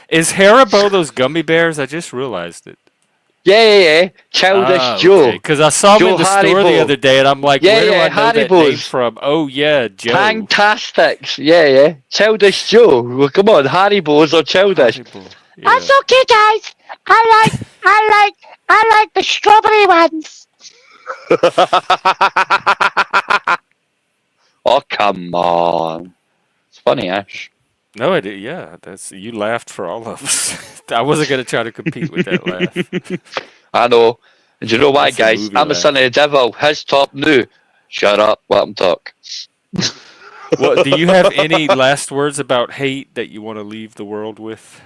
Is Haribo those gummy bears? I just realized it. Yeah. Childish Joe. Because I saw them Joe in the store the Haribo. other day, and I'm like, Yeah, where do I know that name Haribos. from? Oh yeah, Joe. Fantastics. Yeah. Childish Joe. Well, come on, Haribos are childish. Haribo. Yeah. That's okay, guys. I like the strawberry ones. Oh, come on. It's funny, Ash. No, I did. Yeah, you laughed for all of us. I wasn't gonna try to compete with that laugh. I know. And do you know why, That's a guys? movie I'm the laugh. son of the devil. His top new. Shut up. Let him talk. Well, do you have any last words about hate that you want to leave the world with?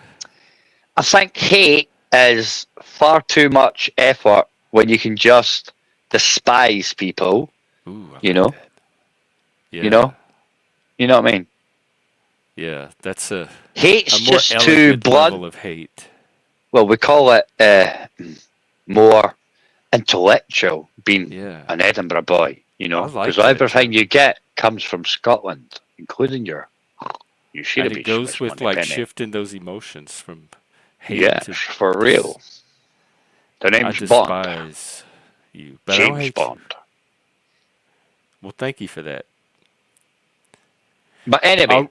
I think hate is far too much effort when you can just despise people. Ooh, I You like know? that. Yeah. You know? You know what I mean? Yeah, that's a Hate's more just too elegant blunt. level of hate. Well, we call it more intellectual, being Yeah. an Edinburgh boy, you know, I like because that everything term. you get comes from Scotland, including your. You should And be it goes Swiss with money like penny. shifting those emotions from hate Yeah, to for real. The I name's Bond. despise you, but I don't James hate you. Bond. Well, thank you for that. But anyway, I'll-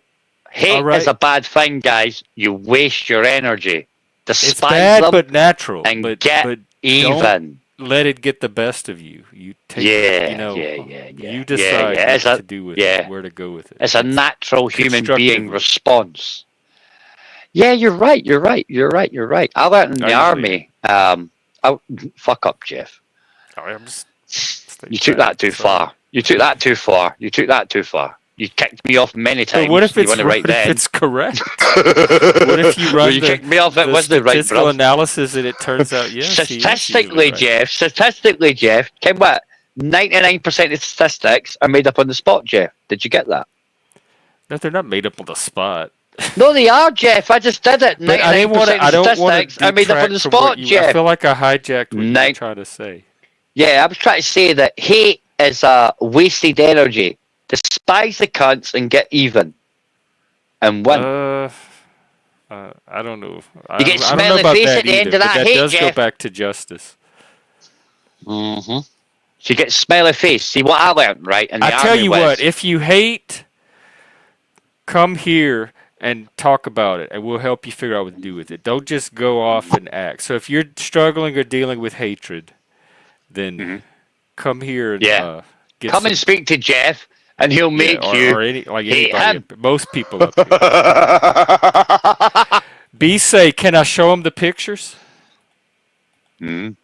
hate alright. is a bad thing, guys. You waste your energy. It's Despise bad them but natural. and but get but even. let it get the best of you. You take Yeah, you know yeah. you decide yeah. It's what a- to do with yeah. it, where to go with it. It's a natural human being constructively. response. Yeah, you're right. I learned in the I army. Fuck up, Jeff. Sorry, I'm just You took that too far. You took that too far. You kicked me off many times. But what if You it's weren't right right then? if it's correct? What if you run Well, you the, kicked me off. It the wasn't right, statistical bro. analysis and it turns out yes, he is Statistically, usually right. Jeff. Came what? 99% of statistics are made up on the spot, Jeff. Did you get that? No, they're not made up on the spot. No, they are, Jeff. I just did it. But I 99% don't of want statistics to are made up on the detract from spot, what you. I Jeff. feel like I hijacked what you were Nine- trying to say. Yeah, I was trying to say that hate is a wasted energy. Despise the cunts and get even. And win. I I don't know. You get I don't know smelly about face that at the end either, of but that that hate, does go Jeff. back to justice. Mm-hmm. So you get smelly face. See what I learned, right? In the I tell army you was, what, if you hate, come here and talk about it, and we'll help you figure out what to do with it. Don't just go off and act. So if you're struggling or dealing with hatred, then Mhm. come here and yeah, get come and some. speak to Jeff, and he'll Yeah, make you or any like hate anybody, him. most people up here. B say, can I show him the pictures? Mm.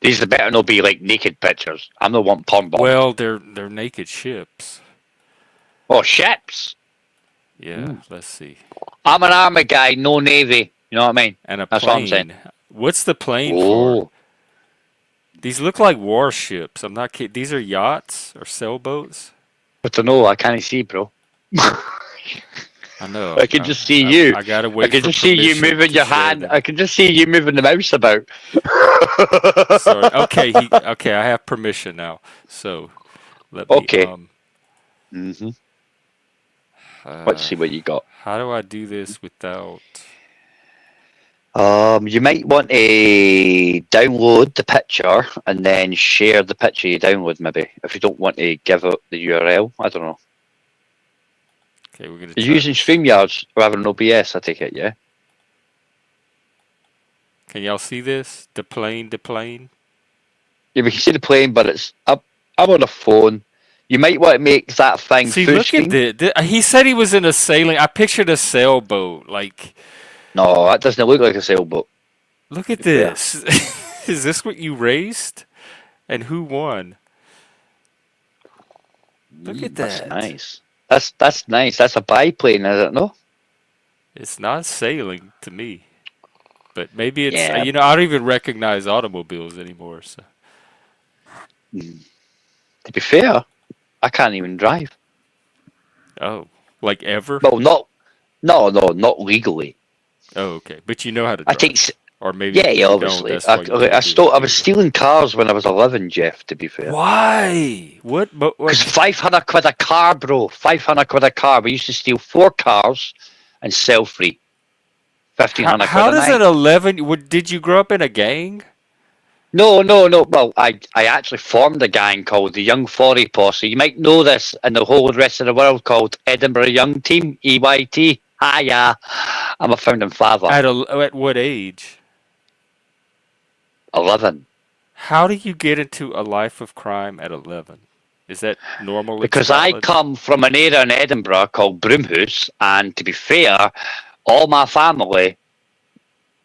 These better not be like naked pictures. I'm the one porn bombed. Well, they're naked ships. Oh, ships. Yeah, let's see. I'm an army guy, no navy. You know what I mean? And a That's what I'm saying. plane. What's the plane for? Oh, These look like warships. I'm not kidding. These are yachts or sailboats. I don't know. I can't see, bro. I know. I can just see you. I gotta I wait can for just see you permission moving to your share hand. them. I can just see you moving the mouse about. Sorry. Okay. Okay. I have permission now. So let me. Okay. Let's see what you got. How do I do this without? You might want to download the picture and then share the picture you download, maybe, if you don't want to give out the URL. I don't know. Okay, we're gonna. You're using StreamYards rather than OBS, I take it, yeah? Can y'all see this? The plane. Yeah, we can see the plane, but it's up. I'm on a phone. You might want to make that thing See, full look screen. at this. He said he was in a sailing. I pictured a sailboat. Like, No, that doesn't look like a sailboat. look at Yeah. this. Is this what you raced? And who won? Look at That's that. nice. That's nice. That's a biplane, is it? No. It's not sailing to me, but maybe it's. Yeah. You know, I don't even recognize automobiles anymore. So To be fair, I can't even drive. oh, like ever? Well, not legally. Oh, okay. But you know how to I drive, take. or maybe Yeah, you don't. obviously. That's why you can't do it I was stealing cars when I was 11, Jeff. To be fair. Why? What? But what? Because 500 quid a car, bro. 500 quid a car. We used to steal 4 cars and sell free. 1,500 How quid a does night. an 11? Did you grow up in a gang? No. Well, I actually formed a gang called the Young 40 Posse. You might know this in the whole rest of the world called Edinburgh Young Team, EYT. Hiya. I'm a founding father. At what age? 11. How do you get into a life of crime at 11? Is that normal? in Because I Scotland? come from an area in Edinburgh called Broomhouse, and to be fair, all my family,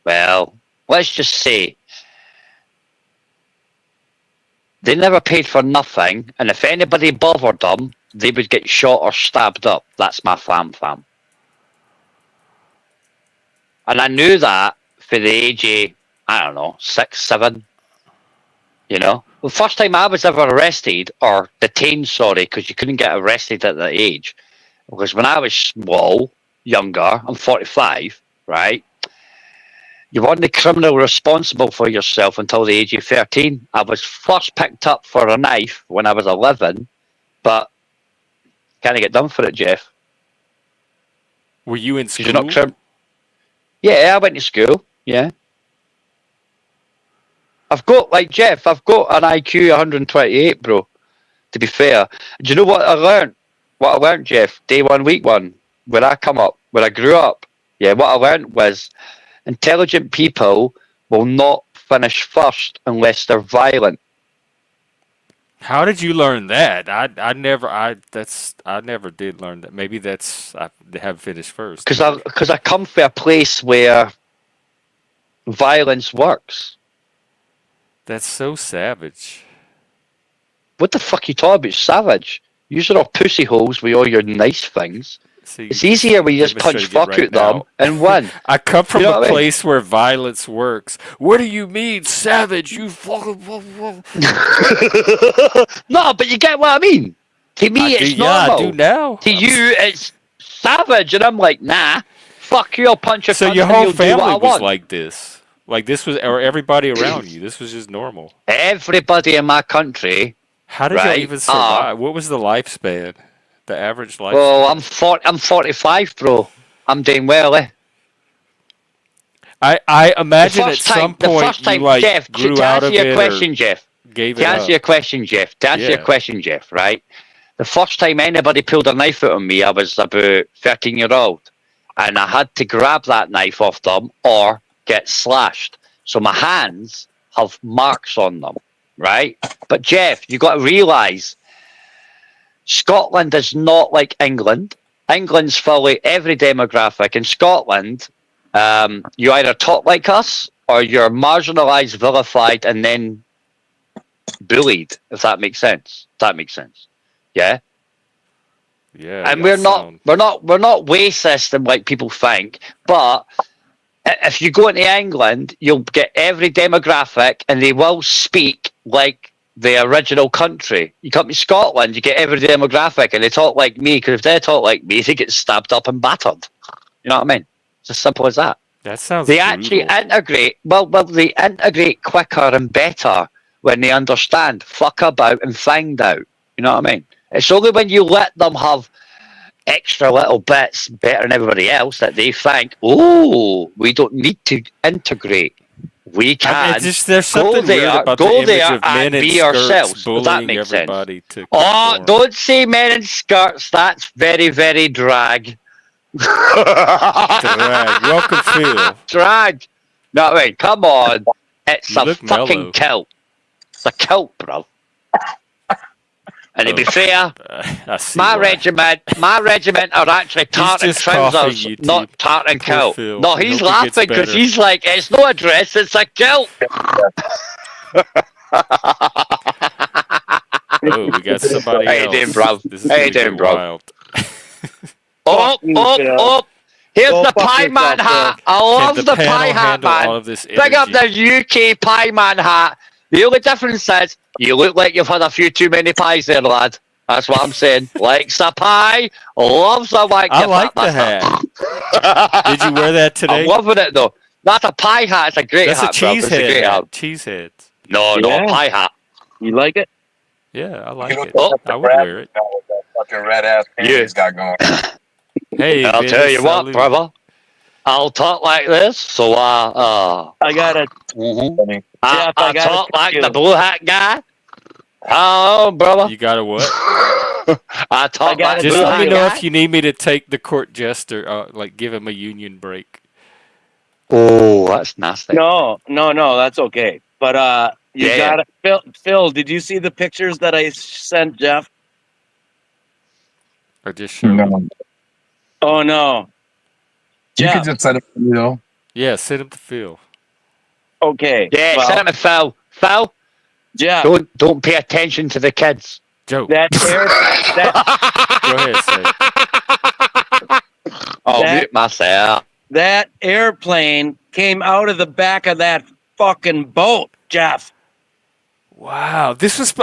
well, let's just say, they never paid for nothing, and if anybody bothered them, they would get shot or stabbed up. That's my fam. And I knew that for the age of, I don't know, 6, 7. You know? The first time I was ever arrested, or detained, sorry, because you couldn't get arrested at that age, was when I was small, younger, I'm 45, right? You weren't the criminal responsible for yourself until the age of 13. I was first picked up for a knife when I was 11, but can't get done for it, Jeff. Were you in 'Cause school? you're not Yeah, I went to school, yeah. I've got an IQ 128, bro, to be fair. Do you know what I learned? What I learned, Jeff, day one, week one, when I grew up, yeah, what I learned was intelligent people will not finish first unless they're violent. How did you learn that? I never did learn that. Maybe I have finished first. Because I come from a place where violence works. That's so savage. What the fuck are you talking about, savage? You're all pussy holes with all your nice things. See, It's easier when you just punch demonstrating it fuck right out them now. and win. I come from You know a what I mean? place where violence works. What do you mean, savage? You fucking. No, but you get what I mean. To me, it's normal. I do now. To you, it's savage, and I'm like, nah. Fuck you, I'll punch your So cunt your and whole you'll do what I family was want. like this. Like this was, or everybody around you. This was just normal. Everybody in my country. How did y'all Right, even survive? What was the lifespan? The average lifespan? Well, I'm 45, bro. I'm doing well, eh? I imagine at first some time, the point first time, you like Jeff, to grew out answer of your it question, Jeff, or gave to it answer up. your question, Jeff, to answer your Yeah. question, Jeff, right? The first time anybody pulled a knife out on me, I was about 13-year-old, and I had to grab that knife off them or get slashed. So my hands have marks on them, right? But Jeff, you got to realise, Scotland is not like England. England's fully every demographic. In Scotland, you either talk like us or you're marginalised, vilified, and then bullied. If that makes sense. Yeah. Yeah, And y'all sound we're not racist and like people think, but if you go into England, you'll get every demographic, and they will speak like the original country. You come to Scotland, you get every demographic, and they talk like me. Because if they talk like me, they get stabbed up and battered. You know what I mean? It's as simple as that. that sounds They actually brutal. integrate. Well, they integrate quicker and better when they understand, fuck about, and find out. You know what I mean? It's only when you let them have extra little bits better than everybody else that they think, oh, we don't need to integrate. We can There's go something weird there, about the go image there of men and in be skirts ourselves. Does that bullying make sense? everybody to Oh, conform. don't say men in skirts. That's very, very drag. Drag. Welcome, Phil. Drag. No, wait, come on. It's You a look fucking mellow. kilt. It's a kilt, bro. And to be fair, I see my why. regiment are actually tartan just coughing, trousers, you two. not tartan Poor kilt. Phil. No, We he's hope he gets laughing because better. he's like, it's not a dress, it's a kilt. Oh, we got somebody How you else. doing, bruv? This is How you gonna doing, get bruv? wild. Up, you, up, Phil. up. Here's Go the fuck pie yourself, man hat. I Can love the the panel pie hat, handle man. all of this Big up energy? the UK pie man hat. The only difference is you look like you've had a few too many pies there, lad. That's what I'm saying. Likes a pie, loves a wank. I like the hat. Did you wear that today? I'm loving it though. That's a pie hat. It's a great That's a hat, bro. It's a cheesehead great hat. hat. Cheeseheads. No, Yeah. no, pie hat. You like it? Yeah, I like You it. Oh, I would wear it. With that fucking red ass pants Yeah. he's got going. Hey, I'll Vinny, tell you what, salute. brother. I'll talk like this, so I gotta, mhm. Jeff, I I gotta talk tell like you. the blue hat guy. Oh, brother. You got a what? I talk gotta like the Just blue let me hat know guy. if you need me to take the court jester, like give him a union break. Oh, that's nasty. No, that's okay. But you Yeah. gotta, Phil. Did you see the pictures that I sent Jeff? Or just show him. No. Oh no, You Jeff. could just set it for me though. Yeah, send him to Phil. Okay, Yeah, well, send him to Phil. Phil, Jeff. don't pay attention to the kids. Joe, That air, go ahead, say. I'll That- mute myself. that airplane came out of the back of that fucking boat, Jeff. Wow, this was.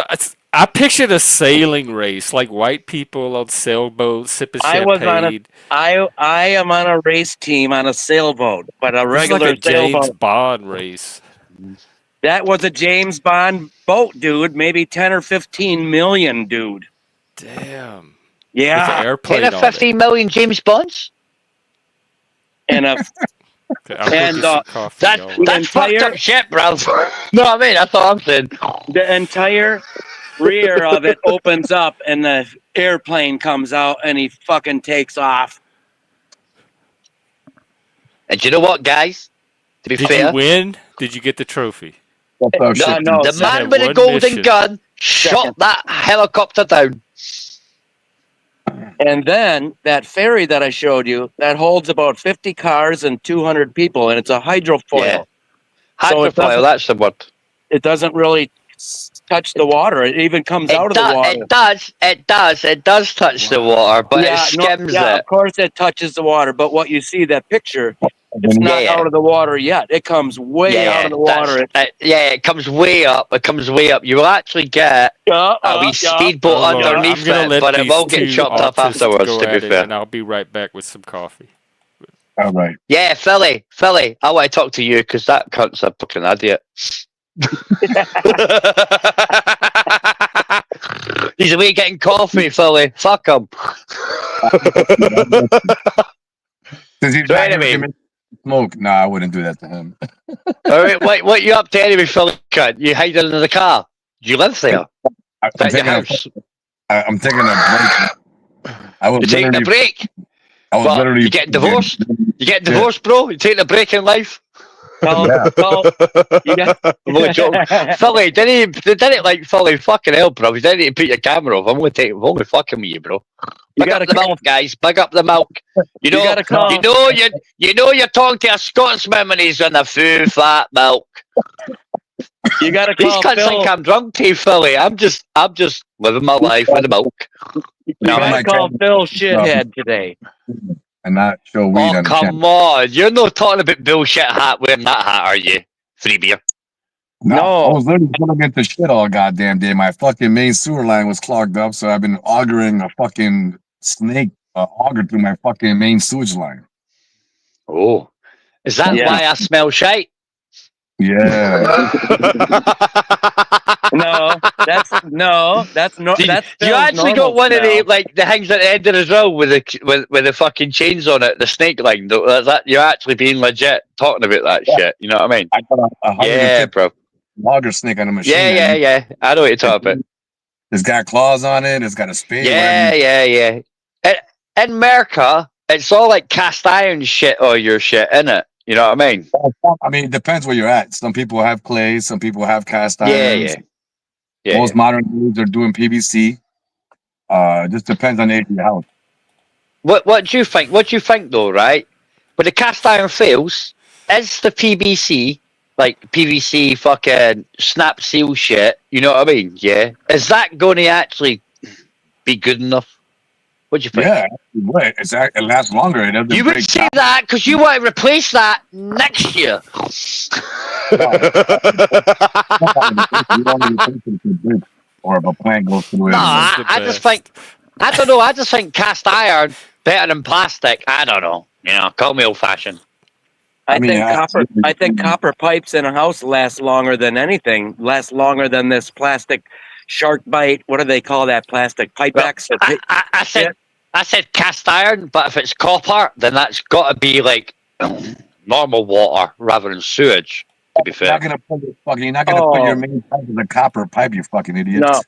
I pictured a sailing race, like white people on sailboats sipping I was on a- champagne. I am on a race team on a sailboat, but a This is regular like a James sailboat. Bond race. That was a James Bond boat, dude. Maybe 10 or 15 million, dude. Damn. With Yeah, the 10 airplane or on 15 million James Bonds? and a it. Okay, I'll go and, get some uh, coffee, That's y'all. that's fucked entire- up shit, bro. No, I mean, that's all I'm saying. the entire rear of it opens up, and the airplane comes out, and he fucking takes off. And do you know what, guys? To be Did fair, you win? Did you get the trophy? That's our shit. no, the That man had with the one golden mission. gun shot that helicopter down. And then that ferry that I showed you that holds about 50 cars and 200 people, and it's a hydrofoil. Yeah. So it Hydrofoil, doesn't- that's the word. It doesn't really touch the water. It even comes out of the water. It does touch the water, but it skims yeah, it. of course it touches the water. But what you see, that picture, it's not Yeah. out of the water yet. It comes way out of the water. It comes way up. It comes way up. You will actually get a wee speedboat Oh, Lord, underneath I'm gonna it, let but it these will get two chopped up autists afterwards, go to be at it, fair. and I'll be right back with some coffee. All right. Yeah, Philly, I want to talk to you because that cunt's a fucking idiot. He's away getting coffee, Philly. Fuck him. Does he So anyway, smoke. Nah, I wouldn't do that to him. All right, what you up to anyway, Philly? Cunt? You hiding in the car? Do you live there? I'm Is that your taking a house? I'm taking a break. I was You're taking a literally break. I was What? literally You getting divorced? You getting divorced, bro? You taking a break in life? Call, Yeah. you got. I'm only joking. Philly, didn't like Philly, fucking hell, bro. You didn't need to put your camera off. I'm only fucking with you, bro. You Big up gotta the call. milk, guys. Big up the milk. You know, gotta call. you know, you're talking to a Scotsman when he's on the full fat milk. You gotta These call cunts Phil. think I'm drunk, to Philly. I'm just living my life with the milk. You No, gotta my call camera. Phil shithead today. and not show weed Oh, on the channel. come on. You're not talking about bullshit hat wearing that hat, are you? Free beer. No, No. I was literally going into shit all goddamn day. My fucking main sewer line was clogged up, so I've been augering a fucking snake auger through my fucking main sewage line. Oh. Is that Yeah. why I smell shite? Yeah. No, that's no. That's no. You That's Phil's actually normal got one of the smell. like the things at the end of the drill with the fucking chains on it, the snake line. That you're actually being legit talking about that shit. You know what I mean? I got a Yeah, 150 bro. auger snake on the machine. Yeah. I know what you're talking about. It's got claws on it. It's got a spade. Yeah. In America, it's all like cast iron shit or your shit, innit? You know what I mean? I mean, it depends where you're at. Some people have clay. Some people have cast irons. Yeah. Most modern dudes are doing PVC. It just depends on the age of your house. What do you think? What do you think though, right? When the cast iron fails, is the PVC like PVC fucking snap seal shit? You know what I mean? Yeah. Is that going to actually be good enough? What do you think? Yeah, right. It lasts longer. It doesn't You break would say down. that because you want to replace that next year. You don't need to think it's a brick, or if a plant goes through it. No, This is the I just best. think I don't know. I just think cast iron better than plastic. I don't know. You know, call me old fashioned. I mean, I think copper pipes in a house last longer than anything. Last longer than this plastic shark bite. What do they call that plastic pipe Well, X? I said cast iron, but if it's copper, then that's got to be like normal water rather than sewage. To be You're fair. not gonna put your main pipe in the copper pipe, you fucking idiot. No.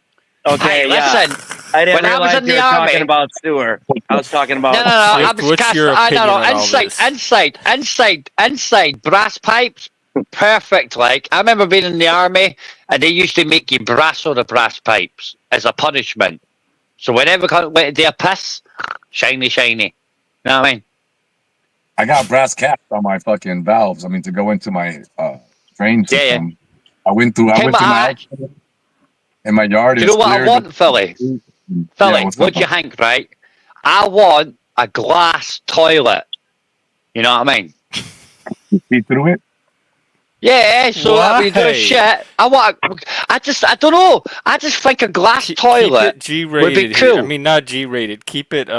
Okay, Hey, yeah. listen. I didn't When I was realize in you the were army- talking about sewer. I was talking about. No. I Shift, was what's cast. your I opinion know. on all this? Inside brass pipes. Perfect. Like I remember being in the army, and they used to make you brass on the brass pipes as a punishment. So whenever I went to do a piss, shiny. You know what I mean? I got brass caps on my fucking valves. I mean, to go into my drain Yeah, system. I went through my house, in my yard. Do you know what I want, Philly? Philly, what's what up, do you think, right? I want a glass toilet. You know what I mean? You see through it? Yeah, so that when you do Why? shit, I don't know. I just think a glass Keep toilet it G would be rated. I cool. mean, not G rated. Keep it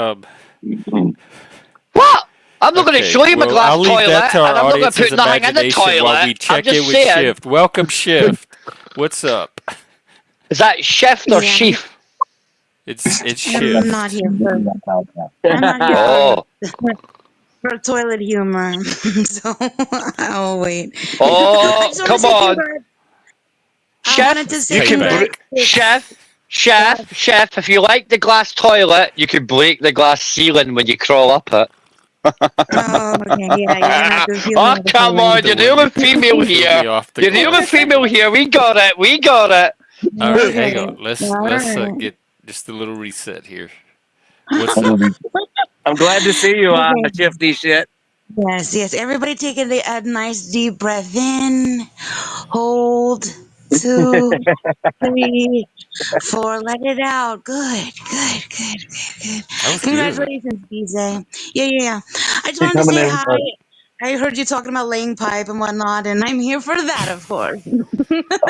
What? I'm not going to Okay, show you my well, glass I'll leave toilet, that to our and I'm not going to audience's put nothing in the imagination toilet. while we check I'm just in with saying, Shift. Welcome, Shift. What's up? is that shift or Yeah. sheaf? It's I'm Shift. not here for. I'm not here Oh, for toilet humor. So I'll wait. I oh, just want to come say on, congrats. I chef. wanted to say You can congrats. chef. If you like the glass toilet, you can break the glass ceiling when you crawl up it. Oh, okay. Yeah, you're gonna have to feel Oh, me the come same way. on, you're the only female Feel me here. off the You're the only glass. female here. We got it. All right, Okay. hang on. Let's All right. get just a little reset here. What's up? I'm glad to see you, Okay. shifty shit. Yes. Everybody take a nice deep breath in. Hold. 2, 3, 4. Let it out. Good. That was good. Congratulations, DJ. Yeah. I just wanted to say hi. I heard you talking about laying pipe and whatnot, and I'm here for that, of course.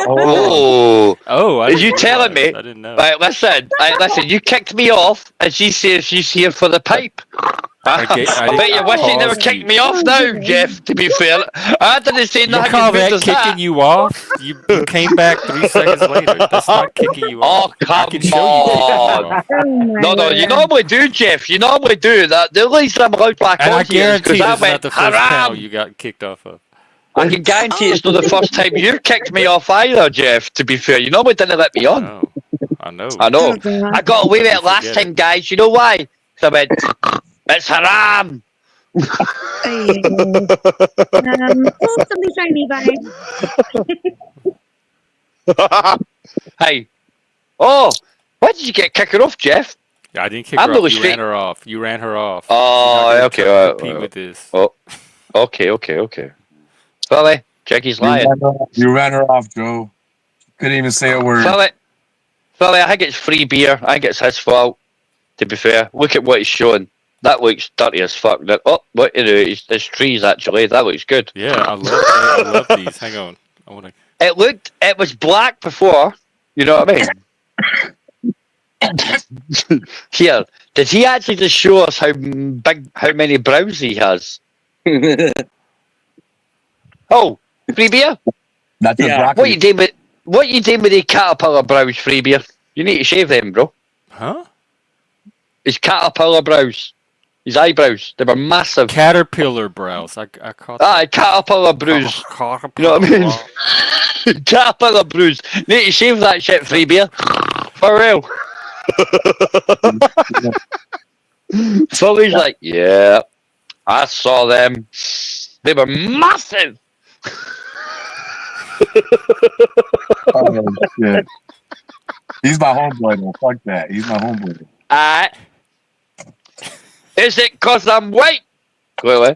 Oh, Oh, are you telling me? I didn't know. Right, listen. You kicked me off, and she says she's here for the pipe. I bet you're wishing you never paused kicked you. me off now, Jeff, to be fair. I didn't say You nothing call as that as kicking you off? You came back 3 seconds later. That's not kicking you off. Oh, I come can show you kicking you on. off. Oh my No, you word. normally do, Jeff. You normally do that. The only reason I'm allowed back And I on here is because guarantee I this is not went the first panel haram. you got kicked off of. I can guarantee it's not the first time you kicked me off either, Jeff, to be fair. You normally didn't let me on. No, I know. I know. Oh, God. I got away with You it last forget time, guys. You know why? So I went, it's haram. Ay, oh, somebody's trying me by. Hey. Oh, why did you get kicked off, Jeff? I didn't kick I'm her off. really You straight. ran her off. You ran her off. Oh, She's not okay. gonna compete with this. Oh, okay. Philly, Jackie's lying. You ran her off, Joe. Couldn't even say a word. Philly, I think it's free beer. I think it's his fault, to be fair. Look at what he's showing. That looks dirty as fuck. Oh, what you know, it's trees actually. That looks good. Yeah, I love these. Hang on. I want to. It was black before. You know what I mean? Here, did he actually just show us how many brows he has? Oh, free beer. That's a Yeah. broccoli. What you doing with the caterpillar brows, free beer? You need to shave them, bro. Huh? His caterpillar brows. His eyebrows. They were massive. Caterpillar brows. I caught that. Caterpillar brows. Caterpillar. You know what I mean? Caterpillar brows. Need to shave that shit, free beer. For real. Philly's like, yeah, I saw them. They were massive. Oh, shit. He's my homeboy, though. Fuck that. He's my homeboy. Is it because I'm white? Clearly.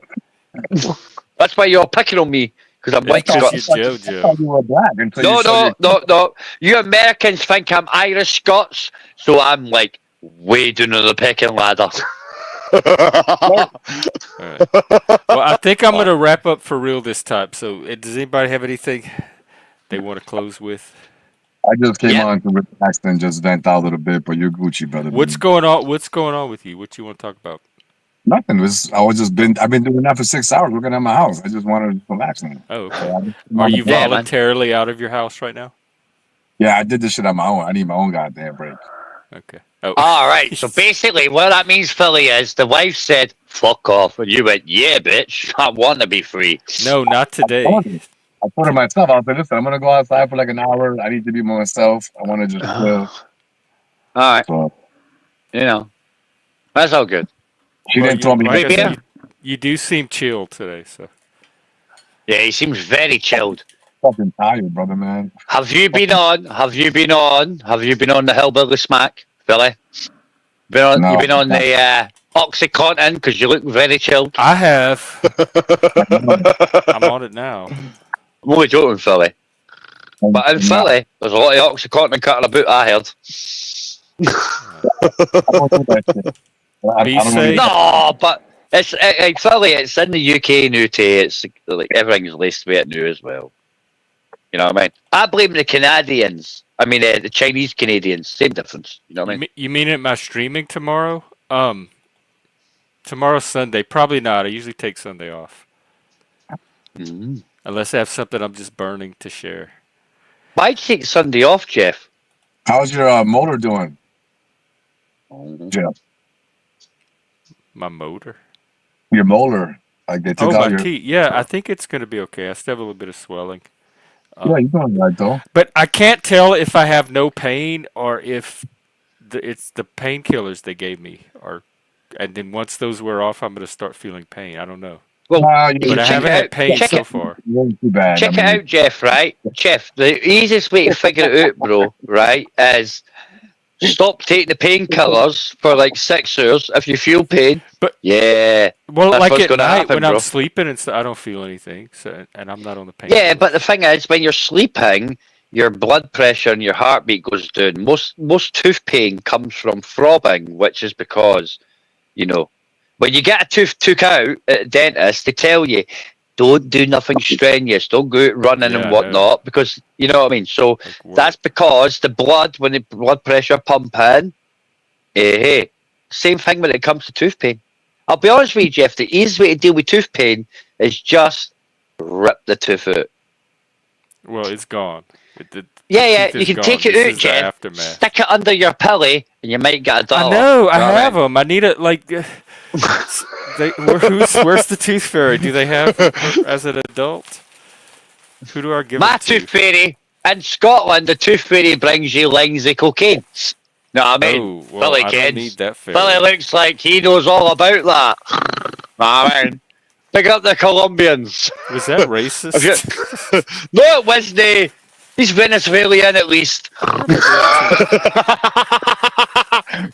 That's why you're picking on me. Because I'm white Because Scots. you're I JoJo. thought you were black until you showed No. You Americans think I'm Irish Scots, so I'm like way down on the pecking ladder. Alright. Well, I think I'm gonna wrap up for real this time. So, does anybody have anything they want to close with? I just came Yeah. on to relax and just vent out a little bit, but you're Gucci, brother. What's going on? What's going on with you? What you want to talk about? Nothing. I've been doing that for 6 hours working at my house. I just wanted to relax. And, Oh, okay. so I just- Are you Yeah, man. voluntarily out of your house right now? Yeah, I did this shit on my own. I need my own goddamn break. Okay. Oh. All right. So basically, what that means, Philly, is the wife said, "Fuck off," and you went, "Yeah, bitch, I want to be free." No, not today. I told her myself, I said, listen, I'm going to go outside for like an hour. I need to be myself. I want to just chill. All right. So You know, that's all good. she Well, didn't tell me. like I Maybe, said, you do seem chill today. So Yeah, he seems very chilled. Fucking tired, brother, man. Have you been on the Hillbilly Smack, Philly? No. You've been on the Oxycontin because you look very chilled. I have. I'm on it now. I'm only joking, Philly. But in Philly, there's a lot of Oxycontin cutting about, I heard. I don't do that shit. I Be don't really- safe. No, but it's Philly. It's in the UK now too. It's like everything's laced with it now as well. You know what I mean? I blame the Canadians. I mean the Chinese Canadians. Same difference. You know what I mean? You mean am I streaming tomorrow? Tomorrow's Sunday. Probably not. I usually take Sunday off. Mm. Unless I have something I'm just burning to share. Why'd you take Sunday off, Jeff? How's your motor doing, Jeff? My motor. Your molar. Like they took Oh, out my your. teeth. Yeah, I think it's going to be okay. I still have a little bit of swelling. Yeah, you're doing right though. But I can't tell if I have no pain or if it's the painkillers they gave me. And then once those wear off, I'm going to start feeling pain. I don't know. Well, But I haven't had pain check so it. far. Wasn't too bad. Check it out, Jeff, right? Jeff, the easiest way to figure it out, bro, right, is stop taking the painkillers for like 6 hours if you feel pain. But yeah. Well, That's like what's at gonna night happen, when bro. I'm sleeping and I don't feel anything, and I'm not on the pain. Yeah, but the thing is, when you're sleeping, your blood pressure and your heartbeat goes down. Most tooth pain comes from throbbing, which is because, you know, when you get a tooth took out at a dentist, they tell you, don't do nothing strenuous, don't go out running Yeah, I and know. whatnot, because, you know what I mean? So Like work. that's because the blood, when the blood pressure pump in, hey, same thing when it comes to tooth pain. I'll be honest with you, Jeff. The easiest way to deal with tooth pain is just rip the tooth out. Well, it's gone. The Yeah, tooth you is can gone. take it This out, is the Jeff. aftermath. Stick it under your pillow, and you might get a I dollar. know. I You know what have mean? them. I need it. Like, where's the tooth fairy? Do they have her as an adult? Who do I give My them to? tooth fairy in Scotland, the tooth fairy brings you lings of cocaine. Know what I mean? Oh, well, Billy I don't need kids. that Billy fairy. looks like he knows all about that. Know what I mean? Pick up the Colombians. Was that If racist? you- no, it wasn't. He's Venezuelan at least.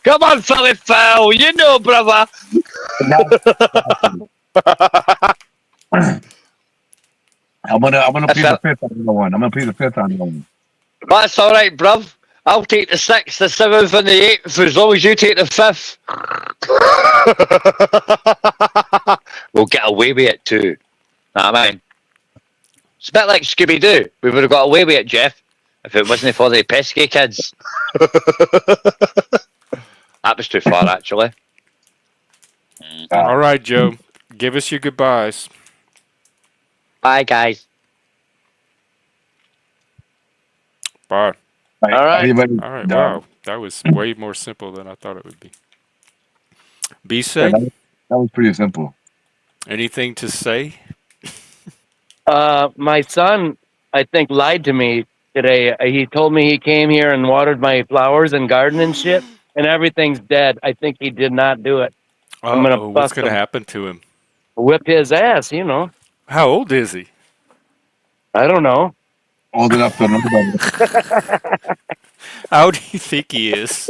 Come on, Philly Phil. You know, brother. I'm gonna If plead the it, fifth on the one. I'm gonna plead the fifth on the one. that's all right, bruv. I'll take the 6th, the 7th, and the 8th as long as you take the 5th. We'll get away with it too. Know what I mean? It's a bit like Scooby Doo. We would have got away with it, Jeff, if it wasn't for the pesky kids. That was too far, actually. All right, Joe. Give us your goodbyes. Bye, guys. Bye. All right. Everybody, All right. Wow. That was way more simple than I thought it would be. B say? that was pretty simple. Anything to say? My son, I think, lied to me today. He told me he came here and watered my flowers and garden and shit, and everything's dead. I think he did not do it. I'm gonna Oh, what's bust going to him, happen to him? whip his ass. You know, How old is he? I don't know. Old enough to know about How do you think he is?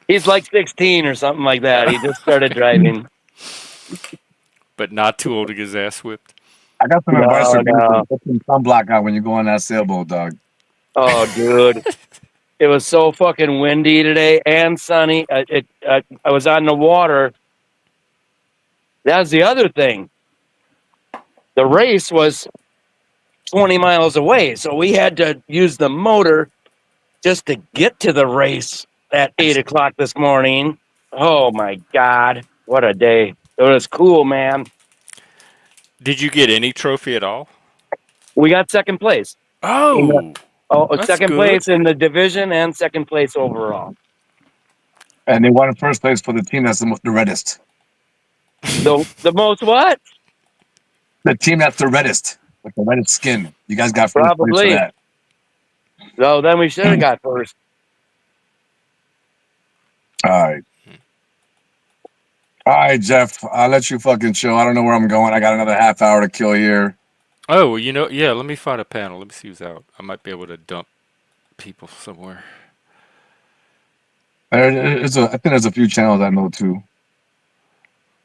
He's like 16 or something like that. He just started driving. But not too old to get his ass whipped. I got some advice for No. Put some sunblock on when you go on that sailboat, dog. Oh, dude. It was so fucking windy today and sunny. I was on the water. That's the other thing. The race was 20 miles away, so we had to use the motor just to get to the race at 8 o'clock this morning. Oh my God. What a day. It was cool, man. Did you get any trophy at all? We got second place. Oh, that's Second good. place in the division and second place overall. And they won in first place for the team that's the reddest. The most what? The team that's the reddest, with the reddest skin. You guys got first place Probably. for that. So then we should have got first. All right. All right, Jeff. I'll let you fucking chill. I don't know where I'm going. I got another half hour to kill here. Oh, you know, yeah, let me find a panel. Let me see who's out. I might be able to dump people somewhere. I think there's a few channels I know too.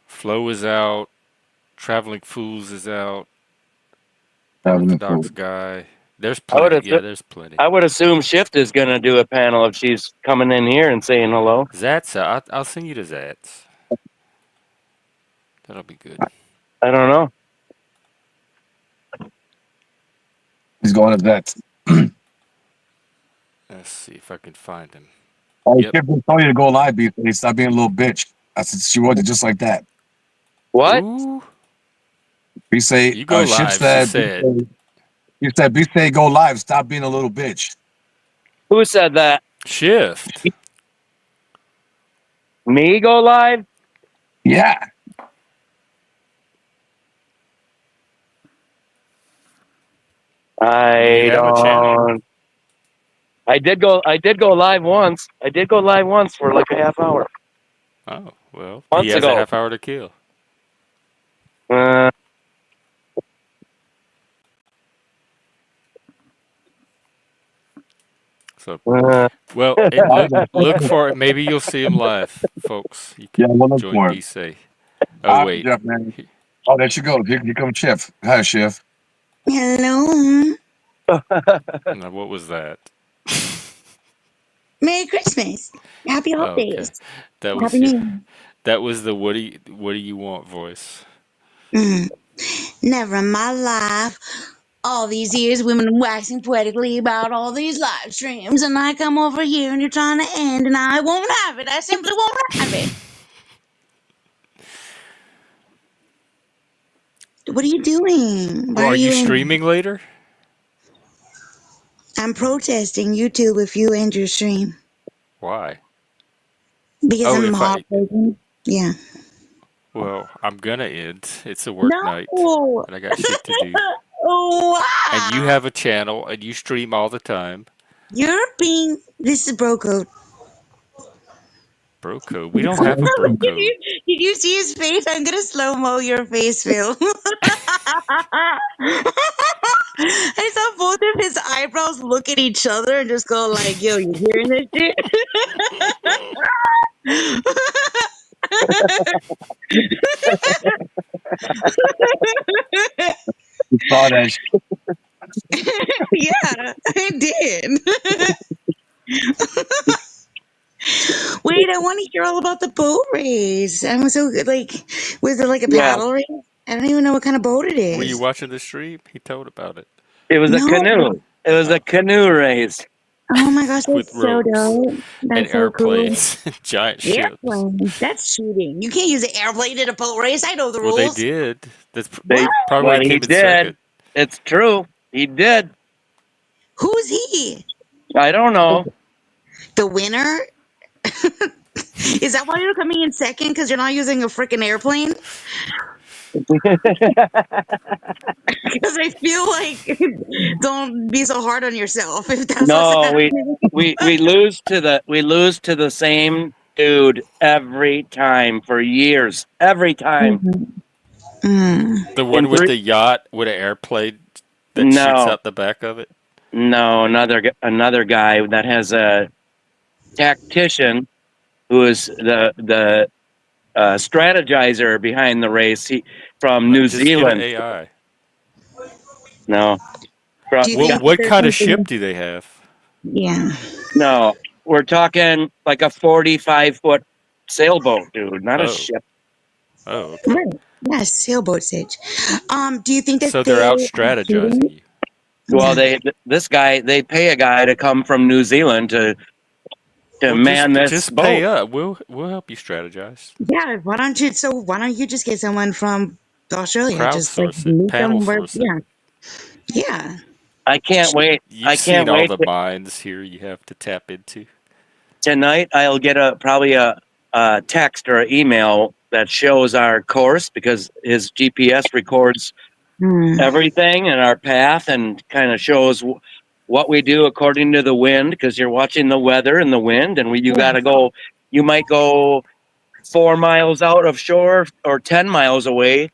Flo is out. Traveling Fools is out. Traveling Orthodox Fools. guy. There's I would plenty. have- Yeah, there's plenty. I would assume Shift is going to do a panel if she's coming in here and saying hello. Zats, I'll send you to Zats. That'll be good. I don't know. He's going to that. Let's see if I can find him. I Yep. kept telling you to go live, B. Stop being a little bitch. I said she wrote it just like that. What? Ooh, We say you go Shiv live. She said. You said B say go live. Stop being a little bitch. Who said that? Shift. Me go live? Yeah. I You have a channel. don't. I did go live once. I did go live once for like a half hour. Oh, well, Months he has ago. a half hour to kill. Uh, So, uh, well, look for it. Maybe you'll see him live, folks. You Yeah, can we'll look join for it. B-Say. All Oh, right, wait. Jeff, man. Oh, there she goes. Here comes Shiv. Hi, Shiv. Hello. Now, what was that? Merry Christmas. Happy Oh, okay. holidays. That was Happy your, New Year. that was the what do you want voice. Mm. Never in my life, all these years, women waxing poetically about all these live streams, and I come over here and you're trying to end, and I won't have it. I simply won't have it. What are you doing? Why Well, are are you you in? streaming later? I'm protesting YouTube if you end your stream Why? because Oh, I'm if I heartbroken. Yeah. well, I'm gonna end. It's a work night, No. and I got shit to do. And you Wow. have a channel, and you stream all the time. You're being. This is bro code. Bro code. We don't have a bro code. Did you see his face? I'm gonna slow mo your face, Phil. I saw both of his eyebrows look at each other and just go like, "Yo, you hearing this shit?" You saw that shit. Yeah, I did. Wait, I want to hear all about the boat race. I'm so like, was it like a Yeah, paddle race? I don't even know what kind of boat it Were you is. watching the stream? He told about it it was a No. canoe. It was a Oh, canoe race. Oh my gosh, with that's so ropes dope. and That's so cool. airplanes, and giant ships. Airplane. That's cheating. You can't use an airplane in a boat race. I know the Well, they rules. did. That's What? probably why he But he came in did. second. It's true. He did. Who's he? I don't know. The winner? Is that why you're coming in second? Because you're not using a freaking airplane? Because I feel like don't be so hard on yourself if that's what's No, happening. we lose to the same dude every time for years. Every time. Mm. The In one with three the yacht with an airplane that shoots No. out the back of it. No, another guy that has a tactician who is the strategizer behind the race. He from New Just get an Zealand. AI. No, Do you Well, think what there's kind of ship something? do they have? Yeah. no. We're talking like a 45-foot sailboat, dude, not a Oh, ship. oh, okay. Right. Yeah, sailboat stage. Do you think that So they're they out are strategizing cheating? you. Well, Yeah. they pay a guy to come from New Zealand to Well, man this just pay boat. up. We'll help you strategize. Yeah. Why don't you just get someone from Australia? Just like Crowdsource it. meet Panel them where, source it. yeah. Yeah. I can't wait. You've I can't seen all wait the mines here you have to tap into. tonight. I'll get probably a text or an email that shows our course because his GPS records Hmm. everything and our path and kind of shows what we do according to the wind because you're watching the weather and the wind and you got to go. You might go 4 miles out of shore or 10 miles away,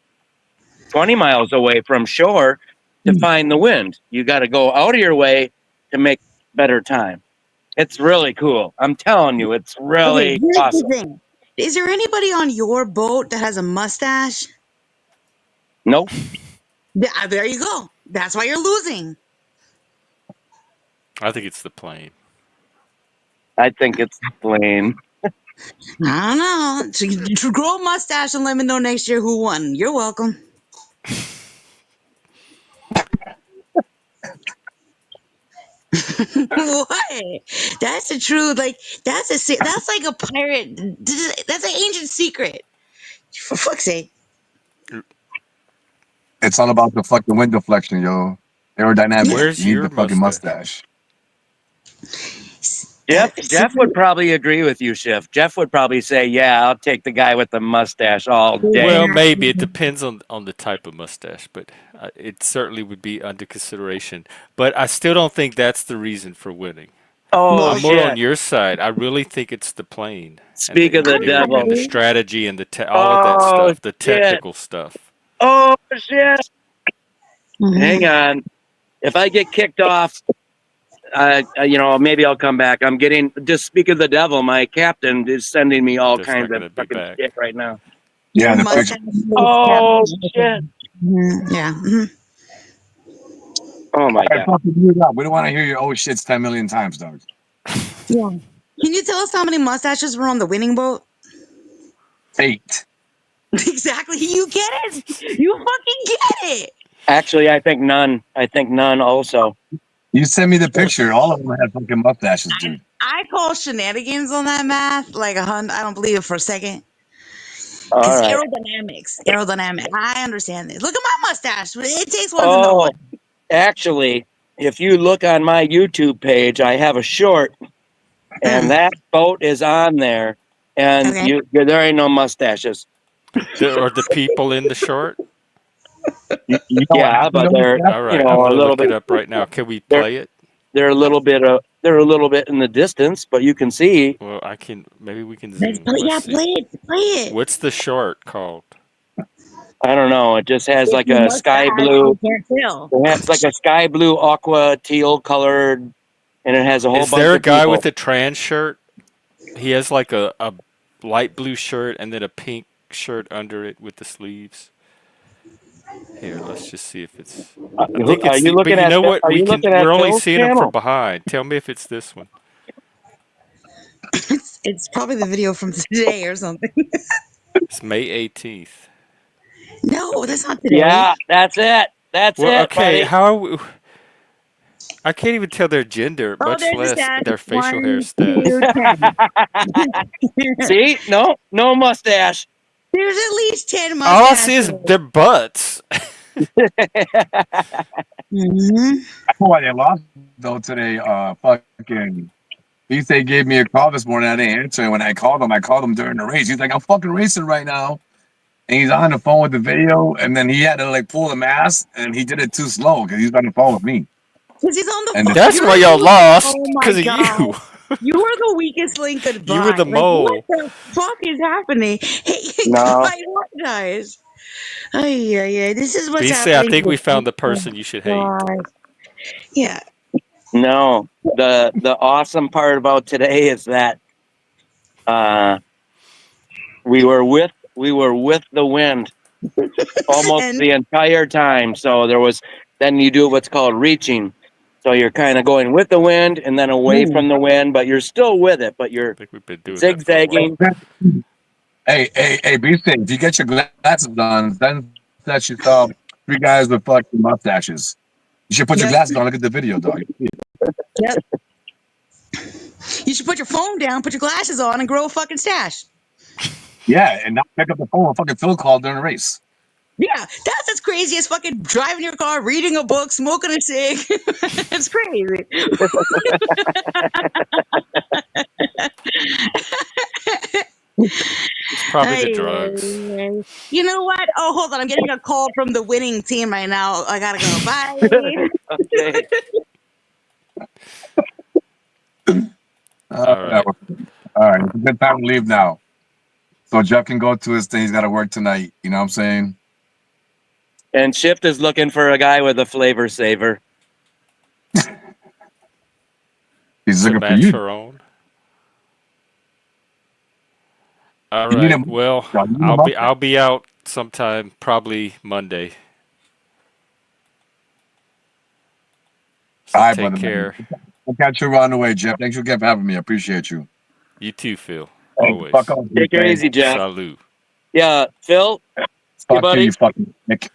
20 miles away from shore to find the wind. You got to go out of your way to make better time. It's really cool. I'm telling you, it's Okay, really here's the awesome. thing. Is there anybody on your boat that has a mustache? Nope. There you go. That's why you're losing. I think it's the plane. I think it's plain. I don't know. So you grow a mustache and let me know next year who won. You're welcome. What? That's the truth. Like that's like a pirate. That's an ancient secret. For fuck's sake. It's all about the fucking wind deflection, yo. Aerodynamics. Where's You need your the fucking mustache? mustache. See, Jeff would probably agree with you, Schiff. Jeff would probably say, "Yeah, I'll take the guy with the mustache all day." Well, maybe it depends on the type of mustache, but it certainly would be under consideration. But I still don't think that's the reason for winning. Oh well, I'm more on shit! your side. I really think it's the plane and the Speak of the engineering and devil. the okay. strategy and all of that Oh stuff, the shit! technical stuff. Oh shit! Hang Mhm. on. If I get kicked off, maybe I'll come back. I'm getting just speak of the devil. My captain is sending me all That's not kinds going of to be fucking back. shit right now. Your Yeah, the picture. mustache is Oh captain. shit! Yeah. Mhm. Oh my All right, god! fucking mute up. We don't want to hear your oh shits 10 million times, dog. Yeah. Can you tell us how many mustaches were on the winning boat? 8. Exactly. You get it. You fucking get it. Actually, I think none. I think none. Also, You send me the picture. All of them had fucking mustaches, dude. I call shenanigans on that math like 100. I don't believe it for a second. All Because right. aerodynamics. I understand this. Look at my mustache. It takes one to know Oh, one. actually, if you look on my YouTube page, I have a short, and Mm, that boat is on there, and okay. there ain't no mustaches. There are the people in the short. You know what Yeah, happened but though? they're All right, I'm a gonna little look bit. it up right now. Can we They're play it? they're a little bit in the distance, but you can see. Well, I can. Maybe we can Let's zoom. play. Let's Yeah, see. play it. Play it. What's the short called? I don't know. It just has If like you a sky mustache, blue. you can't tell. It has like a sky blue, aqua, teal colored, and it has a whole Is bunch there a of guy people. with a trans shirt? He has like a light blue shirt and then a pink shirt under it with the sleeves. Here, let's just see if it's. I think Are it's you the. But looking you at know what? Are We you can. looking at We're only Phil's seeing him from channel? behind. Tell me if it's this one. It's probably the video from today or something. It's May 18th. No, that's not today. Yeah, that's it. That's Well, it, okay. buddy. How are we, I can't even tell their gender, Oh, much there's the less stash. their facial hair One, status. two, 10. See, no mustache. There's at least 10 All I see is mustaches. their butts. Hmm. I know why they lost though today. Fucking. They gave me a call this morning. I didn't answer. And when I called him during the race. He's like, "I'm fucking racing right now." And he's on the phone with the video, and then he had to like pull the mask, and he did it too slow because he's on the phone with me. Because he's on the And phone. That's why y'all lost, Oh my because of you. God. You are the weakest link You were goodbye. the Like, what mole. the fuck is happening? Hey, No, I apologize. Ay, ay, ay. This is what's BC, I happening think we to found the the person you should hate. God. Yeah. no. The awesome part about today is that uh, we were with the wind almost And the entire time. So then you do what's called reaching. So you're kind of going with the wind and then away mm, from the wind, but you're still with it, but I you're think we've been doing that for a while. zigzagging. hey, be safe. If you get your glasses on, then that you saw three guys with fucking mustaches. You should put your yep, glasses on. Look at the video, dog. yep. You should put your phone down, put your glasses on, and grow a fucking stash. Yeah, and not pick up the phone when fucking Phil called during the race. Yeah, that's as crazy as fucking driving your car, reading a book, smoking a cig. It's crazy. It's probably the Ay, drugs. ay, ay. You know what? Oh, hold on. I'm getting a call from the winning team right now. I gotta go. Bye. Okay. All right. Whatever. All right, it's a good time to leave now. So Jeff can go to his thing. He's got to work tonight. You know what I'm saying? And Shift is looking for a guy with a flavor saver. He's To looking for match you. her own. All You need right. him. Well, You need him up there. I'll be out sometime, probably Monday. So All right, take brother, man. care. We'll catch you around the way, Jeff. Thanks again for having me. I appreciate you. You too, Phil. Thanks. Fuck Always. off, Take her man. easy, Jeff. Salute. Yeah, Phil, hey, Fuck you, buddy. you fucking Nick.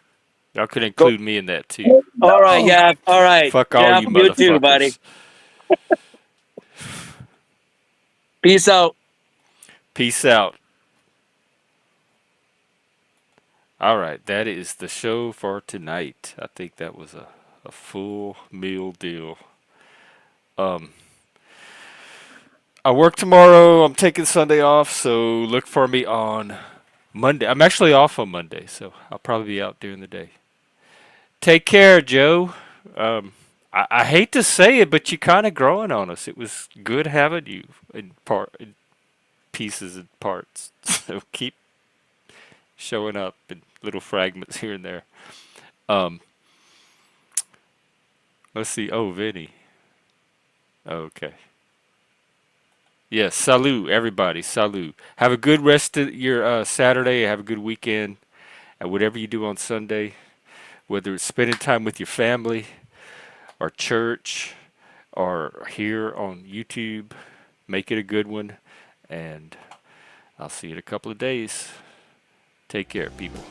Y'all could Go. include me in that too. All right, yeah. All right, Fuck all Jeff. you You too, buddy. motherfuckers. Peace out. Peace out. All right, that is the show for tonight. I think that was a full meal deal. Um, I work tomorrow. I'm taking Sunday off, so look for me on Monday. I'm actually off on Monday, so I'll probably be out during the day. Take care, Joe. I hate to say it, but you're kind of growing on us. It was good having you in pieces and parts. So keep showing up in little fragments here and there. Um, let's see. Oh, Vinny. Okay. Yes. Salut, everybody. Salut. Have a good rest of your Saturday. Have a good weekend. And whatever you do on Sunday, whether it's spending time with your family or church or here on YouTube, make it a good one. And I'll see you in a couple of days. Take care, people.